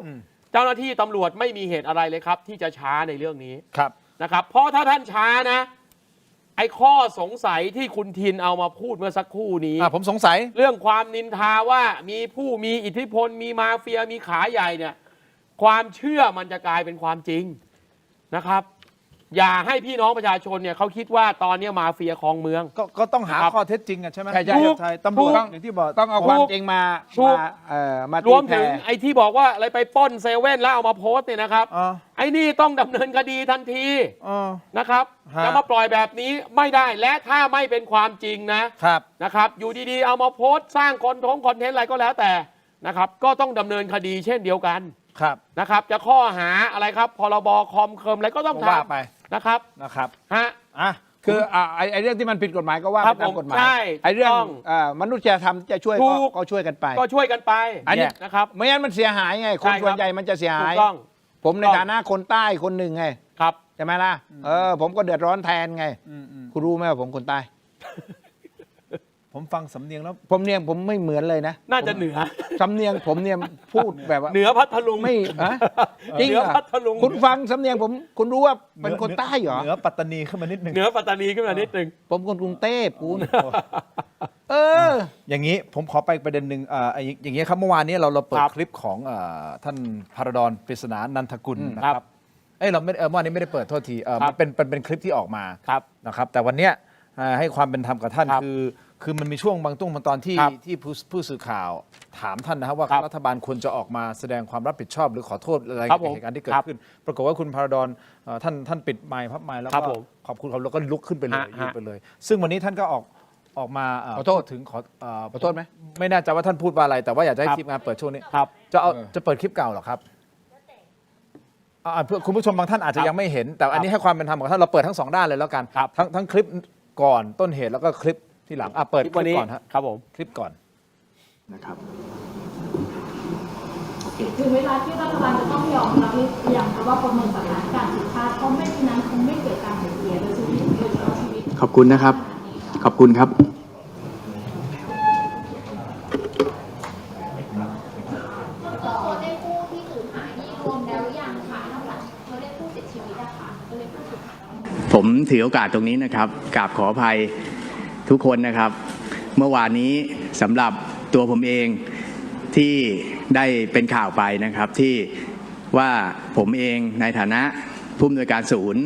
เจ้าหน้าที่ตำรวจไม่มีเหตุอะไรเลยครับที่จะช้าในเรื่องนี้นะครับเพราะถ้าท่านช้านะไอ้ข้อสงสัยที่คุณทินเอามาพูดเมื่อสักครู่นี้ผมสงสัยเรื่องความนินทาว่ามีผู้มีอิทธิพลมีมาเฟียมีขาใหญ่เนี่ยความเชื่อมันจะกลายเป็นความจริงนะครับอย่าให้พี่น้องประชาชนเนี่ยเขาคิดว่าตอนนี้มาเฟียครองเมืองก็ต้องหาข้อเท็จจริงใช่ไหมใช่ตำรวจอย่างที่บอกต้องเอาความจริงมารวมถึงไอ้ที่บอกว่าอะไรไปปล้นเซเว่นแล้วเอามาโพสต์เนี่ยนะครับไอ้นี่ต้องดำเนินคดีทันทีนะครับจะมาปล่อยแบบนี้ไม่ได้และถ้าไม่เป็นความจริงนะครับอยู่ดีๆเอามาโพสต์สร้างคอนเทนต์อะไรก็แล้วแต่นะครับก็ต้องดำเนินคดีเช่นเดียวกันนะครับจะข้อหาอะไรครับพรบคอมเคิมอะไรก็ต้องทำไปนะครับคือไอ้เรื่องที่มันผิดกฎหมายก็ว่าตามกฎหมายไอ้เรื่องมนุษยธรรมจะช่วยก็ช่วยกันไปอันนี้นะครับไม่งั้นมันเสียหายไงคนส่วนใหญ่มันจะเสียหายผมในฐานะคนใต้คนหนึ่งไงใช่ไหมล่ะผมก็เดือดร้อนแทนไงคุณรู้ไหมว่าผมคนใต้ ผมฟังสำเนียงแล้ว ผมเนี่ยผมไม่เหมือนเลยนะ น่าจะเหนือ สำเนียงผมเนี่ยพูดแบบว่า เหนือพัทลุง ไม่อะจริง เหนือ เหรอ พัทลุง คุณฟังสำเนียงผมคุณรู้ว่าเป็นคนใต้เหรอ เหนือปัตตานีขึ้นมานิดนึง เหนือปัตตานีขึ้นมานิดนึง ผมคนกรุงเทพคุณเออ อย่างนี้ผมขอไปประเด็นหนึ่งอย่างนี้ครับเมื่อวานนี้เราเปิด ครับ คลิปของท่านพาราดอนปริศนานันทกุลนะค ครั รับบ เราไม่เมื่อวานนี้ไม่ได้เปิดโทษที ครั มัน บ เป็นคลิปที่ออกมา ครับ นะครับแต่วันเนี้ยให้ความเป็นธรรมกับท่าน ครับ คือมันมีช่วงบางตอนที่ ครับ ที่ผู้สื่อข่าวถามท่านนะครับว่า ครับ รัฐบาลควรจะออกมาแสดงความรับผิดชอบ หรือขอโทษอะไร ครับ กับ ผม เหตุการณ์ที่เกิด ครับ ขึ้น ปรากฏว่าคุณพาราดอนท่านปิดไมค์พับไมค์แล้ว ครับ ก็ ผม ขอบคุณเขาแล้วก็ลุกขึ้นไปเลย ฮะ ยืนไปเลย ซึ่งวันนี้ท่านก็ออกมา ขอโทษ พูดถึงขอโทษไหม ไม่แน่ใจว่าท่านพูดว่าอะไร แต่ว่าอยากจะให้ ครับ ทีมงานเปิดช่วงนี้ ครับ จะเปิดคลิปเก่าเหรอครับเพื่อคุณผู้ชมบางท่านอาจจะยังไม่เห็น แต่อันนี้ให้ความเป็นธรรมกับท่านเราเปิดทั้งสองด้านเลยแล้วกัน ครับ ทั้งคลิปก่อนต้นเหตุแล้วก็คลิปที่หลังเปิด คลิป ค วัน ลิป นี้ ก่อนฮะ ครับผม คลิปก่อน นะครับ ถึงเวลาที่รัฐบาลจะต้องยอมรับอย่างว่าประเมินสถานการณ์ผิดพลาดเพราะไม่ฉะนั้นคงไม่เกิดการสูญเสียโดยชีวิตโดยเฉพาะชีวิต ขอบคุณนะครับ ขอบคุณครับ ตัวเลขผู้ที่สูญหายนี่รวมแล้วหรือยังคะนอกจากตัวเลขผู้เสียชีวิตอะค่ะตัวเลขผู้สูญหาย ผมถือโอกาสตรงนี้นะครับกราบขออภัยทุกคนนะครับ เมื่อวานนี้สำหรับตัวผมเองที่ได้เป็นข่าวไปนะครับ ที่ว่าผมเองในฐานะผู้อำนวยการศูนย์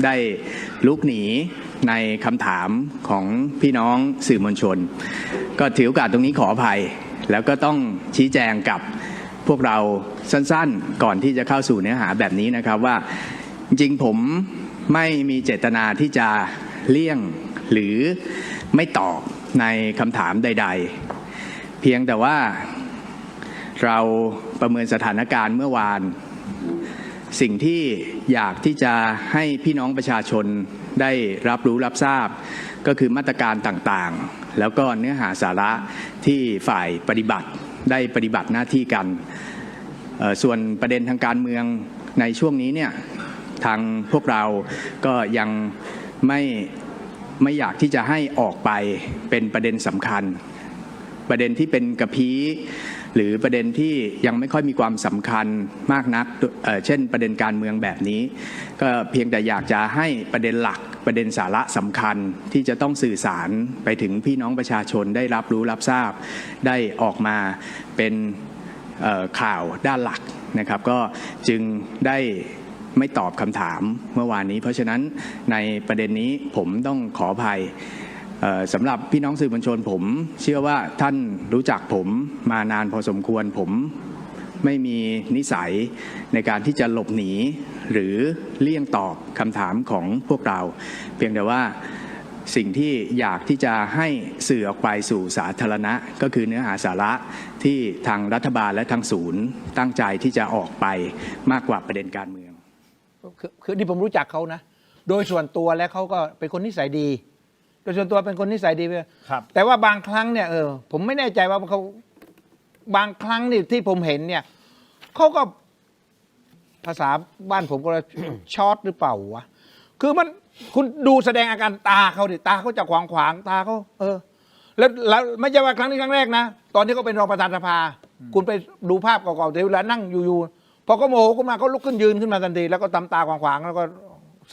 ได้ลุกหนีในคำถามของพี่น้องสื่อมวลชน ก็ถือโอกาสตรงนี้ขออภัย แล้วก็ต้องชี้แจงกับพวกเราสั้นๆก่อนที่จะเข้าสู่เนื้อหาแบบนี้นะครับว่าจริงๆผมไม่มีเจตนาที่จะเลี่ยงหรือไม่ตอบในคำถามใดๆ เพียงแต่ว่าเราประเมินสถานการณ์เมื่อวานสิ่งที่อยากที่จะให้พี่น้องประชาชนได้รับรู้รับทราบก็คือมาตรการต่างๆแล้วก็เนื้อหาสาระที่ฝ่ายปฏิบัติได้ปฏิบัติหน้าที่กันส่วนประเด็นทางการเมืองในช่วงนี้เนี่ยทางพวกเราก็ยังไม่อยากที่จะให้ออกไปเป็นประเด็นสำคัญประเด็นที่เป็นกระพี้หรือประเด็นที่ยังไม่ค่อยมีความสำคัญมากนักเช่นประเด็นการเมืองแบบนี้ก็เพียงแต่อยากจะให้ประเด็นหลักประเด็นสาระสำคัญที่จะต้องสื่อสารไปถึงพี่น้องประชาชนได้รับรู้รับทราบได้ออกมาเป็นข่าวด้านหลักนะครับก็จึงได้ไม่ตอบคำถามเมื่อวานนี้เพราะฉะนั้นในประเด็นนี้ผมต้องขออภัยสำหรับพี่น้องสื่อมวลชนผมเชื่อว่าท่านรู้จักผมมานานพอสมควรผมไม่มีนิสัยในการที่จะหลบหนีหรือเลี่ยงตอบคำถามของพวกเราเพียงแต่ว่าสิ่งที่อยากที่จะให้สื่อออกไปสู่สาธารณะก็คือเนื้อหาสาระที่ทางรัฐบาลและทางศูนย์ตั้งใจที่จะออกไปมากกว่าประเด็นการเมืองคือที่ผมรู้จักเขานะโดยส่วนตัวแล้วเขาก็เป็นคนนิสัยดีโดยส่วนตัวเป็นคนนิสัยดีครับแต่ว่าบางครั้งเนี่ยผมไม่แน่ใจว่าเขาบางครั้งนี่ที่ผมเห็นเนี่ยเขาก็ภาษาบ้านผมก็ ช็อตหรือเปล่าวะคือมันคุณดูแสดงอาการตาเขาดิตาเขาจะขวางตาเขาแล้วไม่ใช่ว่าครั้งนี้ครั้งแรกนะตอนที่เขาเป็นรองประธานสภาคุณไปดูภาพเก่าๆเวลานั่งอยู่พอเขาโมโหขึ้นมาเขาลุกขึ้นยืนขึ้นมาทันทีแล้วก็ทำตาขวางๆแล้วก็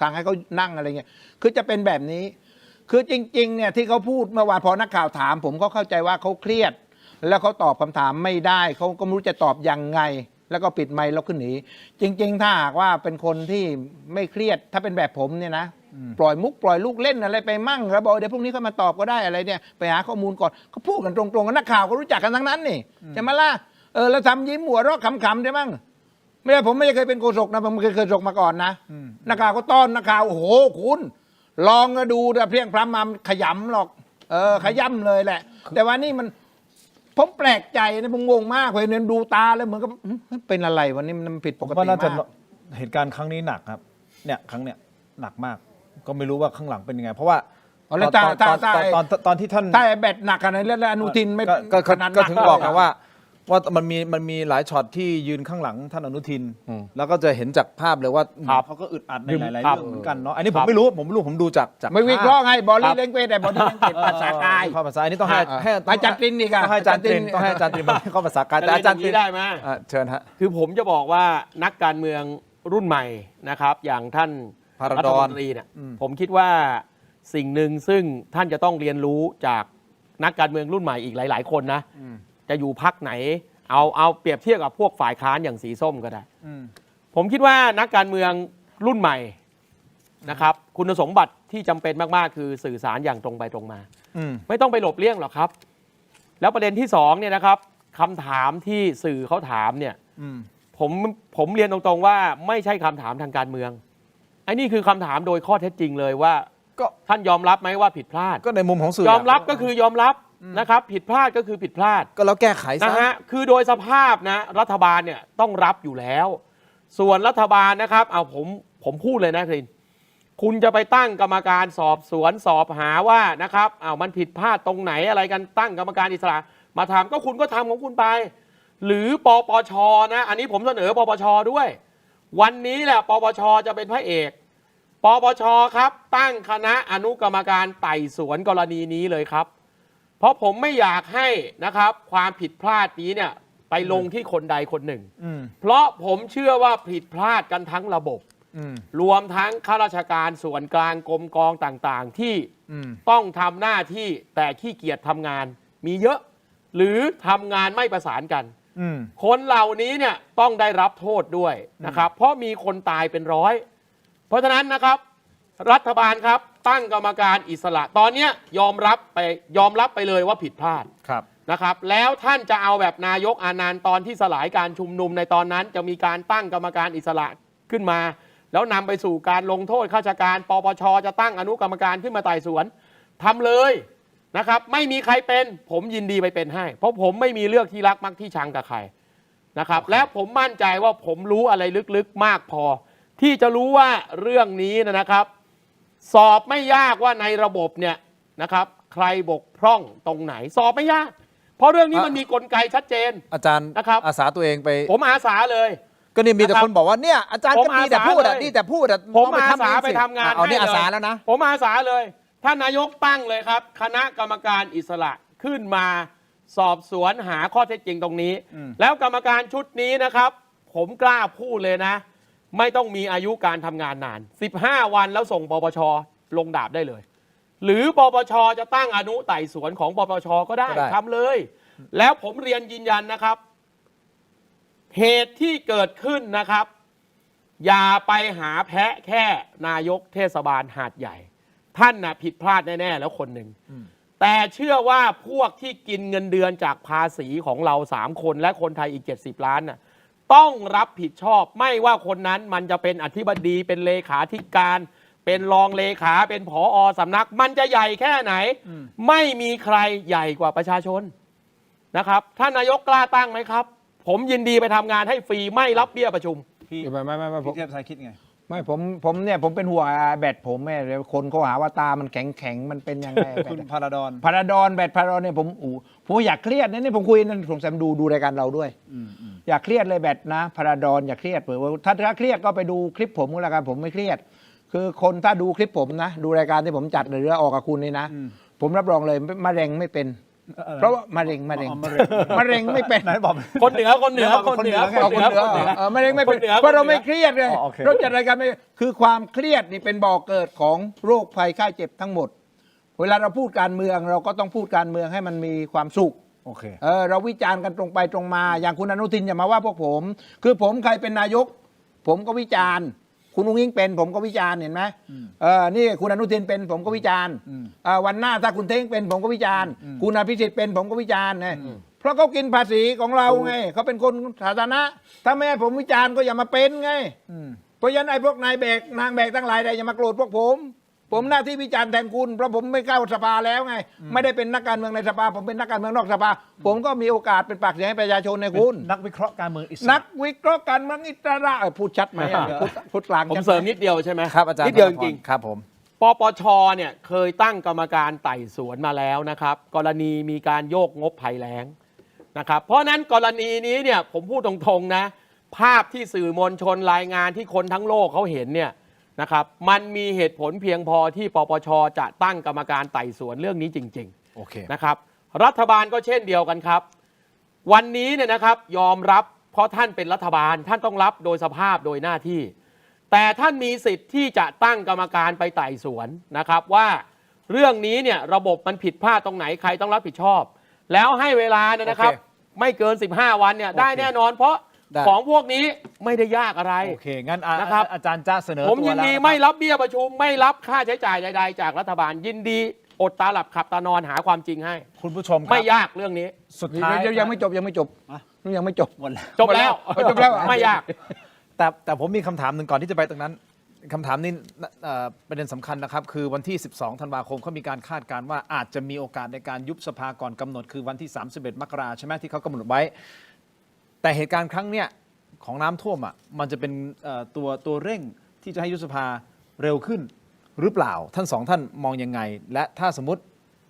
สั่งให้เขานั่งอะไรเงี้ยคือจะเป็นแบบนี้คือจริงๆเนี่ยที่เขาพูดเมื่อวานพอนักข่าวถามผมก็เข้าใจว่าเขาเครียดแล้วเขาตอบคำถามไม่ได้เขาก็ไม่รู้จะตอบยังไงแล้วก็ปิดไมค์แล้วขึ้นหนีจริงๆถ้าหากว่าเป็นคนที่ไม่เครียดถ้าเป็นแบบผมเนี่ยนะปล่อยมุกปล่อยลูกเล่นอะไรไปมั่งแล้วบอกเดี๋ยวพรุ่งนี้เขามาตอบก็ได้อะไรเนี่ยไปหาข้อมูลก่อนเขาพูดกันตรงๆกันนักข่าวก็รู้จักกันทั้งนั้นนี่ใช่ไหมล่ะแล้วทำยิ้มหัวเราะขำๆใช่มั้งไม่ใช่ผมไม่เคยเป็นโฆษกนะผมเคยโฆษกมาก่อนนะนักข่าวก็ต้อนนักข่าวโอ้โหคุณลองก็ดูแต่เพียงพรำมาขยำหรอกขย่ำเลยแหละแต่ว่านี่มันผมแปลกใจนะผมงงมากเลยเนี่ยดูตาแล้วเหมือนกับเป็นอะไรวันนี้มันผิดปกติ ว่าน่าจะ มาก เหตุการณ์ครั้งนี้หนักครับเนี่ยครั้งเนี้ยหนักมากก็ไม่รู้ว่าข้างหลังเป็นยังไงเพราะว่าตอนที่ท่าน ถ้าแบตหนักขนาดนั้นแล้วอนุทินไม่ ก็ถึงบอกนะว่า ว่ามันมีหลายช็อตที่ยืนข้างหลังท่านอนุทิน แล้วก็จะเห็นจากภาพเลยว่าเขาก็อึดอัดในหลายๆเรื่องเหมือนกันเนาะอันนี้ผมไม่รู้ผมดูจาก ไม่วิเคราะห์ไงบอดี้เลงเวทแต่บอดี้เลงเวทภาษากาย ภาษาอันนี้ต้องให้อาจารย์ตรินนี่กัน ต้องให้อาจารย์ตรินมาให้ข้อภาษากายแต่อาจารย์ตริน ได้ไหม เชิญฮะ คือผมจะบอกว่านักการเมืองรุ่นใหม่นะครับ อย่างท่าน พารา รั ด ฐ อน มนตรีเนี่ยผมคิดว่าสิ่งหนึ่งซึ่งท่านจะต้องเรียนรู้จากนักการเมืองรุ่นใหม่อีกหลาย ๆ คนนะจะอยู่พรรคไหนเอาเปรียบเทียบกับพวกฝ่ายค้านอย่างสีส้มก็ได้ผมคิดว่านักการเมืองรุ่นใหม่นะครับคุณสมบัติที่จำเป็นมากๆ คือสื่อสารอย่างตรงไปตรงมาไม่ต้องไปหลบเลี่ยงหรอกครับ แล้วประเด็นที่สองเนี่ยนะครับคำถามที่สื่อเขาถามเนี่ยผมเรียนตรงๆว่าไม่ใช่คำถามทางการเมืองไอ้นี่คือคำถามโดยข้อเท็จจริงเลยว่าก็ท่านยอมรับไหมว่าผิดพลาดก็ในมุมของสื่อย อมรับก็คือยอมรับนะครับผิดพลาดก็คือผิดพลาด ก็แล้วแก้ไขซะ นะฮะคือโดยสภาพนะรัฐบาลเนี่ยต้องรับอยู่แล้ว ส่วนรัฐบาลนะครับเอาผมพูดเลยนะคุณจะไปตั้งกรรมการสอบสวนสอบหาว่านะครับมันผิดพลาดตรงไหนอะไรกันตั้งกรรมการอิสระมาทำก็คุณก็ทำของคุณไป หรือปปชนะอันนี้ผมเสนอปปชด้วยวันนี้แหละปปชจะเป็นพระเอกปปชครับตั้งคณะอนุกรรมการไต่สวนกรณีนี้เลยครับเพราะผมไม่อยากให้นะครับความผิดพลาดนี้เนี่ยไปลงที่คนใดคนหนึ่งเพราะผมเชื่อว่าผิดพลาดกันทั้งระบบรวมทั้งข้าราชการส่วนกลางกรมกองต่างๆที่ต้องทำหน้าที่แต่ขี้เกียจทำงานมีเยอะหรือทำงานไม่ประสานกันคนเหล่านี้เนี่ยต้องได้รับโทษด้วยนะครับเพราะมีคนตายเป็นร้อยเพราะฉะนั้นนะครับรัฐบาลครับตั้งกรรมการอิสระตอนนี้ยอมรับไปเลยว่าผิดพลาดนะครับแล้วท่านจะเอาแบบนายกอานันต์ตอนที่สลายการชุมนุมในตอนนั้นจะมีการตั้งกรรมการอิสระขึ้นมาแล้วนำไปสู่การลงโทษข้าราชการปปชจะตั้งอนุกรรมการขึ้นมาไต่สวนทำเลยนะครับไม่มีใครเป็นผมยินดีไปเป็นให้เพราะผมไม่มีเลือกที่รักมักที่ชังกับใครนะครับและผมมั่นใจว่าผมรู้อะไรลึกๆมากพอที่จะรู้ว่าเรื่องนี้นะครับสอบไม่ยากว่าในระบบเนี่ยนะครับใครบกพร่องตรงไหนสอบไม่ยากเพราะเรื่องนี้มันมีกลไกชัดเจนอาจารย์นะครับอาสาตัวเองไปผมอาสาเลยก็นี่มีแต่คนบอกว่าเนี่ยอาจารย์ก็มีแต่พูดนี่แต่พูดผมอาสาไปทำงานเอานี่อาสาแล้วนะผมอาสาเลยท่านนายกตั้งเลยครับคณะกรรมการอิสระขึ้นมาสอบสวนหาข้อเท็จจริงตรงนี้แล้วกรรมการชุดนี้นะครับผมกล้าพูดเลยนะไม่ต้องมีอายุการทำงานนาน15วันแล้วส่งปปชลงดาบได้เลยหรือปปชจะตั้งอนุไต่สวนของปปชก็ได้ทำเลยแล้วผมเรียนยืนยันนะครับเหตุที่เกิดขึ้นนะครับอย่าไปหาแพะแค่นายกเทศบาลหาดใหญ่ท่านน่ะผิดพลาดแน่ๆแล้วคนหนึ่งแต่เชื่อว่าพวกที่กินเงินเดือนจากภาษีของเรา3คนและคนไทยอีก70ล้านน่ะต้องรับผิดชอบไม่ว่าคนนั้นมันจะเป็นอธิบดีเป็นเลขาธิการเป็นรองเลขาเป็นผอ.สำนักมันจะใหญ่แค่ไหนไม่มีใครใหญ่กว่าประชาชนนะครับท่านนายกกล้าตั้งไหมครับผมยินดีไปทำงานให้ฟรีไม่รับเบี้ยประชุมไม่ผมเทียบไทยคิดไงไม่ผมเป็นห่วงแบตผมแม่คนเขาหาว่าตามันแข็งมันเป็นยังไงคุณพาราดอนแบตพาราดอนเนี่ยผมอยากเครียดนี่ผมคุยนั่นผมแซมดูรายการเราด้วยอยากเครียดเลยแบตนะพาราดอนอยากเครียดเผื่อว่าถ้าเครียดก็ไปดูคลิปผมก็แล้วกันผมไม่เครียดคือคนถ้าดูคลิปผมนะดูรายการที่ผมจัดหรือออกกับคุณนี่นะผมรับรองเลยมะเร็งไม่เป็นเพราะว่ามะเร็งไม่เป็นไหนบอกคนเหนือมะเร็งไม่เป็นเพราะเราไม่เครียดเลยเราจัดรายการไม่คือความเครียดนี่เป็นบ่อเกิดของโรคภัยไข้เจ็บทั้งหมดเวลาเราพูดการเมืองเราก็ต้องพูดการเมืองให้มันมีความสุขเราวิจารณ์กันตรงไปตรงมาอย่างคุณอนุทินอย่ามาว่าพวกผมคือผมใครเป็นนายกผมก็วิจารณ์คุณอุ้งอิงเป็นผมก็วิจารณ์เห็นไหมนี่คุณอนุทินเป็นผมก็วิจารณ์วันหน้าถ้าคุณเท้งเป็นผมก็วิจารณ์คุณอภิสิทธิ์เป็นผมก็วิจารณ์เพราะเขากินภาษีของเราไงเขาเป็นคนสาธารณะถ้าไม่ให้ผมวิจารณ์ก็อย่ามาเป็นไงเพราะฉะนั้นไอ้พวกนายแบกนางแบกทั้งหลายอย่ามาโกรธพวกผมหน้าที่วิจารณ์แทนคุณเพราะผมไม่เข้าสภาแล้วไงไม่ได้เป็นนักการเมืองในสภาผมเป็นนักการเมืองนอกสภาผมก็มีโอกาสเป็นปากเสียงให้ประชาชนในคุณนักวิเคราะห์การเมืองอิสระนักวิเคราะห์การเมืองอิสระพูดชัดไหมพูดกลางผมเสริมนิดเดียวใช่ไหมครับอาจารย์นิดเดียวจริงครับผมปปชเนี่ยเคยตั้งกรรมการไต่สวนมาแล้วนะครับกรณีมีการโยกงบภัยแล้ง นะครับเพราะนั้นกรณีนี้เนี่ยผมพูดตรงๆนะภาพที่สื่อมวลชนรายงานที่คนทั้งโลกเขาเห็นเนี่ยนะครับมันมีเหตุผลเพียงพอที่ปปชจะตั้งกรรมการไต่สวนเรื่องนี้จริง โอเค ๆนะครับรัฐบาลก็เช่นเดียวกันครับวันนี้เนี่ยนะครับยอมรับเพราะท่านเป็นรัฐบาลท่านต้องรับโดยสภาพโดยหน้าที่แต่ท่านมีสิทธิ์ที่จะตั้งกรรมการไปไต่สวนนะครับว่าเรื่องนี้เนี่ยระบบมันผิดพลาดตรงไหนใครต้องรับผิดชอบแล้วให้เวลานะครับไม่เกิน15 วันเนี่ยได้แน่นอนเพราะของพวกนี้ไม่ได้ยากอะไรโอเคงั้นนะครับอาจารย์จะเสนอ ผมยินดีไม่รับเบี้ยประชุมไม่รับค่าใช้จ่ายใดๆจากรัฐบาลยินดีอดตาหลับขับตานอนหาความจริงให้คุณผู้ชมไม่ยากเรื่องนี้สุดท้ายยังไม่จบยังไม่จบหมดแล้วไม่ยากแต่ผมมีคำถามหนึ่งก่อนที่จะไปตรงนั้นคำถามนี้ประเด็นสำคัญนะครับคือวันที่12ธันวาคมเขามีการคาดการณ์ว่าอาจจะมีโอกาสในการยุบสภาก่อนกำหนดคือวันที่31 มกราใช่ไหมที่เขากำหนดไว้แต่เหตุการณ์ครั้งเนี้ยของน้ำท่วมอ่ะมันจะเป็นตัวเร่งที่จะให้ยุบสภาเร็วขึ้นหรือเปล่าท่านสองท่านมองยังไงและถ้าสมมติ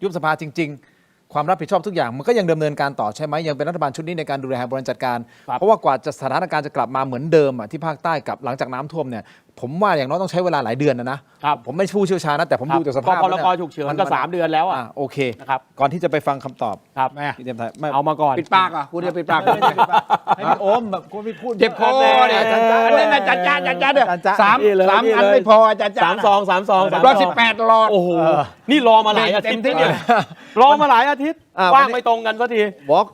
ยุบสภาจริงๆความรับผิดชอบทุกอย่างมันก็ยังดำเนินการต่อใช่ไหมยังเป็นรัฐบาลชุดนี้ในการดูแลบริหารจัดการเพราะว่ากว่าจะสถานการณ์จะกลับมาเหมือนเดิมที่ภาคใต้กับหลังจากน้ำท่วมเนี่ยผมว่าอย่างน้อยต้องใช้เวลาหลายเดือนนะผมไม่ผู้เชี่ยวชาญนะแต่ผมดูจากสภาพพรกฉุกเฉินก็3 เดือนแล้วโอเคครับก่อนที่จะไปฟังคำตอบครับพี่เต็มไทยเอามาก่อนปิดปากคุณจะปิดปากให้พี่โอมแบบคุณไม่พูดเจ็บคอเนี่ยอาจารย์จ้าเด้อ3 อันไม่พออาจารย์จ้า3 ซอง118 หลอดโอ้โหนี่รอมาหลายอาทิตย์รอมาหลายอาทิตย์ว่างไม่ตรงกันสักทีบอก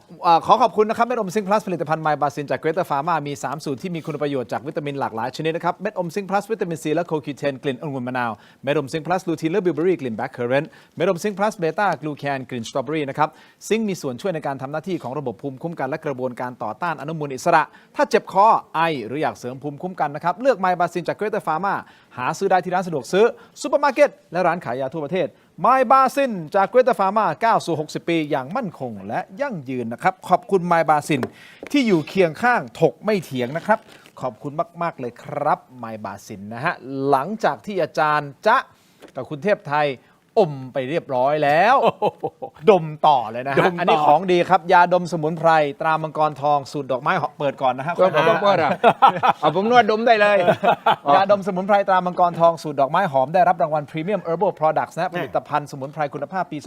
ขอขอบคุณนะครับเม็ดอมซิงค์พลัสผลิตภัณฑ์ไมบาซินจากเกรเตอร์ฟาร์มามี3 สูตรที่มีคุณประโยชน์จากวิตามินหลากหลายชนิดนะครับเม็ดอมซิงค์พลัสวิตามินซีและโคคิวเทนกลิ่นองุ่นมะนาวเม็ดอมซิงค์พลัสลูทีนและบิลเบอรี่กลิ่นแบล็คเคอร์เรนต์เม็ดอมซิงค์พลัสเบต้ากลูแคนกลิ่นสตรอเบอรี่นะครับซิงค์มีส่วนช่วยในการทำหน้าที่ของระบบภูมิคุ้มกันและกระบวนการต่อต้านอนุมูลอิสระถ้าเจ็บคอไอหรืออยากเสริมภูมิคุ้มกันนะครับเลือกไมบาซินจากเกรเตอร์ฟาร์มาหาซื้อได้ที่ร้านสะดวกซื้อซุปเปอร์มาร์เก็ตและร้านขายยาทั่วประเทศไมบาซินจากเกรเตอร์ฟาร์มาก้าวสู่60 ปีอย่างมั่นคงและยั่งยืนนะครับขอบคุณไมบาซินที่อยู่เคียงข้างถกไม่เถียงนะครับขอบคุณมากๆเลยครับไมบาซินนะฮะหลังจากที่อาจารย์จ๊ะกับคุณเทพไทยอมไปเรียบร้อยแล้วดมต่อเลยนะฮะอันนี้ของดีครับยาดมสมุนไพรตรามังกรทองสูตรดอกไม้เปิดก่อนนะฮะผมเปิดผมนวดดมได้เลยยาดมสมุนไพรตรามังกรทองสูตรดอกไม้หอมได้รับรางวัล Premium Herbal Products นะผลิตภัณฑ์สมุนไพรคุณภาพปี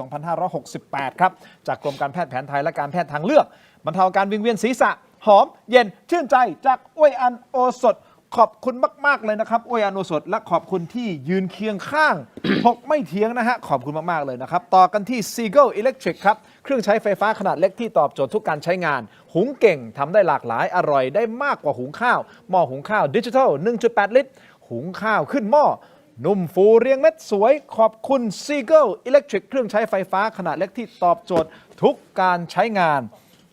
2568 ครับจากกรมการแพทย์แผนไทยและการแพทย์ทางเลือกบรรเทาการวิงเวียนศีรษะหอมเย็นชื่นใจจากอ้วยอันโอสถขอบคุณมากๆเลยนะครับอ้วยอันโอสถและขอบคุณที่ยืนเคียงข้าง ถกไม่เถียงนะฮะขอบคุณมากๆเลยนะครับต่อกันที่ Seagull Electric ครับเครื่องใช้ไฟฟ้าขนาดเล็กที่ตอบโจทย์ทุกการใช้งานหุงเก่งทำได้หลากหลายอร่อยได้มากกว่าหุงข้าวหม้อหุงข้าวดิจิทัล 1.8 ลิตรหุงข้าวขึ้นหม้อนุ่มฟูเรียงเม็ดสวยขอบคุณ Seagull Electric เครื่องใช้ไฟฟ้าขนาดเล็กที่ตอบโจทย์ทุกการใช้งาน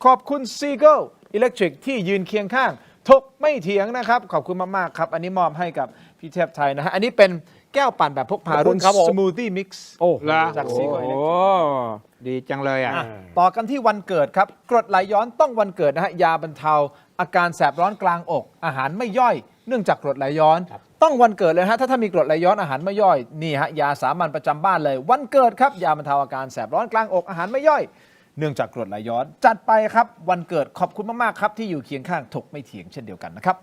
ขอบคุณ Seagull Electric ที่ยืนเคียงข้างถกไม่เถียงนะครับขอบคุณมากๆครับอันนี้มอบให้กับพี่เทพไทยนะฮะอันนี้เป็นแก้วปั่นแบบพกพารุ่น Smoothie Mix จากซีโก้ดีจังเลยต่อกันที่วันเกิดครับกรดไหลย้อนต้องวันเกิดนะฮะยาบรรเทาอาการแสบร้อนกลางอกอาหารไม่ย่อยเนื่องจากกรดไหลย้อนต้องวันเกิดเลยฮะถ้ามีกรดไหลย้อนอาหารไม่ย่อยนี่ฮะยาสามัญประจำบ้านเลยวันเกิดครับยาบรรเทาอาการแสบร้อนกลางอกอาหารไม่ย่อยเนื่องจากกรดไหลย้อนจัดไปครับวันเกิดขอบคุณมากๆครับที่อยู่เคียงข้างถกไม่เถียงเช่นเดียวกันนะครับ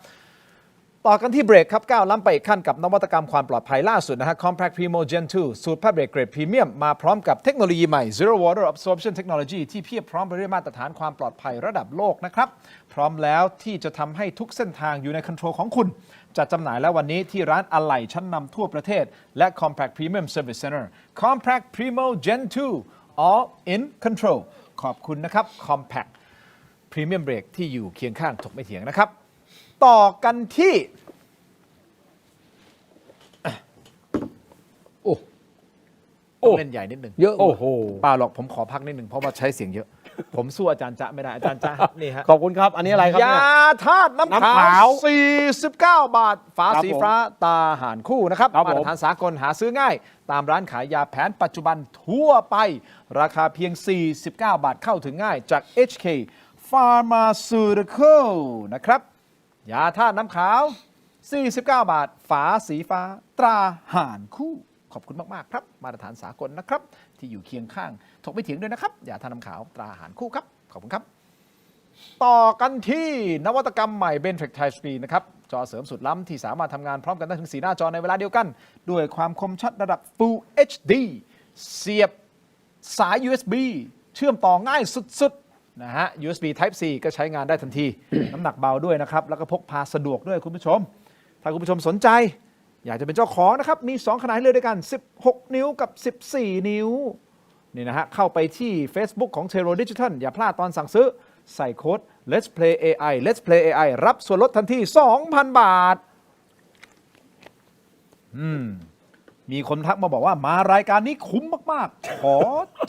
ต่อกันที่เบรกครับก้าวล้ำไปอีกขั้นกับนวัตกรรมความปลอดภัยล่าสุดนะฮะ Compact Primo Gen 2 สูตรผ้าเบรกเกรดพรีเมียมมาพร้อมกับเทคโนโลยีใหม่ Zero Water Absorption Technology ที่เพียบพร้อมไปด้วยมาตรฐานความปลอดภัยระดับโลกนะครับพร้อมแล้วที่จะทำให้ทุกเส้นทางอยู่ในคอนโทรลของคุณจัดจำหน่ายแล้ววันนี้ที่ร้านอะไหล่ชั้นนำทั่วประเทศและ Compact Premium Service Center Compact Primo Gen 2 All in Controlขอบคุณนะครับ Compact Premium Brake ที่อยู่เคียงข้างถกไม่เถียงนะครับต่อกันที่เล่นใหญ่นิดหนึ่งเยอะโอ้โหเปล่าหรอกผมขอพักนิดหนึ่งเพราะว่าใช้เสียงเยอะผมสู้อาจารย์จ๊ะไม่ได้อาจารย์จ๊ะนี่ฮะขอบคุณครับอันนี้อะไรครับยาธาตุน้ำขาว49 บาทฝาสีฟ้าตาหารคู่นะครับมาตรฐานสากลหาซื้อง่ายตามร้านขายยาแผนปัจจุบันทั่วไปราคาเพียง49 บาทเข้าถึงง่ายจาก HK Pharmaceutical นะครับยาธาตุน้ำขาว49 บาทฝาสีฟ้าตราหารคู่ขอบคุณมากๆครับมาตรฐานสากลนะครับที่อยู่เคียงข้างถกไม่เถียงด้วยนะครับยาธาตุน้ำขาวตราหารคู่ครับขอบคุณครับ ต่อกันที่นวัตกรรมใหม่ Benflex Touch Screen นะครับจอเสริมสุดล้ำที่สามารถทำงานพร้อมกันได้ถึง4หน้าจอในเวลาเดียวกัน ด้วยความคมชัดระดับ Full HD เสียบสาย USB เชื่อมต่อง่ายสุดๆนะฮะ USB Type C ก็ใช้งานได้ทันที น้ำหนักเบาด้วยนะครับ แล้วก็พกพาสะดวกด้วยคุณผู้ชม ถ้าคุณผู้ชมสนใจ อยากจะเป็นเจ้าของนะครับ มี 2 ขนาดให้เลือกด้วยกัน 16 นิ้วกับ 14 นิ้ว นี่นะฮะ เข้าไปที่ Facebook ของ Tero Digital อย่าพลาดตอนสั่งซื้อ ใส่โค้ด Let's Play AI Let's Play AI รับส่วนลดทันที 2,000 บาท มีคนทักมาบอกว่ามารายการนี้คุ้มมากๆ ขอ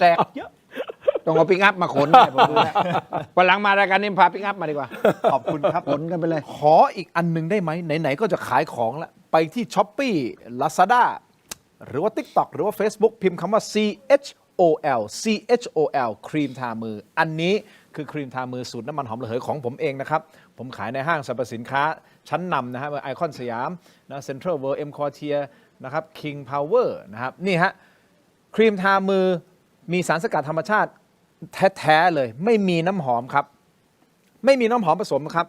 แจกเยอะ ต้องเอาปิกอัพมาขนเนี่ยผมดูแล้ววันหลังมารายการนี้พาปิกอัพมาดีกว่า ขอบคุณครับ ขนกันไปเลย ขออีกอันหนึงได้ไหมไหนๆก็จะขายของแล้ว ไปที่ Shopee Lazada หรือว่า TikTok หรือว่า Facebook พิมพ์คำว่า CHOL ครีมทามือ อันนี้คือครีมทามือสูตรน้ำมันหอมระเหยของผมเองนะครับ ผมขายในห้างสรรพสินค้าชั้นนำนะฮะไอคอนสยามนะเซ็นทรัลเวิลด์เอ็มคอร์เทียนะครับคิงพาวเวอร์นะครับนี่ฮะครีมทามือมีสารสกัดธรรมชาติแท้ๆเลยไม่มีน้ำหอมครับ ไม่มีน้ำหอมผสมครับ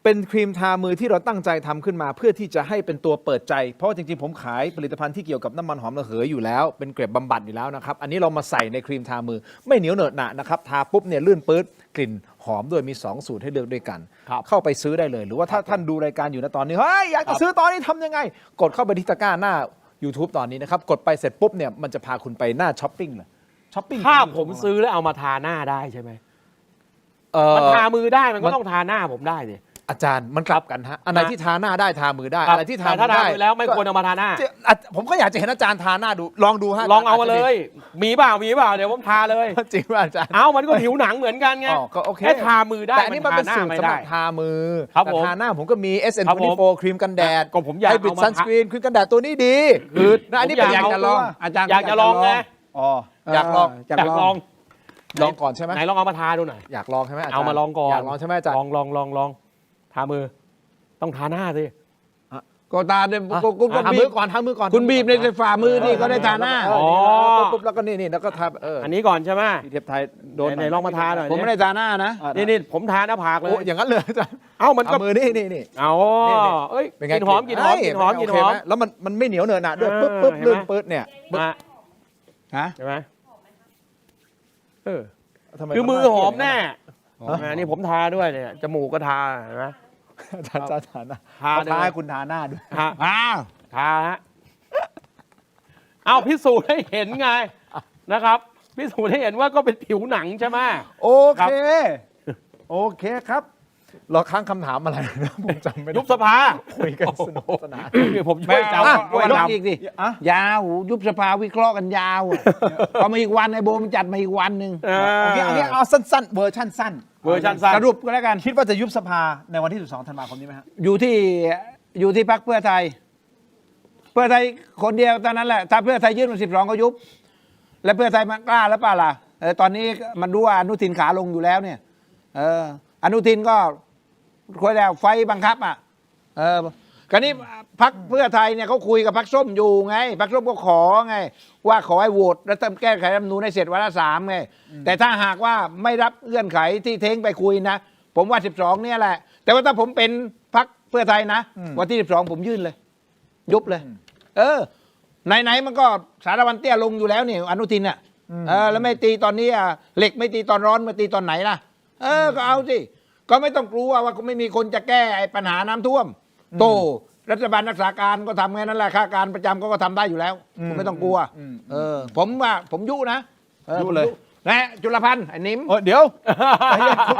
เป็นครีมทามือที่เราตั้งใจทำขึ้นมาเพื่อที่จะให้เป็นตัวเปิดใจ เพราะว่าจริงๆผมขายผลิตภัณฑ์ที่เกี่ยวกับน้ำมันหอมระเหยอยู่แล้วเป็นเกล็ดบำบัดอยู่แล้วนะครับอันนี้เรามาใส่ในครีมทามือไม่เหนียวเหนอะหนะนะครับทาปุ๊บเนี่ยลื่นปื๊ดกลิ่นหอมด้วยมี2สูตรให้เลือกด้วยกัน เข้าไปซื้อได้เลย หรือว่าถ้าท่านดูรายการอยู่ณตอนนี้เฮ้ยอยากจะซื้อตอนนี้ทำยังไงกดเข้าไปที่ตะกร้าหน้า YouTube ตอนนี้นะครับกดไปเสร็จปุ๊บเนี่ยมันจะพาคุณไปหน้าช้อปปิ้งเลยช้อปปิ้ง ถ้าผมซื้อแล้วเอามาทาหน้าได้ใช่ไหมมันทามือได้มันก็ต้องทาหน้าผมได้สิ อาจารย์มันกลับกันฮะอันไหนที่ทาหน้าได้ทามือได้ ครับ อะไรที่ทา แต่ มื ถ้า อได้ ทามือแล้วไม่ควรเอามาทาหน้า ผมก็อยากจะเห็นอาจารย์ทาหน้าดูลองดูฮะ ลองเอามาเลย มีเปล่าเดี๋ยวผมทาเลย จริงว่าอาจารย์ เอามันก็ผิวหนังเหมือนกันไง ก็โอเค แค่ทามือได้ แต่อันนี้มันเป็น ทาห สูตร ไม่ สำห ได้ รับทามือ ครับ แต่ ผม ทาหน้าผมก็มี ครับผม SN24 ครีมกันแดด ก็ผมอยาก ให้บิด เอามา ซันสกรีนครีมกันแดดตัวนี้ดี คือ นะอันนี้ ผม เป็น อยาก จะลอง อาจารย์ อยากจะลองไง อ๋ออยากลอง อยาก อยาก ล ล อ อง ง ลองก่อนใช่ไหม ไหนลองเอามาทาดูหน่อย อยากลองใช่ไหมอาจารย์ เอามาลองก่อน อยากลองใช่ไหมอาจารย์ ลองทามือ ต้องทาหน้าสิ ก็ตาเดิมก็ ทา บี มือบ ก่อนทามือก่อน คุณบีบในฝ่ามือนี่ก็ได้ทาหน้า อ๋อ ปุ๊บแล้วก็นี่แล้วก็ทาอันนี้ก่อนใช่ไหม ที่เทปไทยโดน ไหนลองมาทาหน่อย ผมไม่ได้ทาหน้านะ นี่ผมทาหน้าผากเล โอ้ ย อย่างนั้นเลยอาจารย์ เอ้ามันก็ เอามือนี่ เอา นี่ เอ้ย เป็นไง กินหอม โอเคไหมแล้วมันไม่เหนียวเหนอะหนะด้วยปุ๊บ เห็นไหม ลื่นปื๊ดเนี่ย มา ฮะ ใช่ไหมเออ ทำไ คือมือหอมแน่ ฮะ นี่ผมทาด้วยเนี่ยจมูกก็ทาเห็นไหม อาจารย์ทาหน้า ทา ทาให้คุณทาหน้าด้วย ทา อ้าว ทาฮะเอาพิสูจน์ให้เห็นไงนะครับ พิสูจน์ให้เห็นว่าก็เป็นผิวหนังใช่ไหม โอ ครับ เค โอเคครับเราค้างคำถามอะไรนะผมจำไม่ได้ ยุบสภา คุยกันสนุกสนาน นี่ผมช่วยจำ อ่ะ ช่วย วัน จำ อีกดิ อ่ะ ยาวยุบสภาวิเคราะห์กันยาวอ่ะพอมาอีกวันไอ้โบมันจัดมาอีกวันหนึ่ง โอเคอันนี้เอาสั้นๆ เวอร์ชั่นสั้น เวอร์ชันสั้น สรุปก็แล้วกัน คิดว่าจะยุบสภาในวันที่ 12 ธันวาคมนี้ไหมฮะ อยู่ที่พรรคเพื่อไทย เพื่อไทยคนเดียวตอนนั้นแหละถ้าเพื่อไทยยื่นมา12ก็ยุบ และเพื่อไทยมันกล้าแล้วเปล่าล่ะตอนนี้มันรู้ว่าอนุทินขาลงอยู่แล้วเนี่ยอนุทินก็คุยแล้วไฟบังคับอ่ะคราวนี้พรรคเพื่อไทยเนี่ยเขาคุยกับพรรคส้มอยู่ไงพรรคส้มก็ขอไงว่าขอให้โหวตและแก้ไขรัฐธรรมนูญให้เสร็จวาระ3ไงแต่ถ้าหากว่าไม่รับเงื่อนไขที่เท้งไปคุยนะผมว่า12เนี่ยแหละแต่ว่าถ้าผมเป็นพรรคเพื่อไทยนะวันที่12ผมยื่นเลยยุบเลย ไหนๆมันก็สารวัตรเตี้ยลงอยู่แล้วนี่อนุทินอ่ะแล้วไม่ตีตอนนี้อ่ะเหล็กไม่ตีตอนร้อนมาตีตอนไหนล่ะก็เอาสิก็ไม่ต้องกลัวว่าไม่มีคนจะแก้ไอ้ปัญหาน้ำท่วมโตรัฐบาลรักษาการก็ทำแค่นั้นแหละข้าการประจำก็ทำได้อยู่แล้วผมไม่ต้องกลัวผมว่าผมยุนะ ยุเลย นะจุลพันธ์ไอ้นิ้ม เดี๋ยว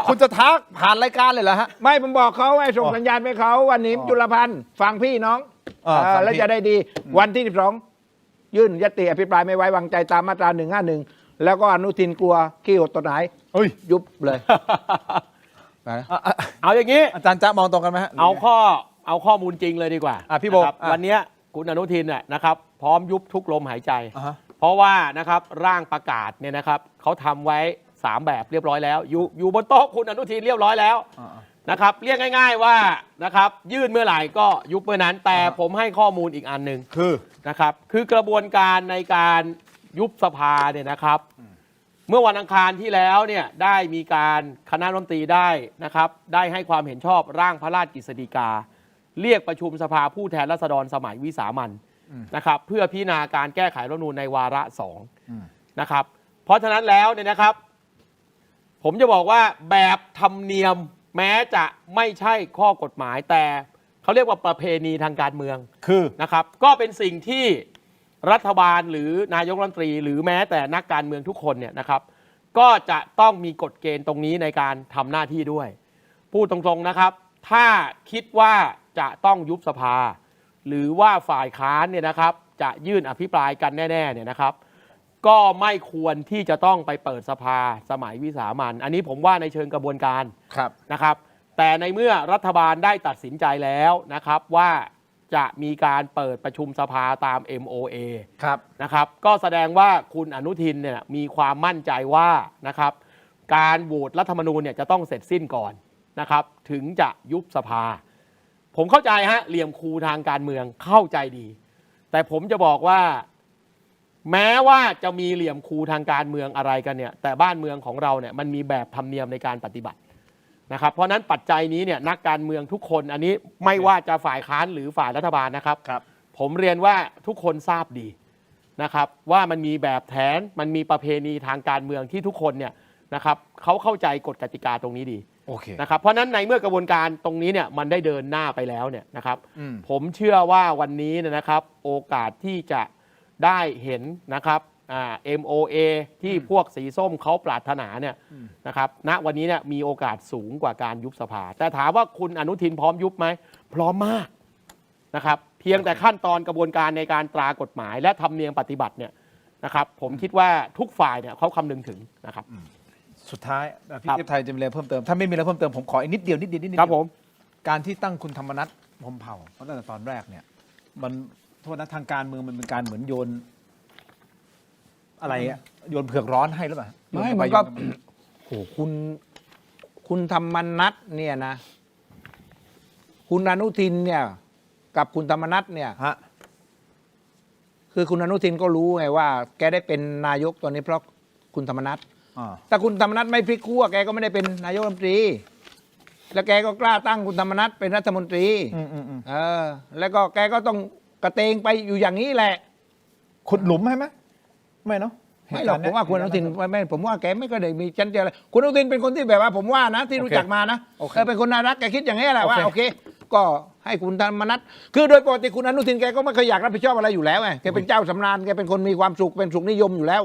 คุณจะทักผ่านรายการเลยเหรอฮะ ไม่ผมบอกเขาให้ส่งสัญญาณไปเขาว่านิ้มจุลพันธ์ฟังพี่น้อง ฟังพี่ แล้วจะได้ดีวันที่12ยื่นยติอภิปรายไม่ไว้วางใจตามมาตรา151แล้วก็อนุทินกลัวขี้หดตัวไหนยุบเลย เอาอย่างนี้ อาจารย์จ๊ะมองตรงกันไหมฮะ เอาข้อมูลจริงเลยดีกว่า พี่โบ นะครับวันเนี้ยคุณอนุทินเนี่ยนะครับพร้อมยุบทุกลมหายใจ อ่าฮะ เพราะว่านะครับร่างประกาศเนี่ยนะครับเขาทำไว้3แบบเรียบร้อยแล้วอยู่บนโต๊ะคุณอนุทินเรียบร้อยแล้วนะครับเรียกง่ายๆว่านะครับยื่นเมื่อไหร่ก็ยุบเมื่อนั้นแต่ผมให้ข้อมูลอีกอันหนึ่ง คือ นะครับคือกระบวนการในการยุบสภาเนี่ยนะครับ เมื่อวันอังคารที่แล้วเนี่ยได้มีการคณะรัฐมนตรีได้นะครับได้ให้ความเห็นชอบร่างพระราชกฤษฎีกาเรียกประชุมสภาผู้แทนราษฎรสมัยวิสามัญนะครับเพื่อพิจารณาการแก้ไขรัฐธรรมนูญในวาระ2นะครับเพราะฉะนั้นแล้วเนี่ยนะครับผมจะบอกว่าแบบธรรมเนียมแม้จะไม่ใช่ข้อกฎหมายแต่เขาเรียกว่าประเพณีทางการเมืองคือนะครับก็เป็นสิ่งที่รัฐบาลหรือนายกรัฐมนตรีหรือแม้แต่นักการเมืองทุกคนเนี่ยนะครับก็จะต้องมีกฎเกณฑ์ตรงนี้ในการทำหน้าที่ด้วยพูดตรงๆนะครับถ้าคิดว่าจะต้องยุบสภาหรือว่าฝ่ายค้านเนี่ยนะครับจะยื่นอภิปรายกันแน่ๆเนี่ยนะครับก็ไม่ควรที่จะต้องไปเปิดสภาสมัยวิสามัญอันนี้ผมว่าในเชิงกระบวนการนะครับแต่ในเมื่อรัฐบาลได้ตัดสินใจแล้วนะครับว่าจะมีการเปิดประชุมสภาตาม MOA นะครับก็แสดงว่าคุณอนุทินเนี่ยมีความมั่นใจว่านะครับการโหวตรัฐธรรมนูญเนี่ยจะต้องเสร็จสิ้นก่อนนะครับถึงจะยุบสภาผมเข้าใจฮะเหลี่ยมคูทางการเมืองเข้าใจดีแต่ผมจะบอกว่าแม้ว่าจะมีเหลี่ยมคูทางการเมืองอะไรกันเนี่ยแต่บ้านเมืองของเราเนี่ยมันมีแบบธรรมเนียมในการปฏิบัตินะครับเพราะนั้นปัจจัยนี้เนี่ยนักการเมืองทุกคนอันนี้ไม่ว่าจะฝ่ายค้านหรือฝ่ายรัฐบาลนะครับผมเรียนว่าทุกคนทราบดีนะครับว่ามันมีแบบแผนมันมีประเพณีทางการเมืองที่ทุกคนเนี่ยนะครับเขาเข้าใจกฎกติกาตรงนี้ดีนะครับเพราะนั้นในเมื่อกระบวนการตรงนี้เนี่ยมันได้เดินหน้าไปแล้วเนี่ยนะครับผมเชื่อว่าวันนี้นะครับโอกาสที่จะได้เห็นนะครับMOA ที่พวกสีส้มเขาปรารถนาเนี่ยนะครับณวันนี้เนี่ยมีโอกาสสูงกว่าการยุบสภาแต่ถามว่าคุณอนุทินพร้อมยุบไหมพร้อมมากนะครับเพียงแต่ขั้นตอนกระบวนการในการตรากฎหมายและธรรมเนียมปฏิบัติเนี่ยนะครับผมคิดว่าทุกฝ่ายเนี่ยเขาคำนึงถึงนะครับสุดท้ายพี่เทพไทยจะมีอะไรเพิ่มเติมถ้าไม่มีอะไรเพิ่มเติมผมขออีกนิดเดียวครับผมการที่ตั้งคุณธรรมนัสพรหมเผ่าเพราะตั้งแต่ตอนแรกเนี่ยมันโทษนะทางการเมืองมันเป็นการเหมือนโยนอะไรอะโยนเผือกร้อนให้หรือเปล่าไม่มันก็โอ้คุณธรรมนัสเนี่ยนะคุณอนุทินเนี่ยกับคุณธรรมนัสเนี่ยคือคุณอนุทินก็รู้ไงว่าแกได้เป็นนายกตอนนี้เพราะคุณธรรมนัสแต่คุณธรรมนัสไม่พลิกขั้วแกก็ไม่ได้เป็นนายกรัฐมนตรีแล้วแกก็กล้าตั้งคุณธรรมนัสเป็นรัฐมนตรีแล้วก็แกก็ต้องกระเตงไปอยู่อย่างนี้แหละขุดหลุมให้ไหมไม่เนาะไม่หรอกผมว่าคุณอนุทินไม่ผมว่าแกไม่ก็ได้มีชั้นเจออะไรคุณอนุทินเป็นคนที่แบบว่าผมว่านะที่รู้จักมานะเป็นคนน่ารักแกคิดอย่างนี้แหละว่าโอเคก็ให้คุณธรรมนัสคือโดยปกติคุณอนุทินแกก็ไม่เคยอยากรับผิดชอบอะไรอยู่แล้วไงแกเป็นเจ้าสำราญแกเป็นคนมีความสุขเป็นสุขนิยมอยู่แล้ว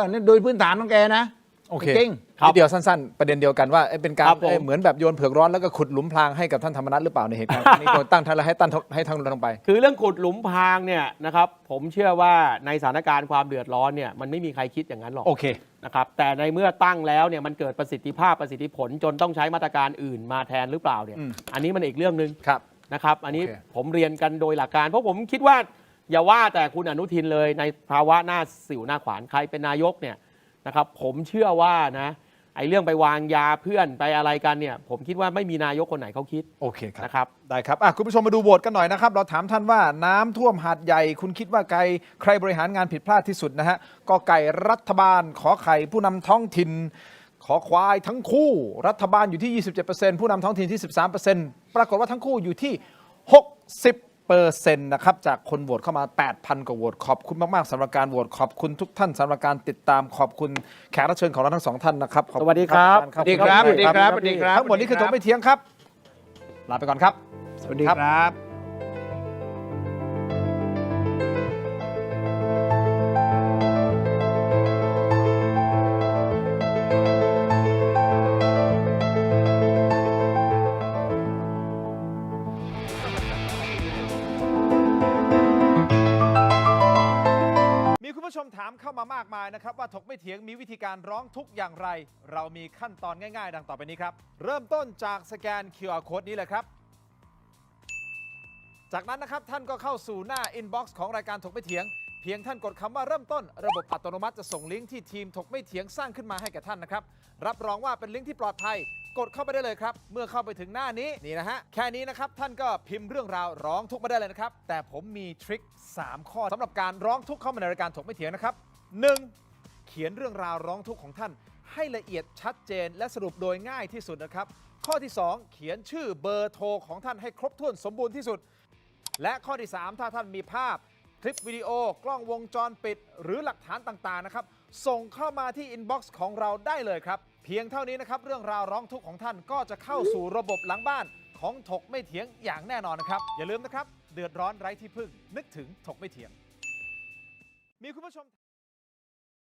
นี่โดยพื้นฐานของแกนะโอเคจริงเดียวสั้นๆประเด็นเดียวกันว่าเป็นการเหมือนแบบโยนเผือกร้อนแล้วก็ขุดหลุมพรางให้กับท่านธรรมนัสหรือเปล่าในเหตุการณ์นี้โดยตั้งท่านให้ทางลงไปคือเรื่องขุดหลุมพรางเนี่ยนะครับผมเชื่อว่าในสถานการณ์ความเดือดร้อนเนี่ยมันไม่มีใครคิดอย่างนั้นหรอกโอเคนะครับแต่ในเมื่อตั้งแล้วเนี่ยมันเกิดประสิทธิภาพประสิทธิผลจนต้องใช้มาตรการอื่นมาแทนหรือเปล่าเนี่ยอันนี้มันอีกเรื่องนึงนะครับอันนี้ผมเรียนกันโดยหลักการเพราะผมคิดว่าอย่าว่าแต่คุณอนุทินเลยในภาวะหน้าสิวหน้าขวานใครเป็นนายกเนี่ยนะครับผมเชื่อว่านะไอ้เรื่องไปวางยาเพื่อนไปอะไรกันเนี่ยผมคิดว่าไม่มีนายกคนไหนเขาคิดโอเคครับนะครับได้ครับคุณผู้ชมมาดูโหวตกันหน่อยนะครับเราถามท่านว่าน้ำท่วมหาดใหญ่คุณคิดว่าใครบริหารงานผิดพลาดที่สุดนะฮะกไก่รัฐบาลขอไข่ผู้นำท้องถิ่นขอควายทั้งคู่รัฐบาลอยู่ที่ 27% ผู้นำท้องถิ่นที่ 13% ปรากฏว่าทั้งคู่อยู่ที่ 60%นะครับจากคนโหวตเข้ามา 8,000 กว่าโหวตขอบคุณมากๆสำหรับการโหวตขอบคุณทุกท่านสำหรับการติดตามขอบคุณแขกรับเชิญของเราทั้งสองท่านนะครับสวัสดีครับสวัสดีครับสวัสดีครับทั้งหมดนี้คือถกไม่เถียงครับลาไปก่อนครับสวัสดีครับผู้ชมถามเข้ามามากมายนะครับว่าถกไม่เถียงมีวิธีการร้องทุกข์อย่างไรเรามีขั้นตอนง่ายๆดังต่อไปนี้ครับเริ่มต้นจากสแกน QR Code นี้เลยครับจากนั้นนะครับท่านก็เข้าสู่หน้า Inbox ของรายการถกไม่เถียงเพียงท่านกดคำว่าเริ่มต้นระบบอัตโนมัติจะส่งลิงก์ที่ทีมถกไม่เถียงสร้างขึ้นมาให้แก่ท่านนะครับรับรองว่าเป็นลิงก์ที่ปลอดภัยกดเข้าไปได้เลยครับเมื่อเข้าไปถึงหน้านี้นี่นะฮะแค่นี้นะครับท่านก็พิมพ์เรื่องราวร้องทุกข์มาได้เลยนะครับแต่ผมมีทริค3 ข้อสำหรับการร้องทุกข์เข้ามาในรายการถกไม่เถียงนะครับ 1. เขี ขียนเรื่องราวร้องทุกข์ของท่านให้ละเอียดชัดเจนและสรุปโดยง่ายที่สุดนะครับข้อที่ 2 เขียนชื่อเบอร์โทรของท่านให้ครบถ้วนสมบูรณ์ที่สุดและข้อที่ 3 ถ้าท่านมีภาพคลิปวิดีโอกล้องวงจรปิดหรือหลักฐานต่างๆนะครับส่งเข้ามาที่อินบ็อกซ์ของเราได้เลยครับเพียงเท่านี้นะครับเรื่องราวร้องทุกข์ของท่านก็จะเข้าสู่ระบบหลังบ้านของถกไม่เถียงอย่างแน่นอนนะครับอย่าลืมนะครับเดือดร้อนไร้ที่พึ่งนึกถึงถกไม่เถียงมีคุณผู้ชม